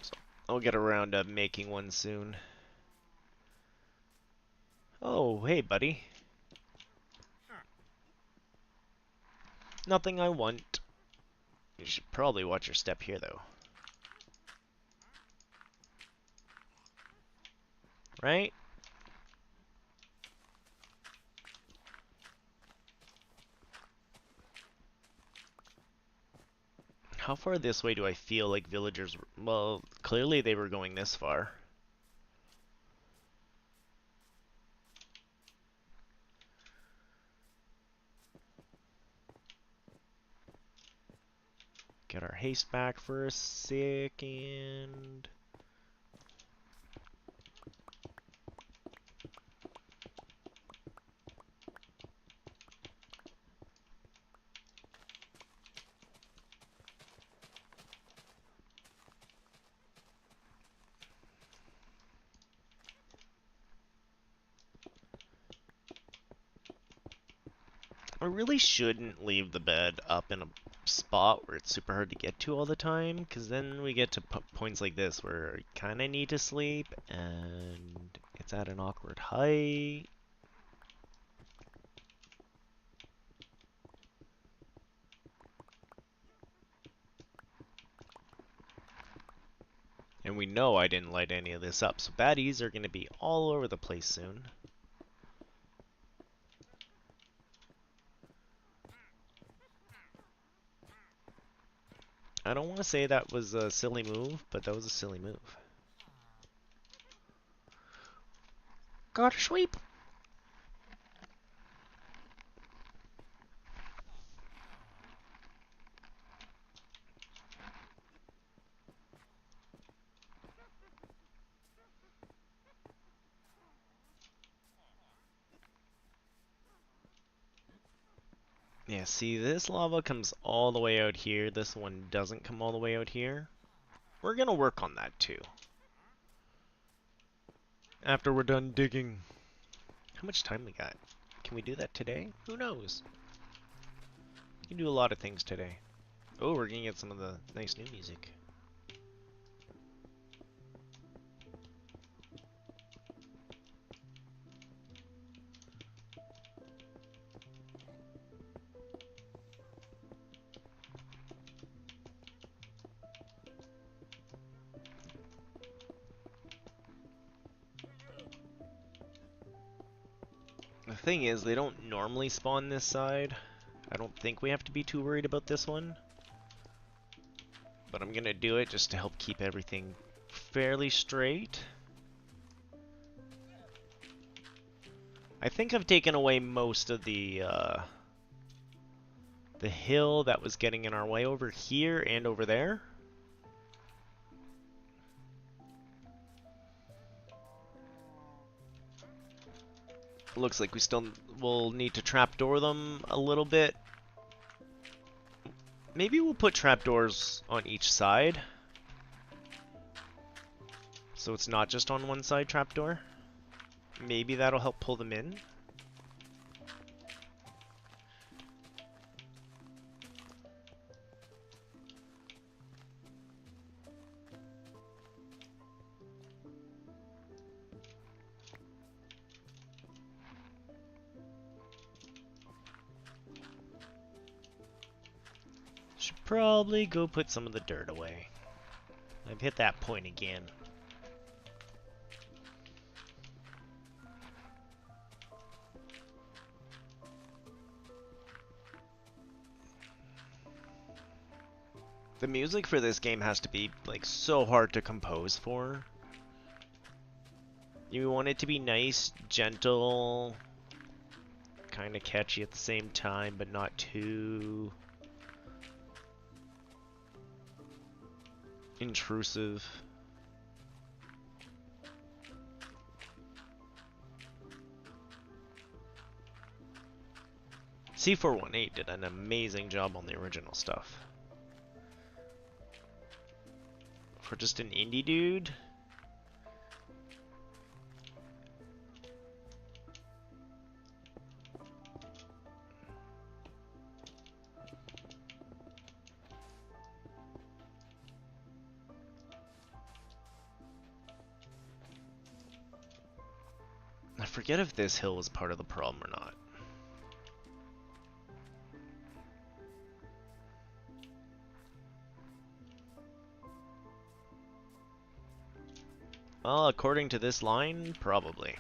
So I'll get around to making one soon. Oh, hey, buddy. Nothing I want. You should probably watch your step here, though. Right? How far this way do I feel like villagers... Well, clearly they were going this far. Get our haste back for a second. I really shouldn't leave the bed up in a spot where it's super hard to get to all the time, because then we get to points like this where you kind of need to sleep, and it's at an awkward height. And we know I didn't light any of this up, so baddies are going to be all over the place soon. I don't want to say that was a silly move, but that was a silly move. Gotta sweep! Yeah, see, this lava comes all the way out here. This one doesn't come all the way out here. We're gonna work on that too. After we're done digging. How much time we got? Can we do that today? Who knows? We can do a lot of things today. Oh, we're gonna get some of the nice new music. The thing is, they don't normally spawn this side. I don't think we have to be too worried about this one. But I'm gonna do it just to help keep everything fairly straight. I think I've taken away most of the hill that was getting in our way over here and over there. Looks like we still will need to trapdoor them a little bit. Maybe we'll put trapdoors on each side. So it's not just on one side trapdoor. Maybe that'll help pull them in. Should probably go put some of the dirt away. I've hit that point again. The music for this game has to be like so hard to compose for. You want it to be nice, gentle, kind of catchy at the same time, but not too intrusive. C418 did an amazing job on the original stuff. For just an indie dude, forget if this hill was part of the problem or not. Well, according to this line, probably.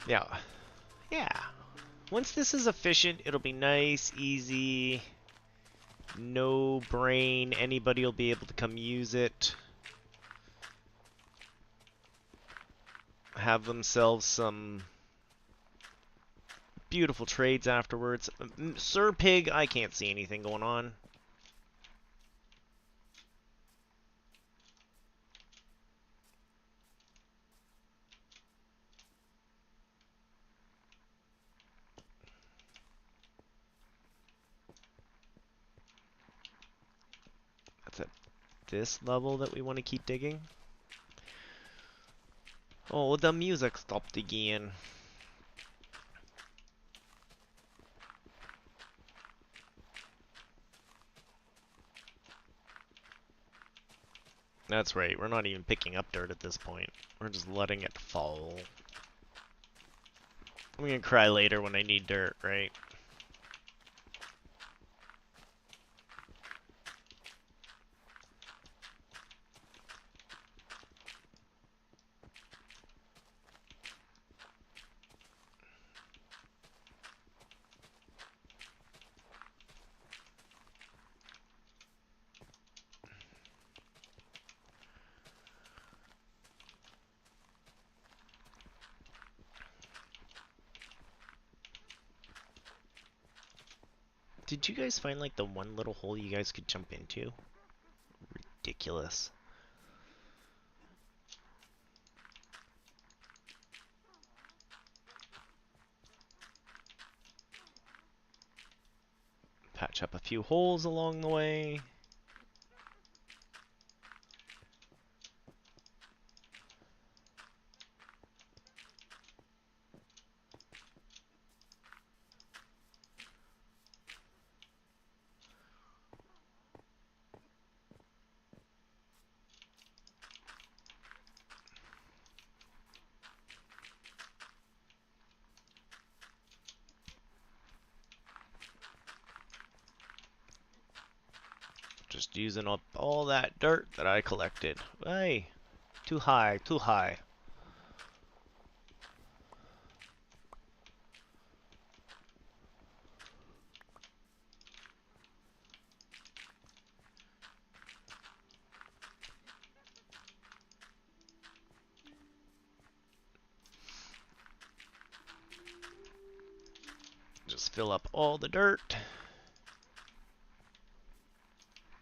Yeah. Yeah. Once this is efficient, it'll be nice, easy, no brain. Anybody will be able to come use it. Have themselves some beautiful trades afterwards. Sir Pig, I can't see anything going on. That's at this level that we want to keep digging. Oh, the music stopped again. That's right, we're not even picking up dirt at this point. We're just letting it fall. I'm gonna cry later when I need dirt, right? Did you guys find like the one little hole you guys could jump into? Ridiculous. Patch up a few holes along the way. Just using up all that dirt that I collected. Hey, too high, too high. Just fill up all the dirt.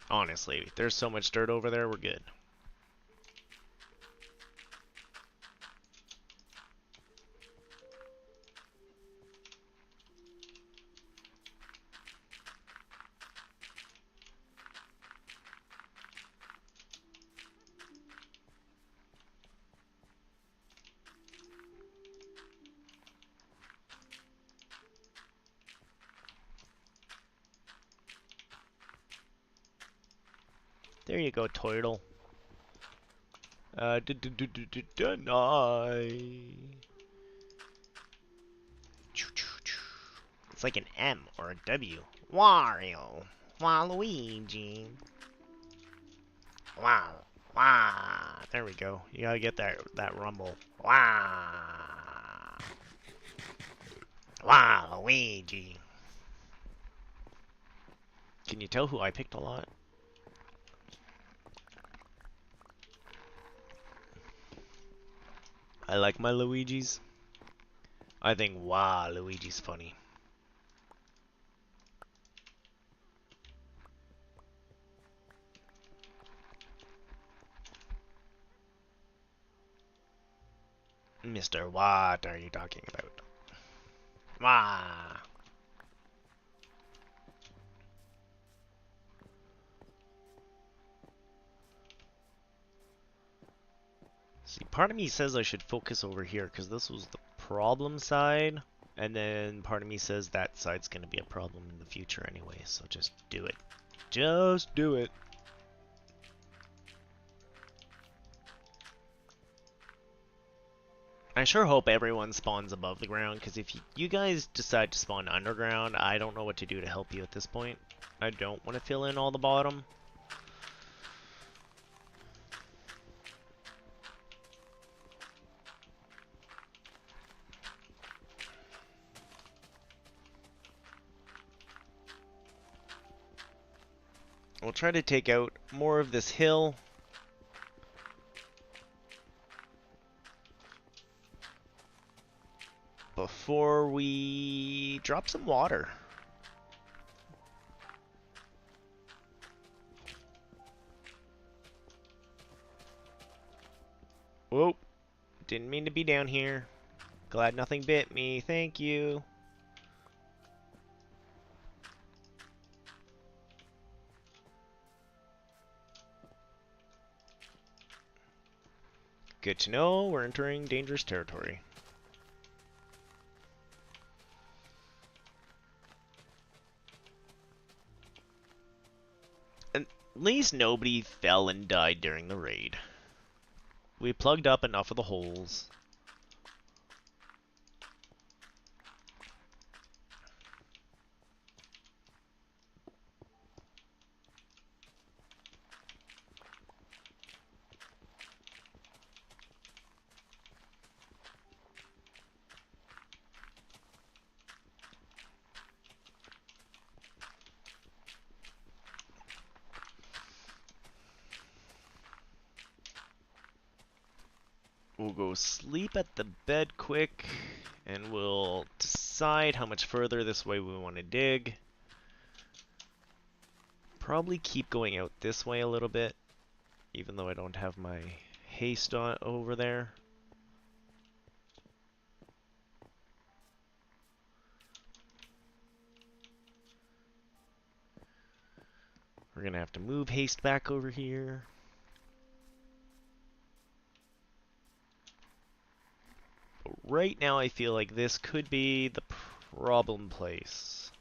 Honestly, there's so much dirt over there, we're good. There you go, turtle. Deny. It's like an M or a W. Wario. Waluigi. Wow. Wow. There we go. You gotta get that rumble. Wow. Waluigi. Can you tell who I picked a lot? I like my Luigis. I think Luigi's funny. Mr. What are you talking about? Wah. See, part of me says I should focus over here because this was the problem side, and then part of me says that side's gonna be a problem in the future anyway, so just do it. Just do it. I sure hope everyone spawns above the ground, because if you guys decide to spawn underground, I don't know what to do to help you at this point. I don't want to fill in all the bottom. We'll try to take out more of this hill. Before we drop some water. Whoa, didn't mean to be down here. Glad nothing bit me, thank you. Good to know, we're entering dangerous territory. At least nobody fell and died during the raid. We plugged up enough of the holes. We'll go sleep at the bed quick, and we'll decide how much further this way we want to dig. Probably keep going out this way a little bit, even though I don't have my haste on over there. We're gonna have to move haste back over here. But right now I feel like this could be the problem place.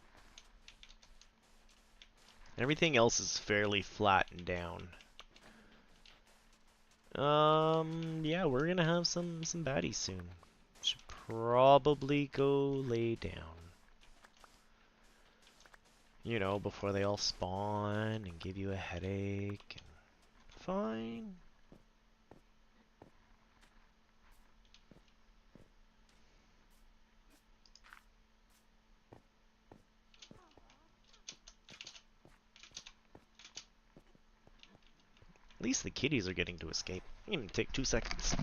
Everything else is fairly flattened down. Yeah, we're gonna have some baddies soon. Should probably go lay down. You know, before they all spawn and give you a headache. Fine. At least the kitties are getting to escape. It's gonna take 2 seconds.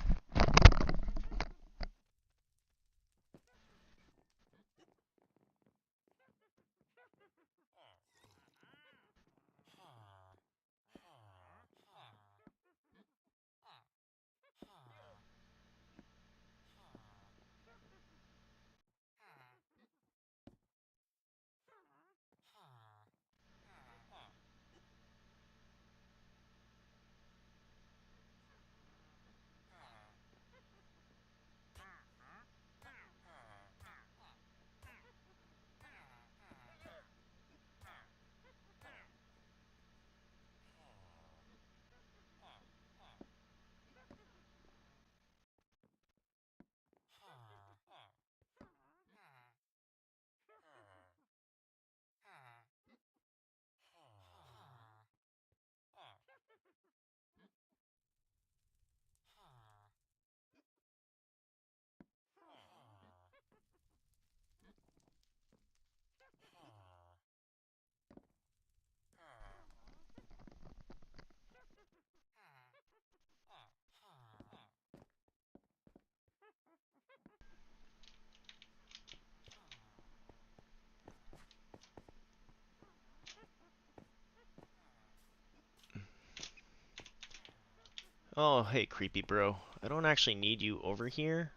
Oh, hey, creepy bro. I don't actually need you over here,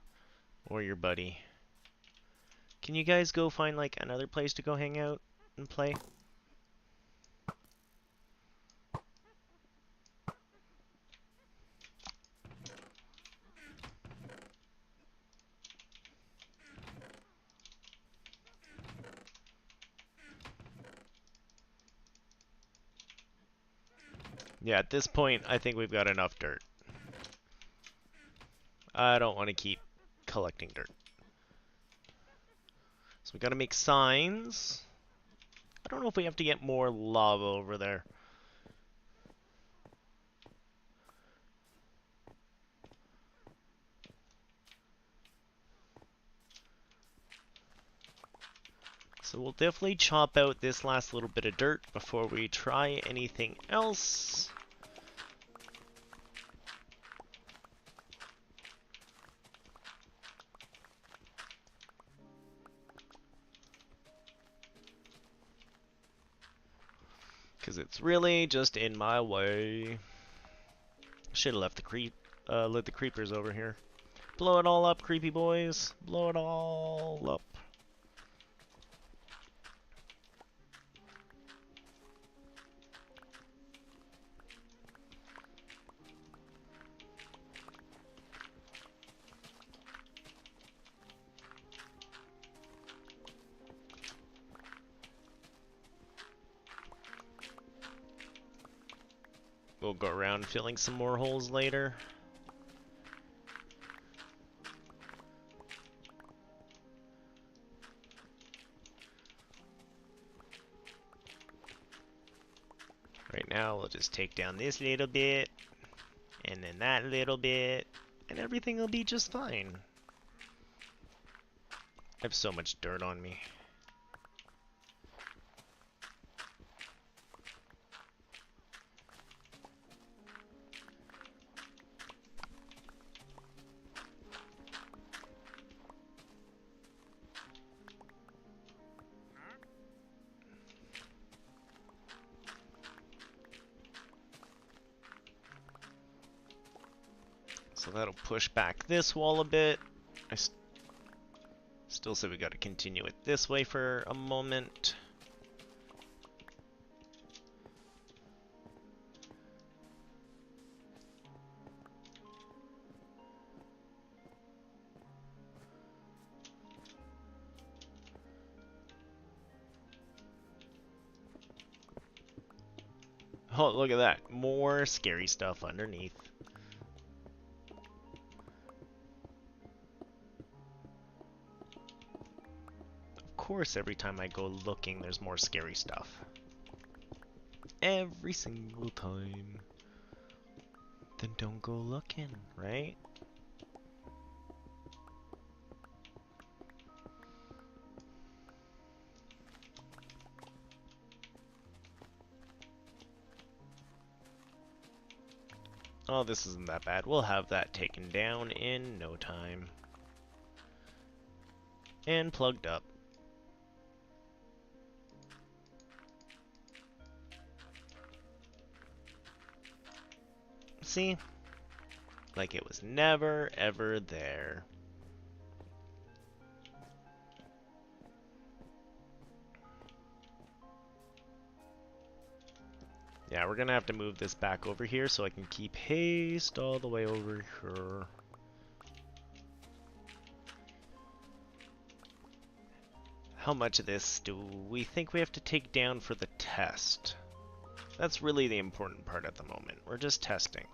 or your buddy. Can you guys go find, like, another place to go hang out and play? Yeah, at this point, I think we've got enough dirt. I don't want to keep collecting dirt. So we gotta make signs. I don't know if we have to get more lava over there. So we'll definitely chop out this last little bit of dirt before we try anything else. Because it's really just in my way. Should have left the let the creepers over here. Blow it all up, creepy boys. Blow it all up. We'll go around filling some more holes later. Right now, we'll just take down this little bit, and then that little bit, and everything will be just fine. I have so much dirt on me. So that'll push back this wall a bit. I still say we gotta continue it this way for a moment. Oh, look at that. More scary stuff underneath. Of course, every time I go looking, there's more scary stuff. Every single time. Then don't go looking, right? Oh, this isn't that bad. We'll have that taken down in no time. And plugged up. See? Like it was never, ever there. Yeah, we're gonna have to move this back over here so I can keep haste all the way over here. How much of this do we think we have to take down for the test? That's really the important part at the moment. We're just testing.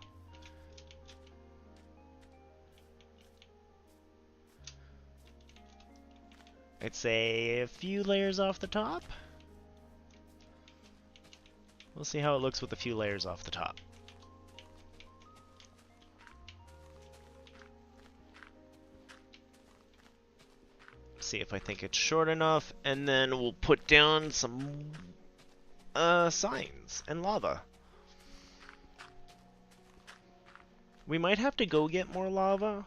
I'd say a few layers off the top. We'll see how it looks with a few layers off the top. See if I think it's short enough, and then we'll put down some signs and lava. We might have to go get more lava.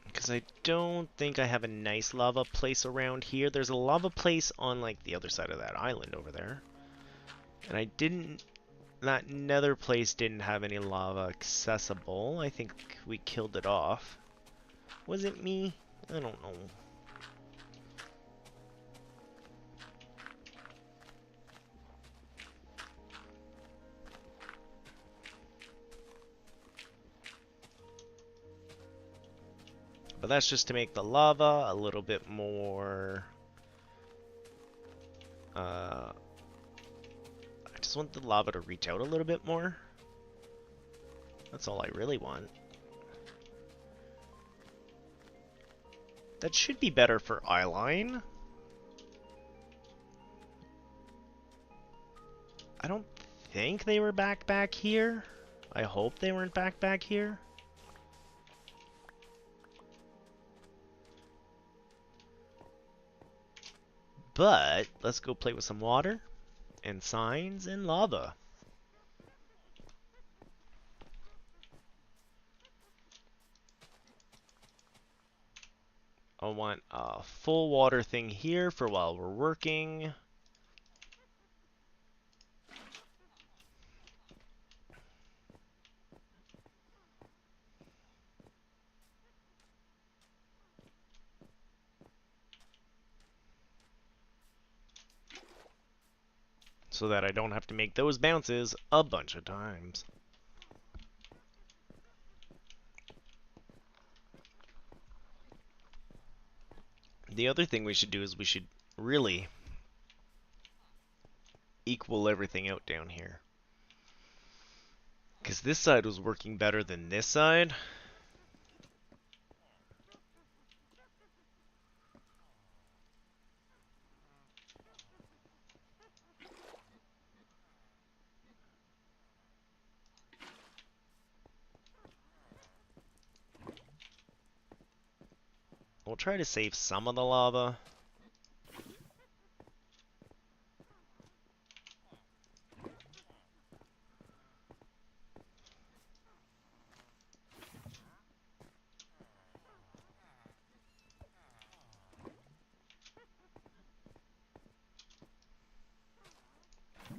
Because I don't think I have a nice lava place around here. There's a lava place on like the other side of that island over there. And I didn't... That nether place didn't have any lava accessible. I think we killed it off. Was it me? I don't know. But that's just to make the lava a little bit more... I just want the lava to reach out a little bit more. That's all I really want. That should be better for eyeline. I don't think they were back here. I hope they weren't back here. But let's go play with some water and signs and lava. I want a full water thing here for while we're working. So that I don't have to make those bounces a bunch of times. The other thing we should do is we should really equal everything out down here. Because this side was working better than this side. We'll try to save some of the lava.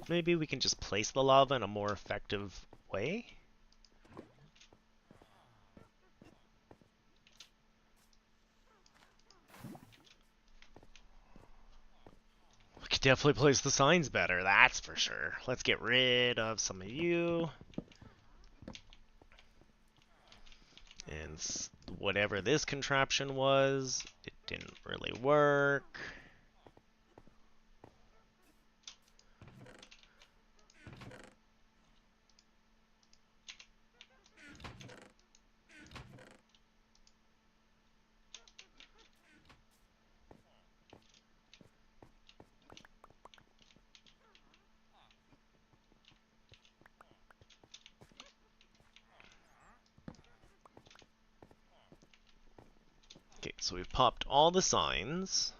Maybe we can just place the lava in a more effective way? We could definitely place the signs better, that's for sure. Let's get rid of some of you. And whatever this contraption was, it didn't really work. Okay, so we've popped all the signs.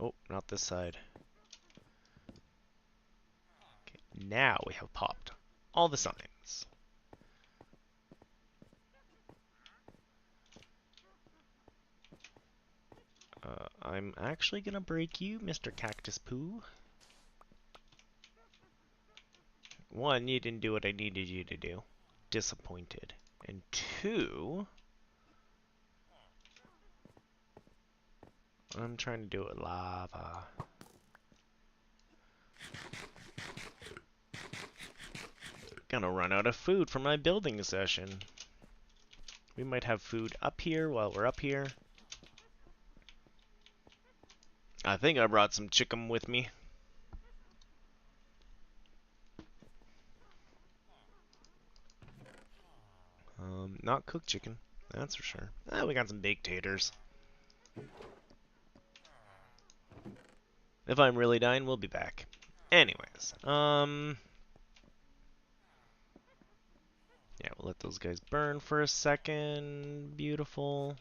Oh, not this side. Okay, now we have popped all the signs. I'm actually gonna break you, Mr. Cactus Poo. One, you didn't do what I needed you to do. Disappointed. And two, I'm trying to do it lava. Gonna run out of food for my building session. We might have food up here while we're up here. I think I brought some chicken with me. Not cooked chicken, that's for sure. We got some baked taters. If I'm really dying, we'll be back. Anyways, yeah, we'll let those guys burn for a second. Beautiful.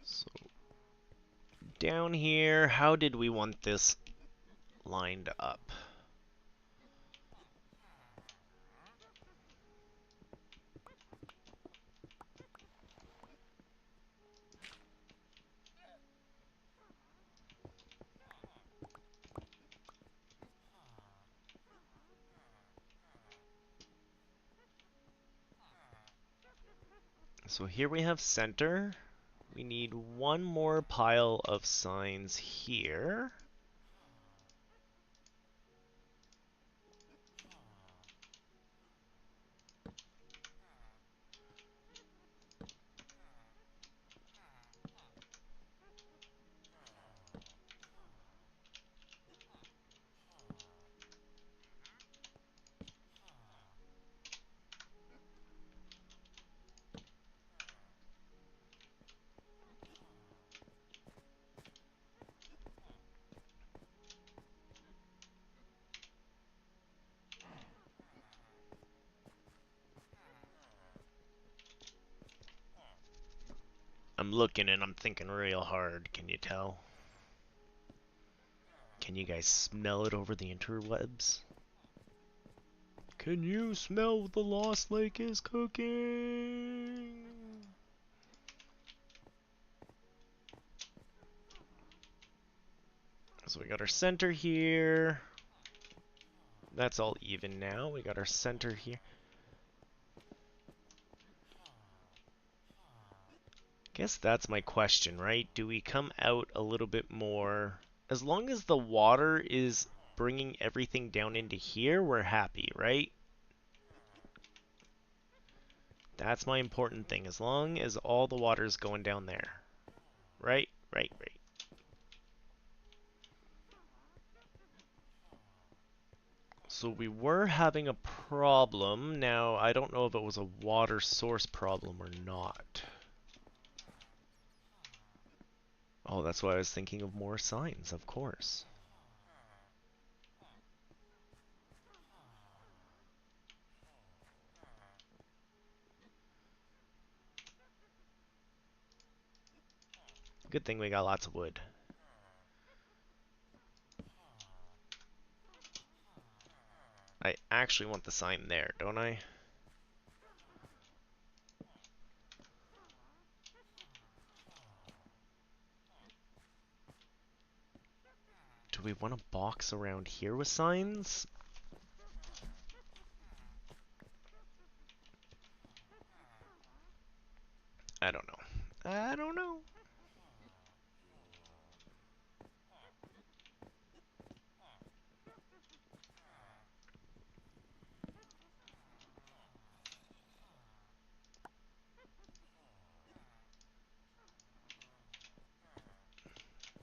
So, down here, how did we want this lined up? So here we have center. We need one more pile of signs here. I'm looking and I'm thinking real hard, can you tell? Can you guys smell it over the interwebs? Can you smell the Lost Lake is cooking? So we got our center here. That's all even now. We got our center here. Guess that's my question, right? Do we come out a little bit more? As long as the water is bringing everything down into here, we're happy, right? That's my important thing. As long as all the water is going down there. Right, right, right. So we were having a problem. Now, I don't know if it was a water source problem or not. Oh, that's why I was thinking of more signs, of course. Good thing we got lots of wood. I actually want the sign there, don't I? Do we want a box around here with signs? I don't know. I don't know.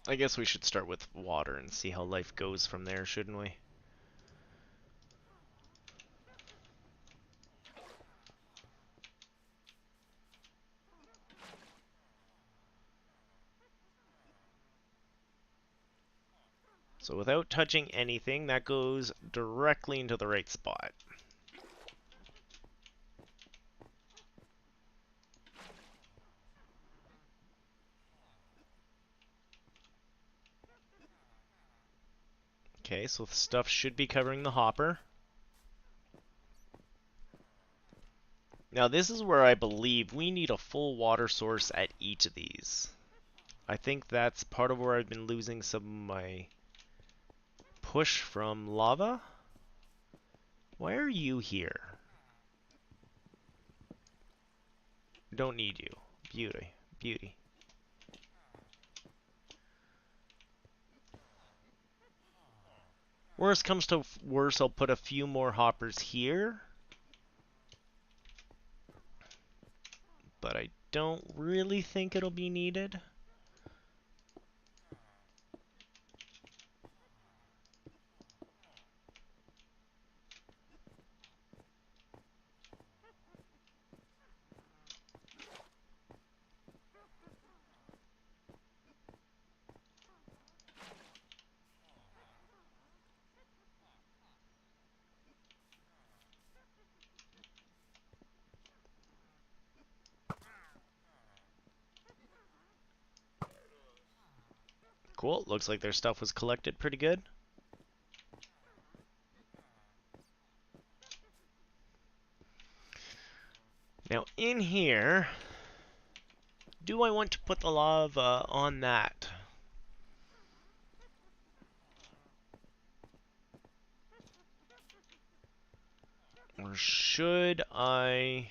I guess we should start with water and see how life goes from there, shouldn't we? So without touching anything, that goes directly into the right spot. Okay, so the stuff should be covering the hopper. Now this is where I believe we need a full water source at each of these. I think that's part of where I've been losing some of my push from lava. Why are you here? Don't need you. Beauty. Beauty. Worst comes to worst, I'll put a few more hoppers here. But I don't really think it'll be needed. Cool, looks like their stuff was collected pretty good. Now in here, do I want to put the lava on that? Or should I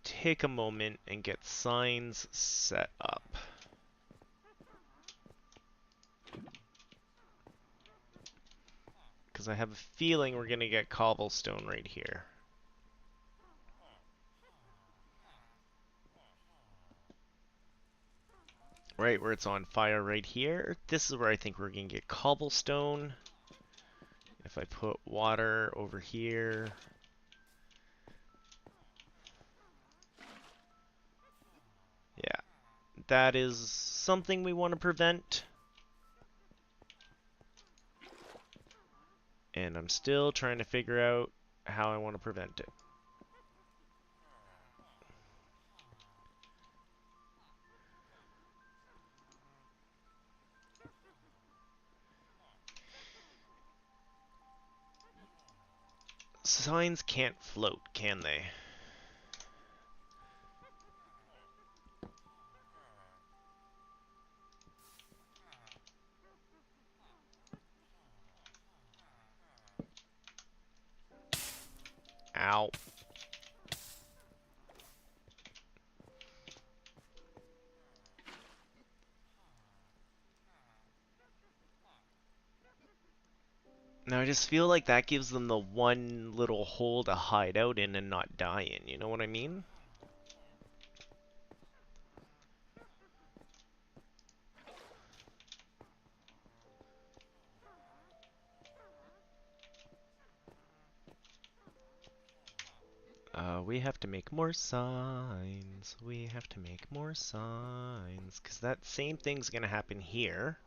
take a moment and get signs set up? Because I have a feeling we're going to get cobblestone right here. Right where it's on fire right here. This is where I think we're going to get cobblestone. If I put water over here. Yeah, that is something we want to prevent. And I'm still trying to figure out how I want to prevent it. Signs can't float, can they? Ow. Now I just feel like that gives them the one little hole to hide out in and not die in, you know what I mean? We have to make more signs. We have to make more signs. Because that same thing's gonna happen here.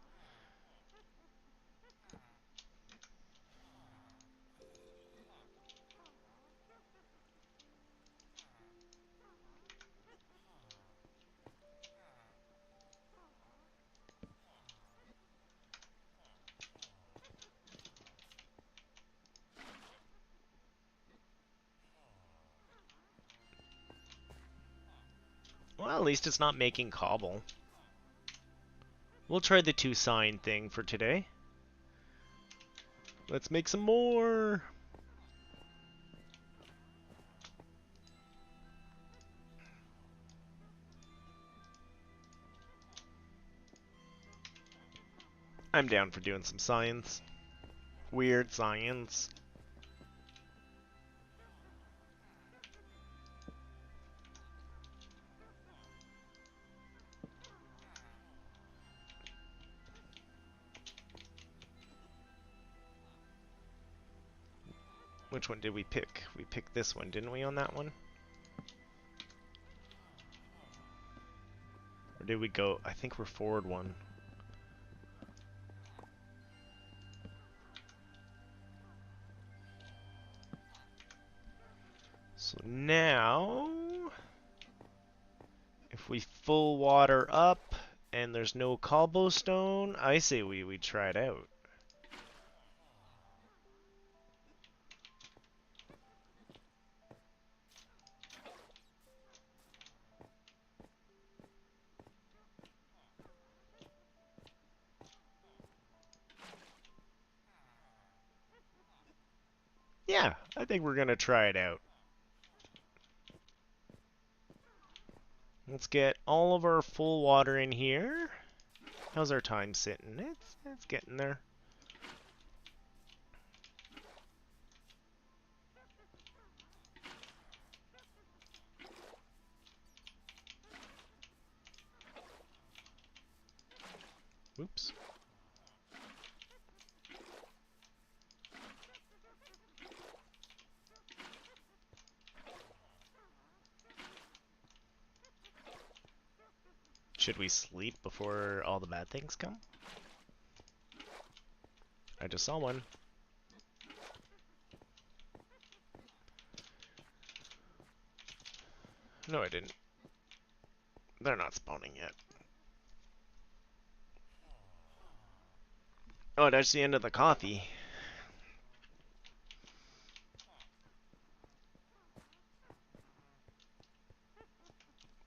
Well, at least it's not making cobble. We'll try the 2 sign thing for today. Let's make some more! I'm down for doing some science. Weird science. Which one did we pick? We picked this one, didn't we, on that one? Or did we go... I think we're forward one. So now... if we full water up and there's no cobblestone, I say we try it out. Yeah, I think we're gonna try it out. Let's get all of our full water in here. How's our time sitting? It's getting there. Oops. Should we sleep before all the bad things come? I just saw one. No, I didn't. They're not spawning yet. Oh, that's the end of the coffee.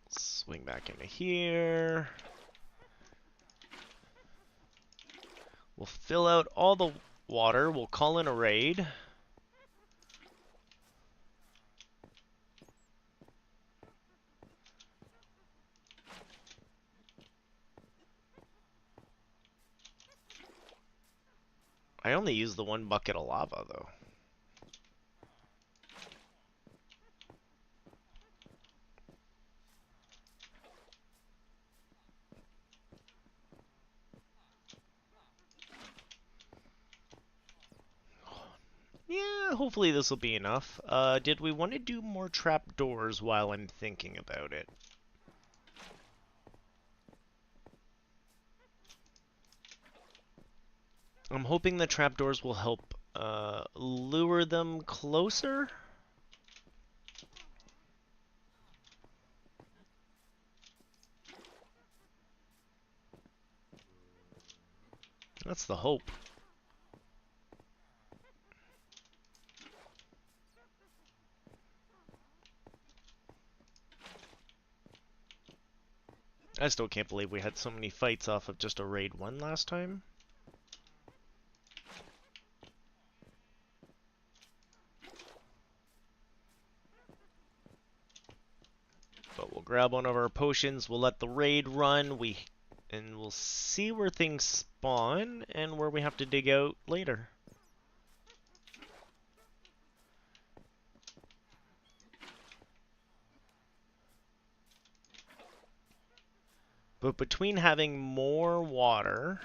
Swing back into here. We'll fill out all the water. We'll call in a raid. I only used the 1 bucket of lava, though. Yeah, hopefully this will be enough. Did we want to do more trapdoors while I'm thinking about it? I'm hoping the trapdoors will help lure them closer. That's the hope. I still can't believe we had so many fights off of just a raid 1 last time. But we'll grab one of our potions, we'll let the raid run, and we'll see where things spawn and where we have to dig out later. But between having more water,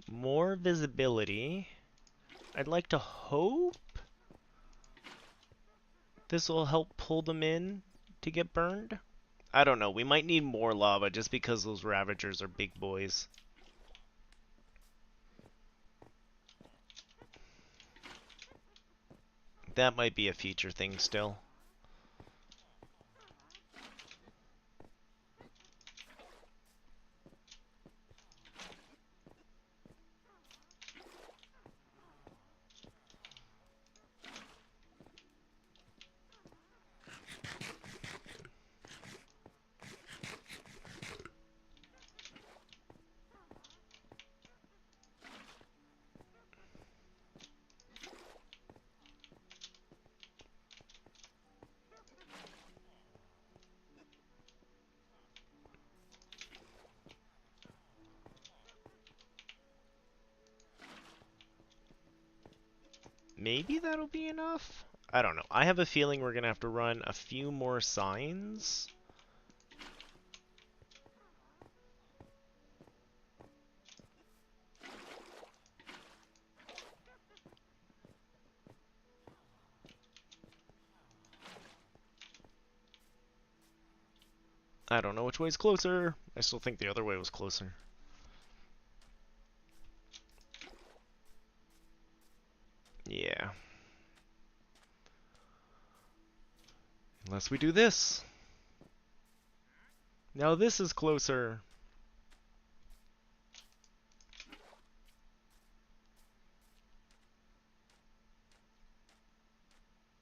more visibility, I'd like to hope this will help pull them in to get burned. I don't know, we might need more lava just because those Ravagers are big boys. That might be a future thing still. Maybe that'll be enough? I don't know. I have a feeling we're going to have to run a few more signs. I don't know which way's closer. I still think the other way was closer. Yeah. Unless we do this. Now this is closer.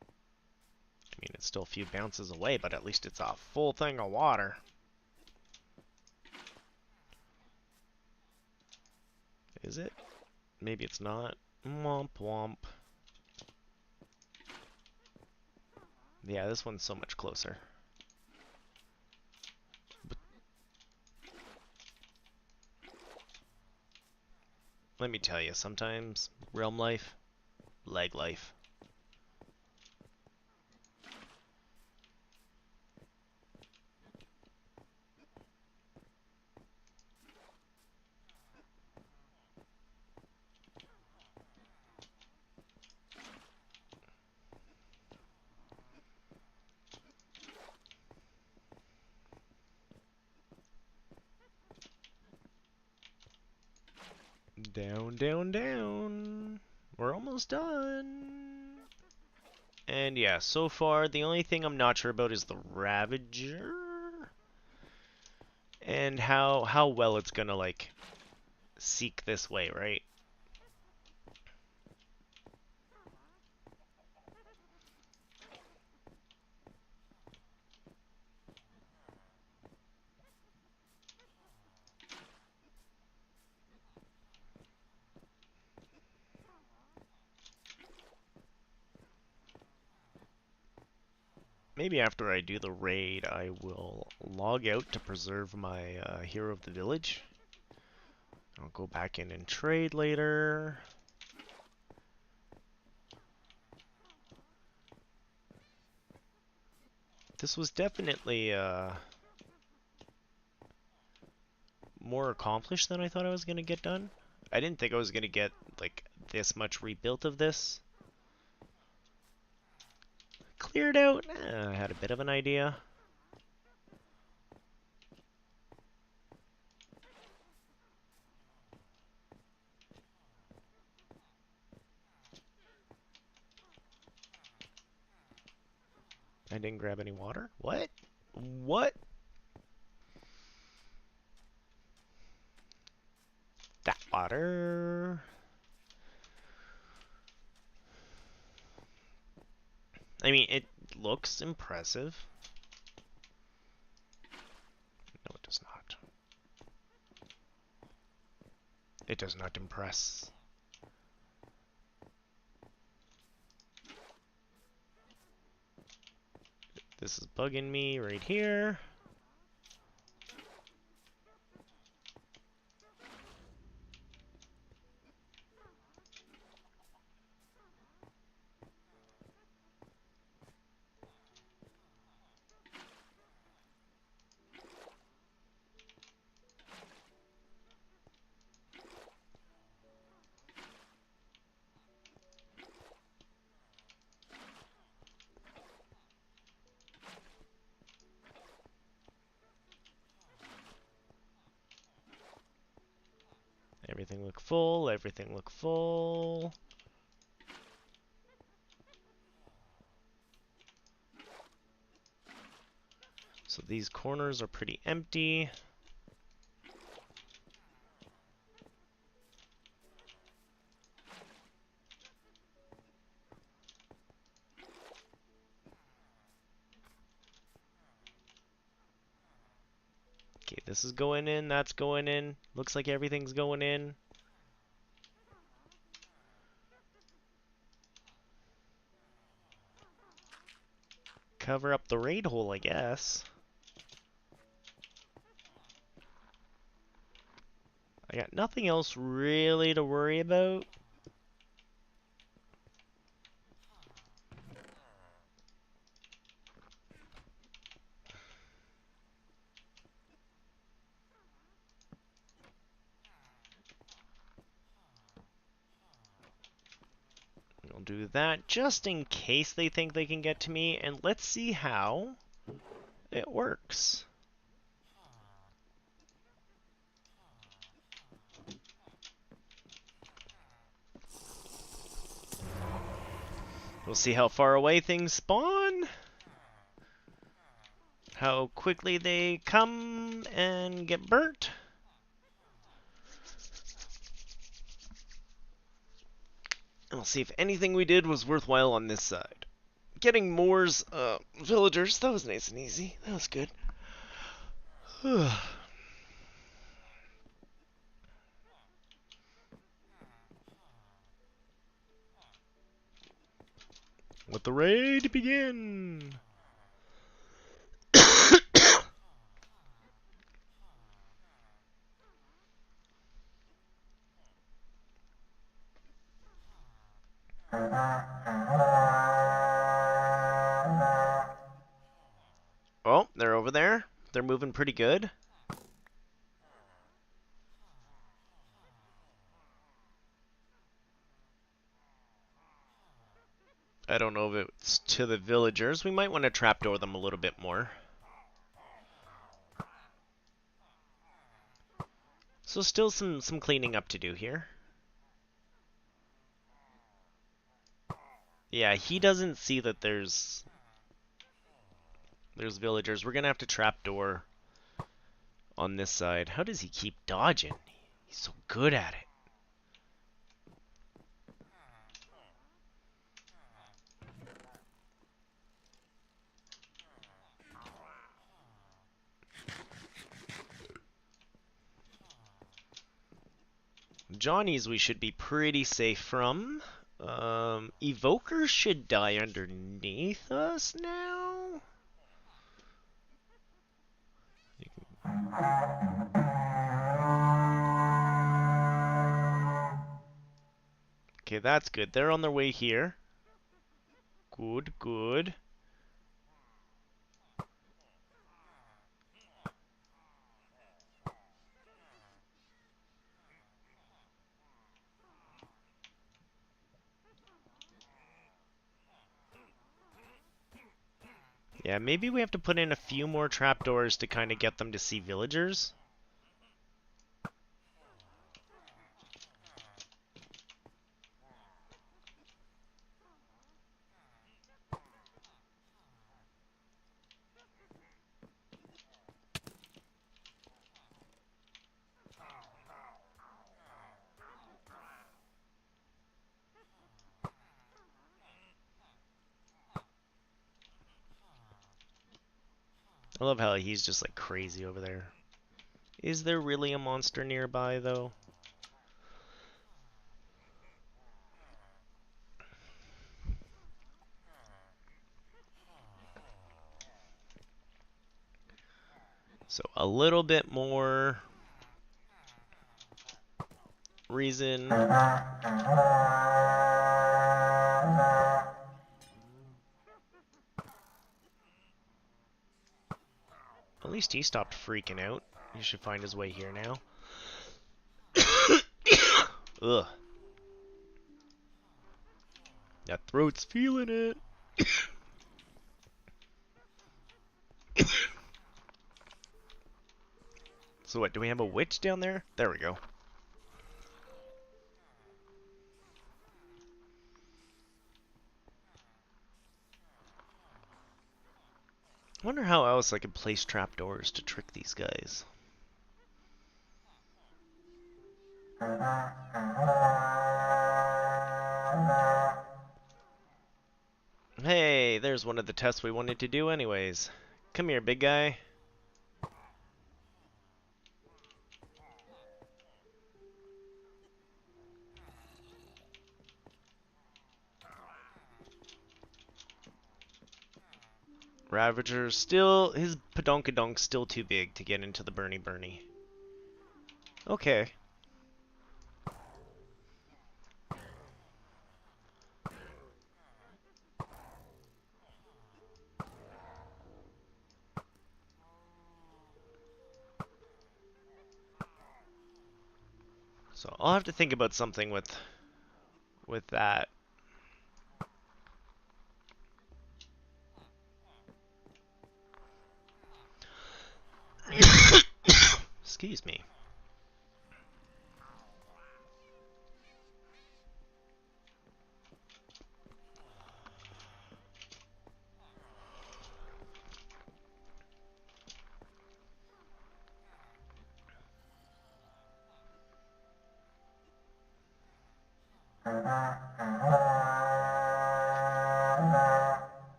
I mean, it's still a few bounces away, but at least it's a full thing of water. Is it? Maybe it's not. Womp womp. Yeah, this one's so much closer. But let me tell you, sometimes realm life, leg life. Down, down, down. We're almost done. And yeah, so far, the only thing I'm not sure about is the Ravager. And how well it's gonna, like, seek this way, right? Maybe after I do the raid, I will log out to preserve my Hero of the Village. I'll go back in and trade later. This was definitely more accomplished than I thought I was going to get done. I didn't think I was going to get like this much rebuilt of this. Cleared out, I had a bit of an idea. I didn't grab any water. What? What? That water. I mean, it looks impressive. No, it does not. It does not impress. This is bugging me right here. Everything look full, everything look full. So these corners are pretty empty. Okay, this is going in, that's going in. Looks like everything's going in. Cover up the raid hole, I guess. I got nothing else really to worry about. I'll do that just in case they think they can get to me, and let's see how it works. We'll see how far away things spawn, how quickly they come and get burnt. And we'll see if anything we did was worthwhile on this side. Getting Moore's villagers, that was nice and easy. That was good. Let the raid begin! Oh, they're over there. They're moving pretty good. I don't know if it's to the villagers. We might want to trapdoor them a little bit more. So still some cleaning up to do here. Yeah, he doesn't see that there's villagers. We're gonna have to trapdoor on this side. How does he keep dodging? He's so good at it. Johnny's we should be pretty safe from. Evokers should die underneath us now. Okay, that's good. They're on their way here. Good, good. Yeah, maybe we have to put in a few more trapdoors to kind of get them to see villagers. I love how he's just like crazy over there. Is there really a monster nearby, though? So a little bit more reason. At least he stopped freaking out. He should find his way here now. Ugh. That throat's feeling it. So what, do we have a witch down there? There we go. I wonder how else I could place trapdoors to trick these guys. Hey, there's one of the tests we wanted to do anyways. Come here, big guy. Ravager's still, his Padonkadonk's still too big to get into the Bernie. Okay. So I'll have to think about something with that. Excuse me.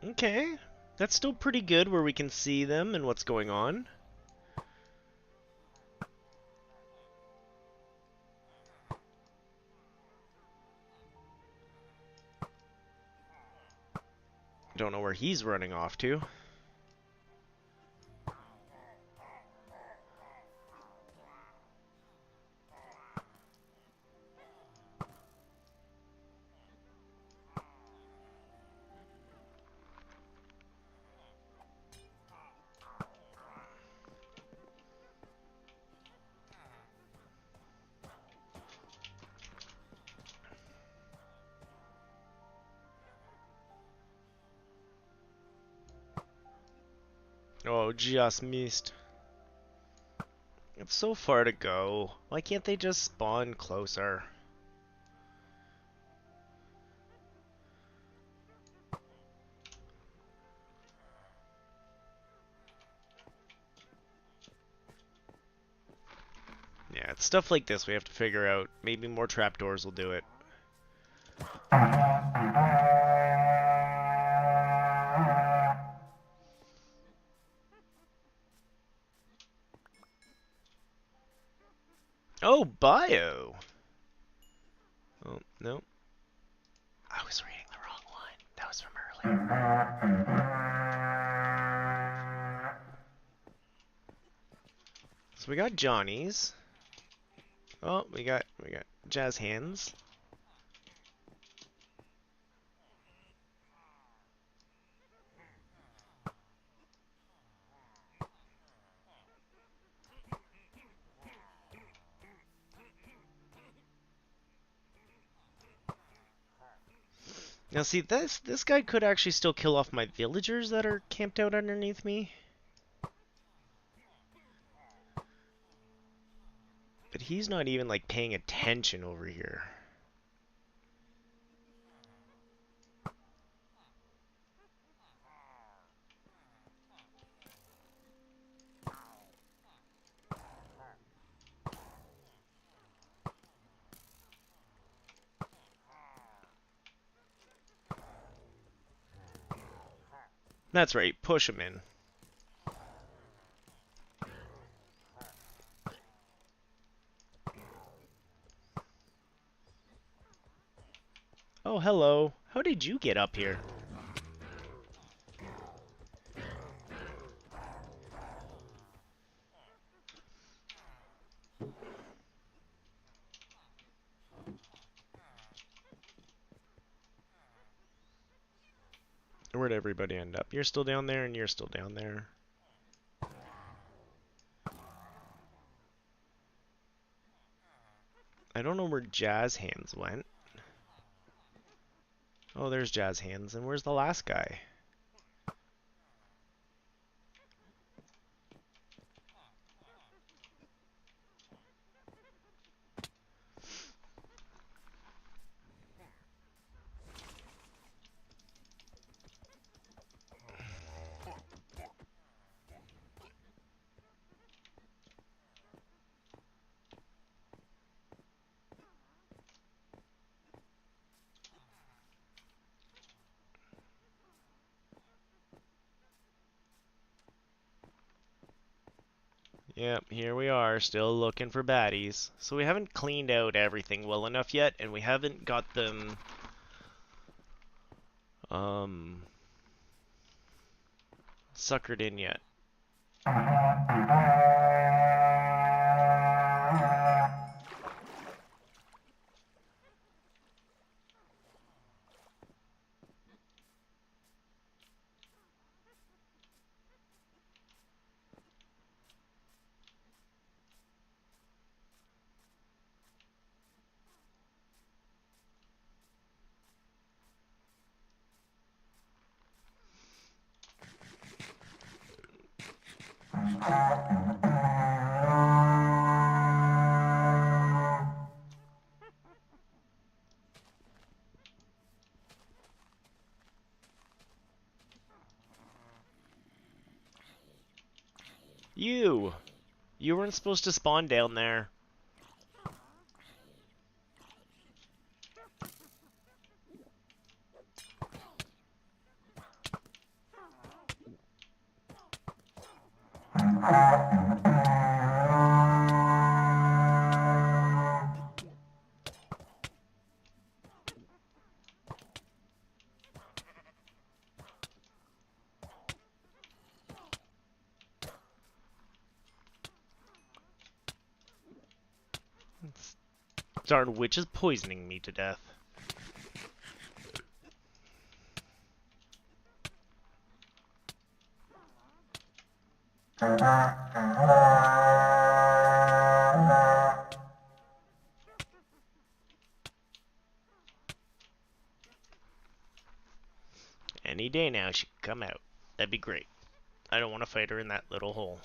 Okay. That's still pretty good where we can see them and what's going on. Don't know where he's running off to. Oh, just missed. It's so far to go. Why can't they just spawn closer? Yeah, it's stuff like this we have to figure out. Maybe more trapdoors will do it. Oh, bio! Oh, no. I was reading the wrong one. That was from earlier. So we got Johnny's. Oh, we got Jazz Hands. Now see, this guy could actually still kill off my villagers that are camped out underneath me. But he's not even like paying attention over here. That's right, push him in. Oh, hello. How did you get up here? Where'd everybody end up? You're still down there, and you're still down there. I don't know where Jazz Hands went. Oh, there's Jazz Hands. And where's the last guy? Yep, here we are, still looking for baddies. So we haven't cleaned out everything well enough yet, and we haven't got them, suckered in yet. You! You weren't supposed to spawn down there. Darn witch is poisoning me to death. Any day now she could come out. That'd be great. I don't want to fight her in that little hole.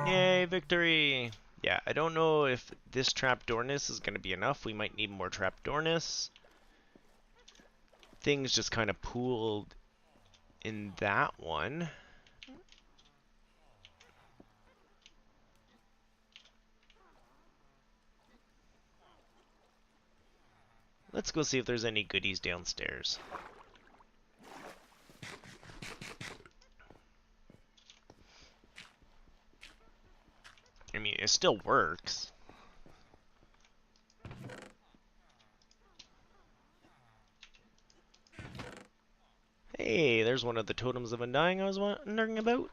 Yay, victory! Yeah, I don't know if this trapdoorness is going to be enough. We might need more trapdoorness. Things just kind of pooled in that one. Let's go see if there's any goodies downstairs. I mean, it still works. Hey, there's one of the totems of undying I was wondering about.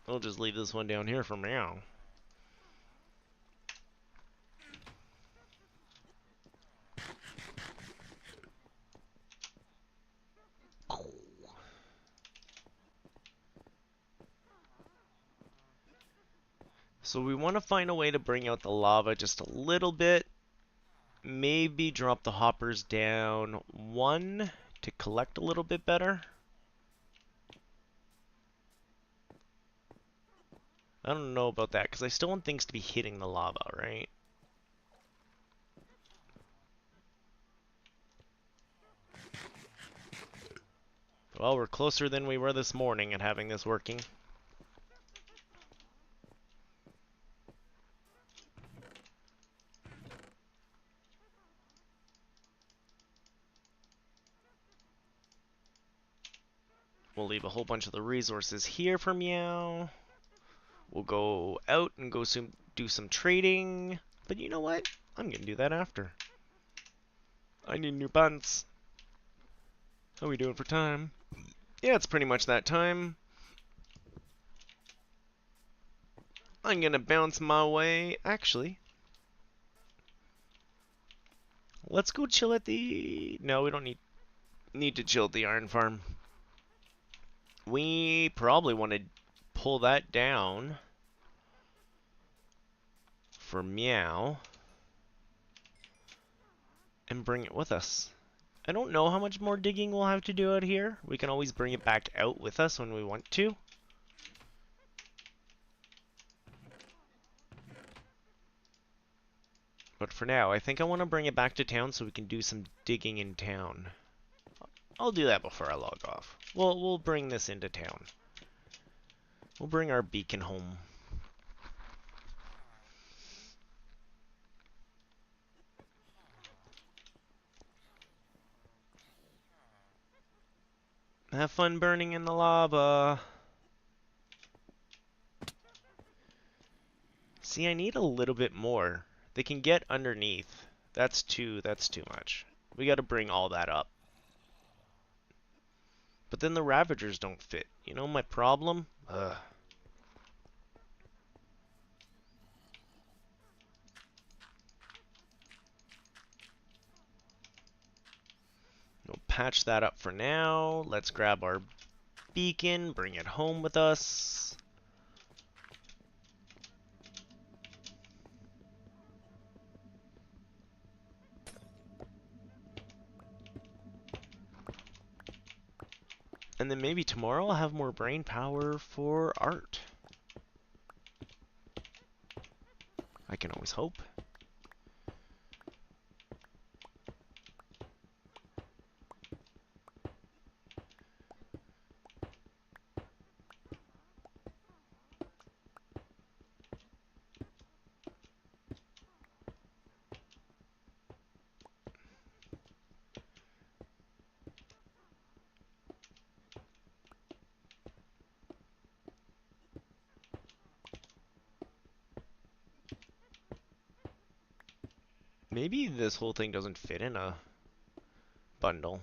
We'll just leave this one down here for now. So we want to find a way to bring out the lava just a little bit. Maybe drop the hoppers down one to collect a little bit better. I don't know about that, because I still want things to be hitting the lava, right? Well, we're closer than we were this morning at having this working. We'll leave a whole bunch of the resources here for Meow. We'll go out and do some trading. But you know what? I'm going to do that after. I need new pants. How we doing for time? Yeah, it's pretty much that time. I'm gonna bounce my way. Actually, let's go chill at the... No, we don't need to chill at the iron farm. We probably want to pull that down for Meow and bring it with us. I don't know how much more digging we'll have to do out here. We can always bring it back out with us when we want to. But for now, I think I want to bring it back to town so we can do some digging in town. I'll do that before I log off. We'll bring this into town. We'll bring our beacon home. Have fun burning in the lava. See, I need a little bit more. They can get underneath. That's too much. We gotta bring all that up. But then the Ravagers don't fit. You know my problem? Ugh. We'll patch that up for now. Let's grab our beacon, bring it home with us. And then maybe tomorrow I'll have more brain power for art. I can always hope. Maybe this whole thing doesn't fit in a bundle.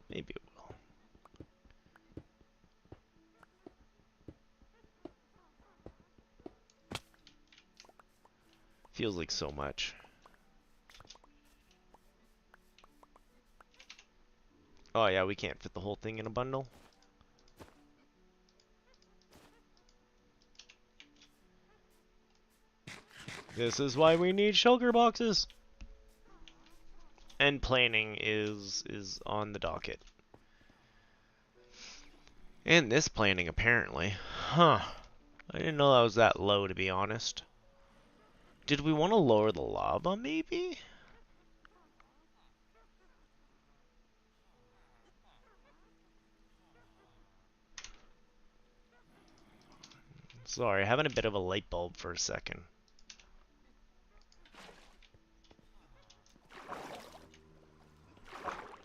Maybe it will. Feels like so much. Oh yeah, we can't fit the whole thing in a bundle. This is why we need shulker boxes. And planning is on the docket. And this planning, apparently. Huh. I didn't know that was that low, to be honest. Did we want to lower the lava, maybe? Sorry, having a bit of a light bulb for a second.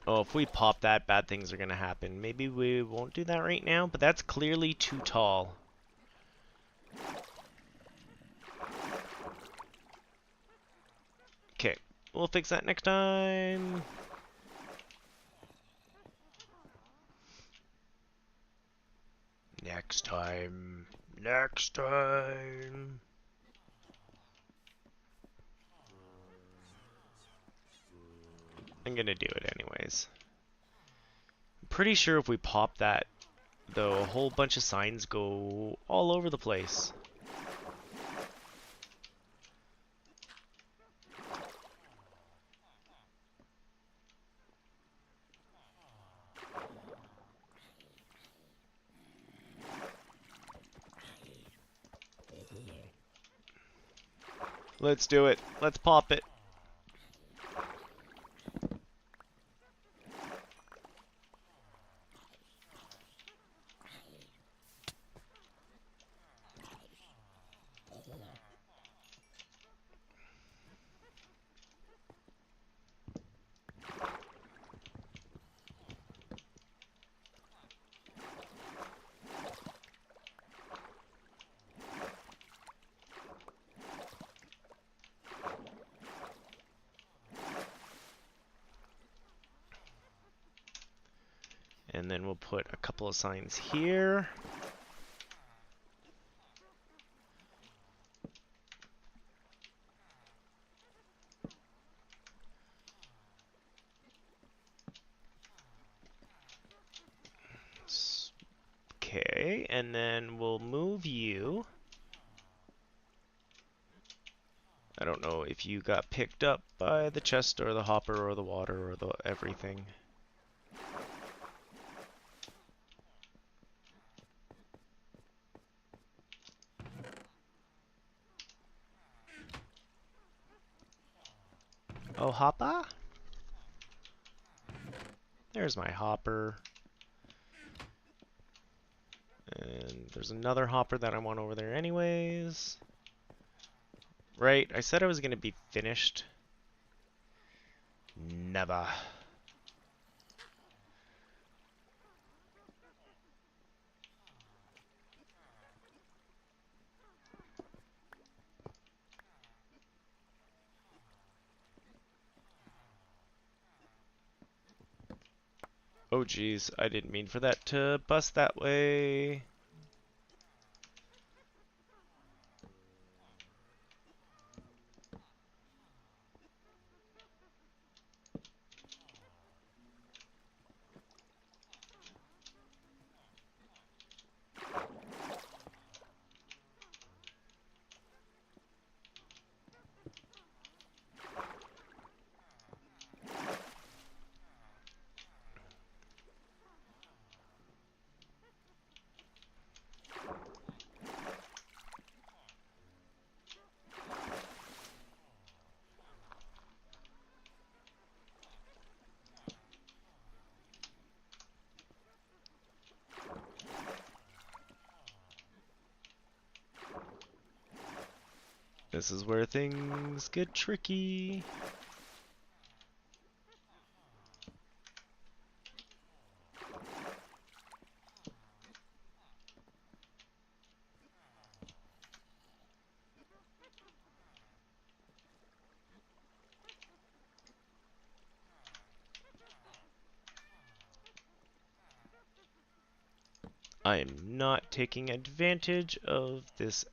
Oh, if we pop that, bad things are gonna happen. Maybe we won't do that right now, but that's clearly too tall. Okay, we'll fix that next time. Next time. Next time. I'm gonna do it anyways. I'm pretty sure if we pop that, though, a whole bunch of signs go all over the place. Let's do it. Let's pop it. And then we'll put a couple of signs here. Okay, and then we'll move you. I don't know if you got picked up by the chest or the hopper or the water or the everything. Oh, hopper? There's my hopper. And there's another hopper that I want over there anyways. Right, I said I was going to be finished. Never. Oh geez, I didn't mean for that to bust that way. This is where things get tricky. I am not taking advantage of this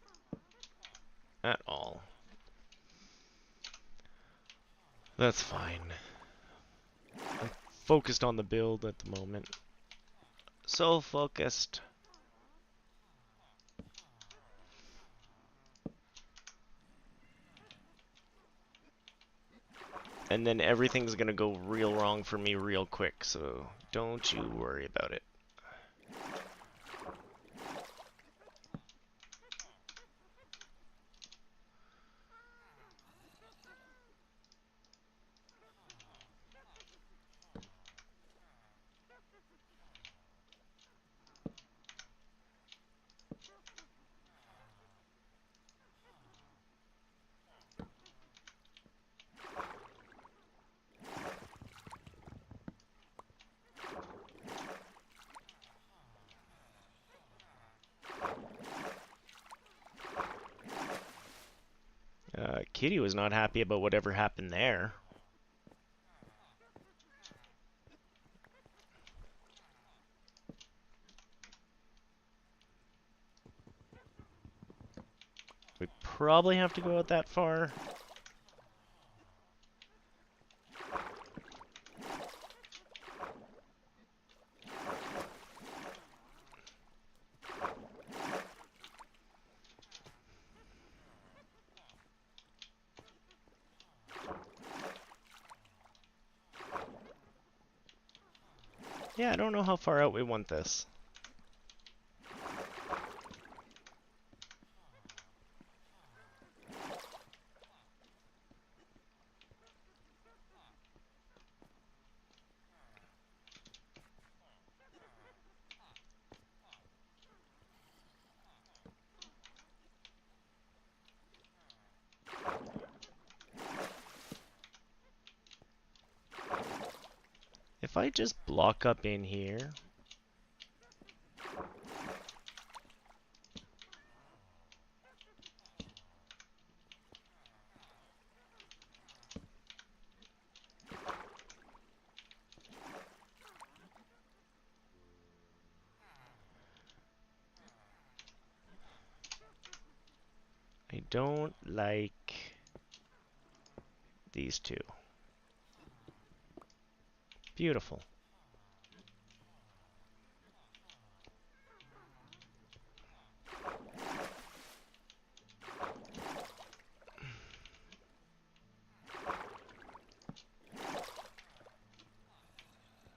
at all. That's fine. I'm focused on the build at the moment. So focused. And then everything's gonna go real wrong for me real quick, so don't you worry about it. Kitty was not happy about whatever happened there. We probably have to go out that far. Yeah, I don't know how far out we want this. If I just block up in here... don't like these two. Beautiful.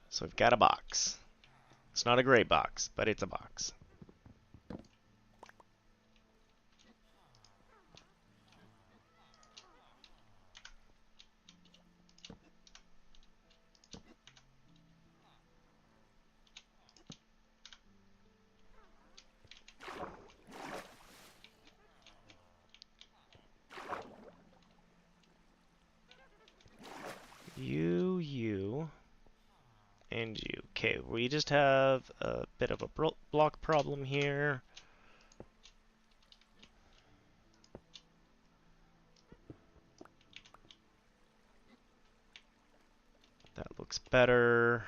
So I've got a box. It's not a great box, but it's a box. You, and you. Okay, we just have a bit of a block problem here. That looks better.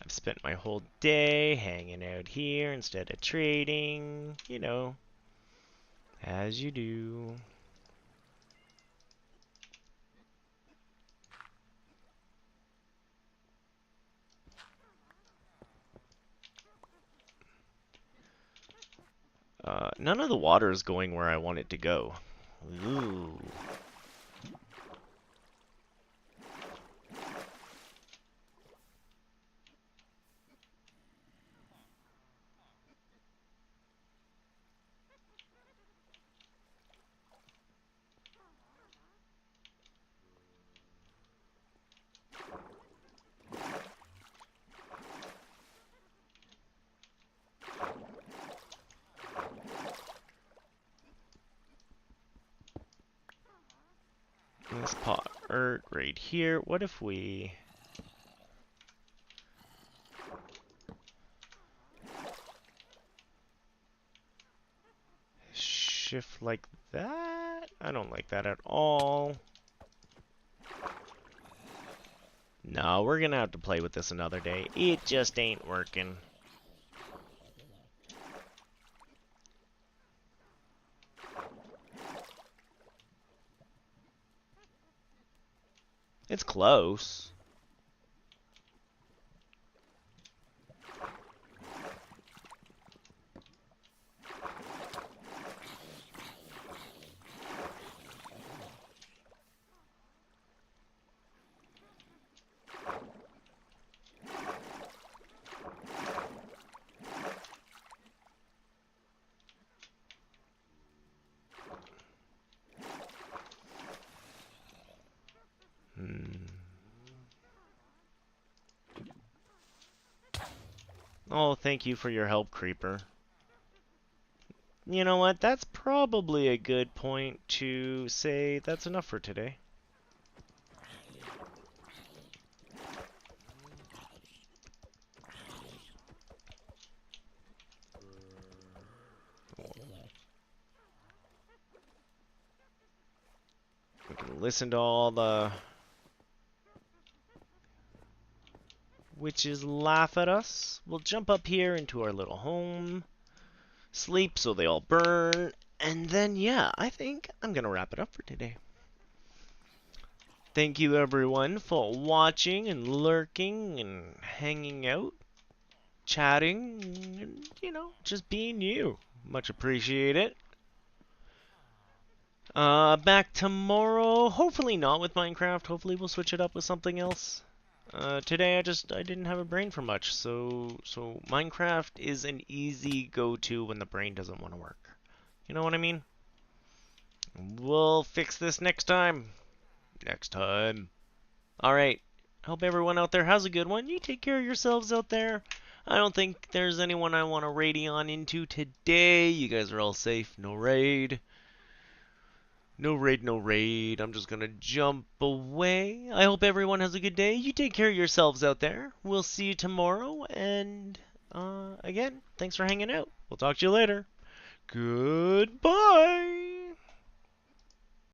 I've spent my whole day hanging out here instead of trading, you know, as you do. None of the water is going where I want it to go. Ooh. This pot right here. What if we shift like that? I don't like that at all. No, we're gonna have to play with this another day. It just ain't working. It's close. Oh, thank you for your help, Creeper. You know what? That's probably a good point to say that's enough for today. We can listen to all the witches laugh at us. We'll jump up here into our little home, sleep so they all burn, and then, yeah, I think I'm going to wrap it up for today. Thank you, everyone, for watching and lurking and hanging out, chatting, and, you know, just being you. Much appreciate it. Back tomorrow. Hopefully not with Minecraft. Hopefully we'll switch it up with something else. Today I didn't have a brain for much, so Minecraft is an easy go-to when the brain doesn't want to work. You know what I mean? We'll fix this next time. Next time. Alright. Hope everyone out there has a good one. You take care of yourselves out there. I don't think there's anyone I want to raid on into today. You guys are all safe. No raid. No raid, no raid. I'm just gonna jump away. I hope everyone has a good day. You take care of yourselves out there. We'll see you tomorrow. And, again, thanks for hanging out. We'll talk to you later. Goodbye.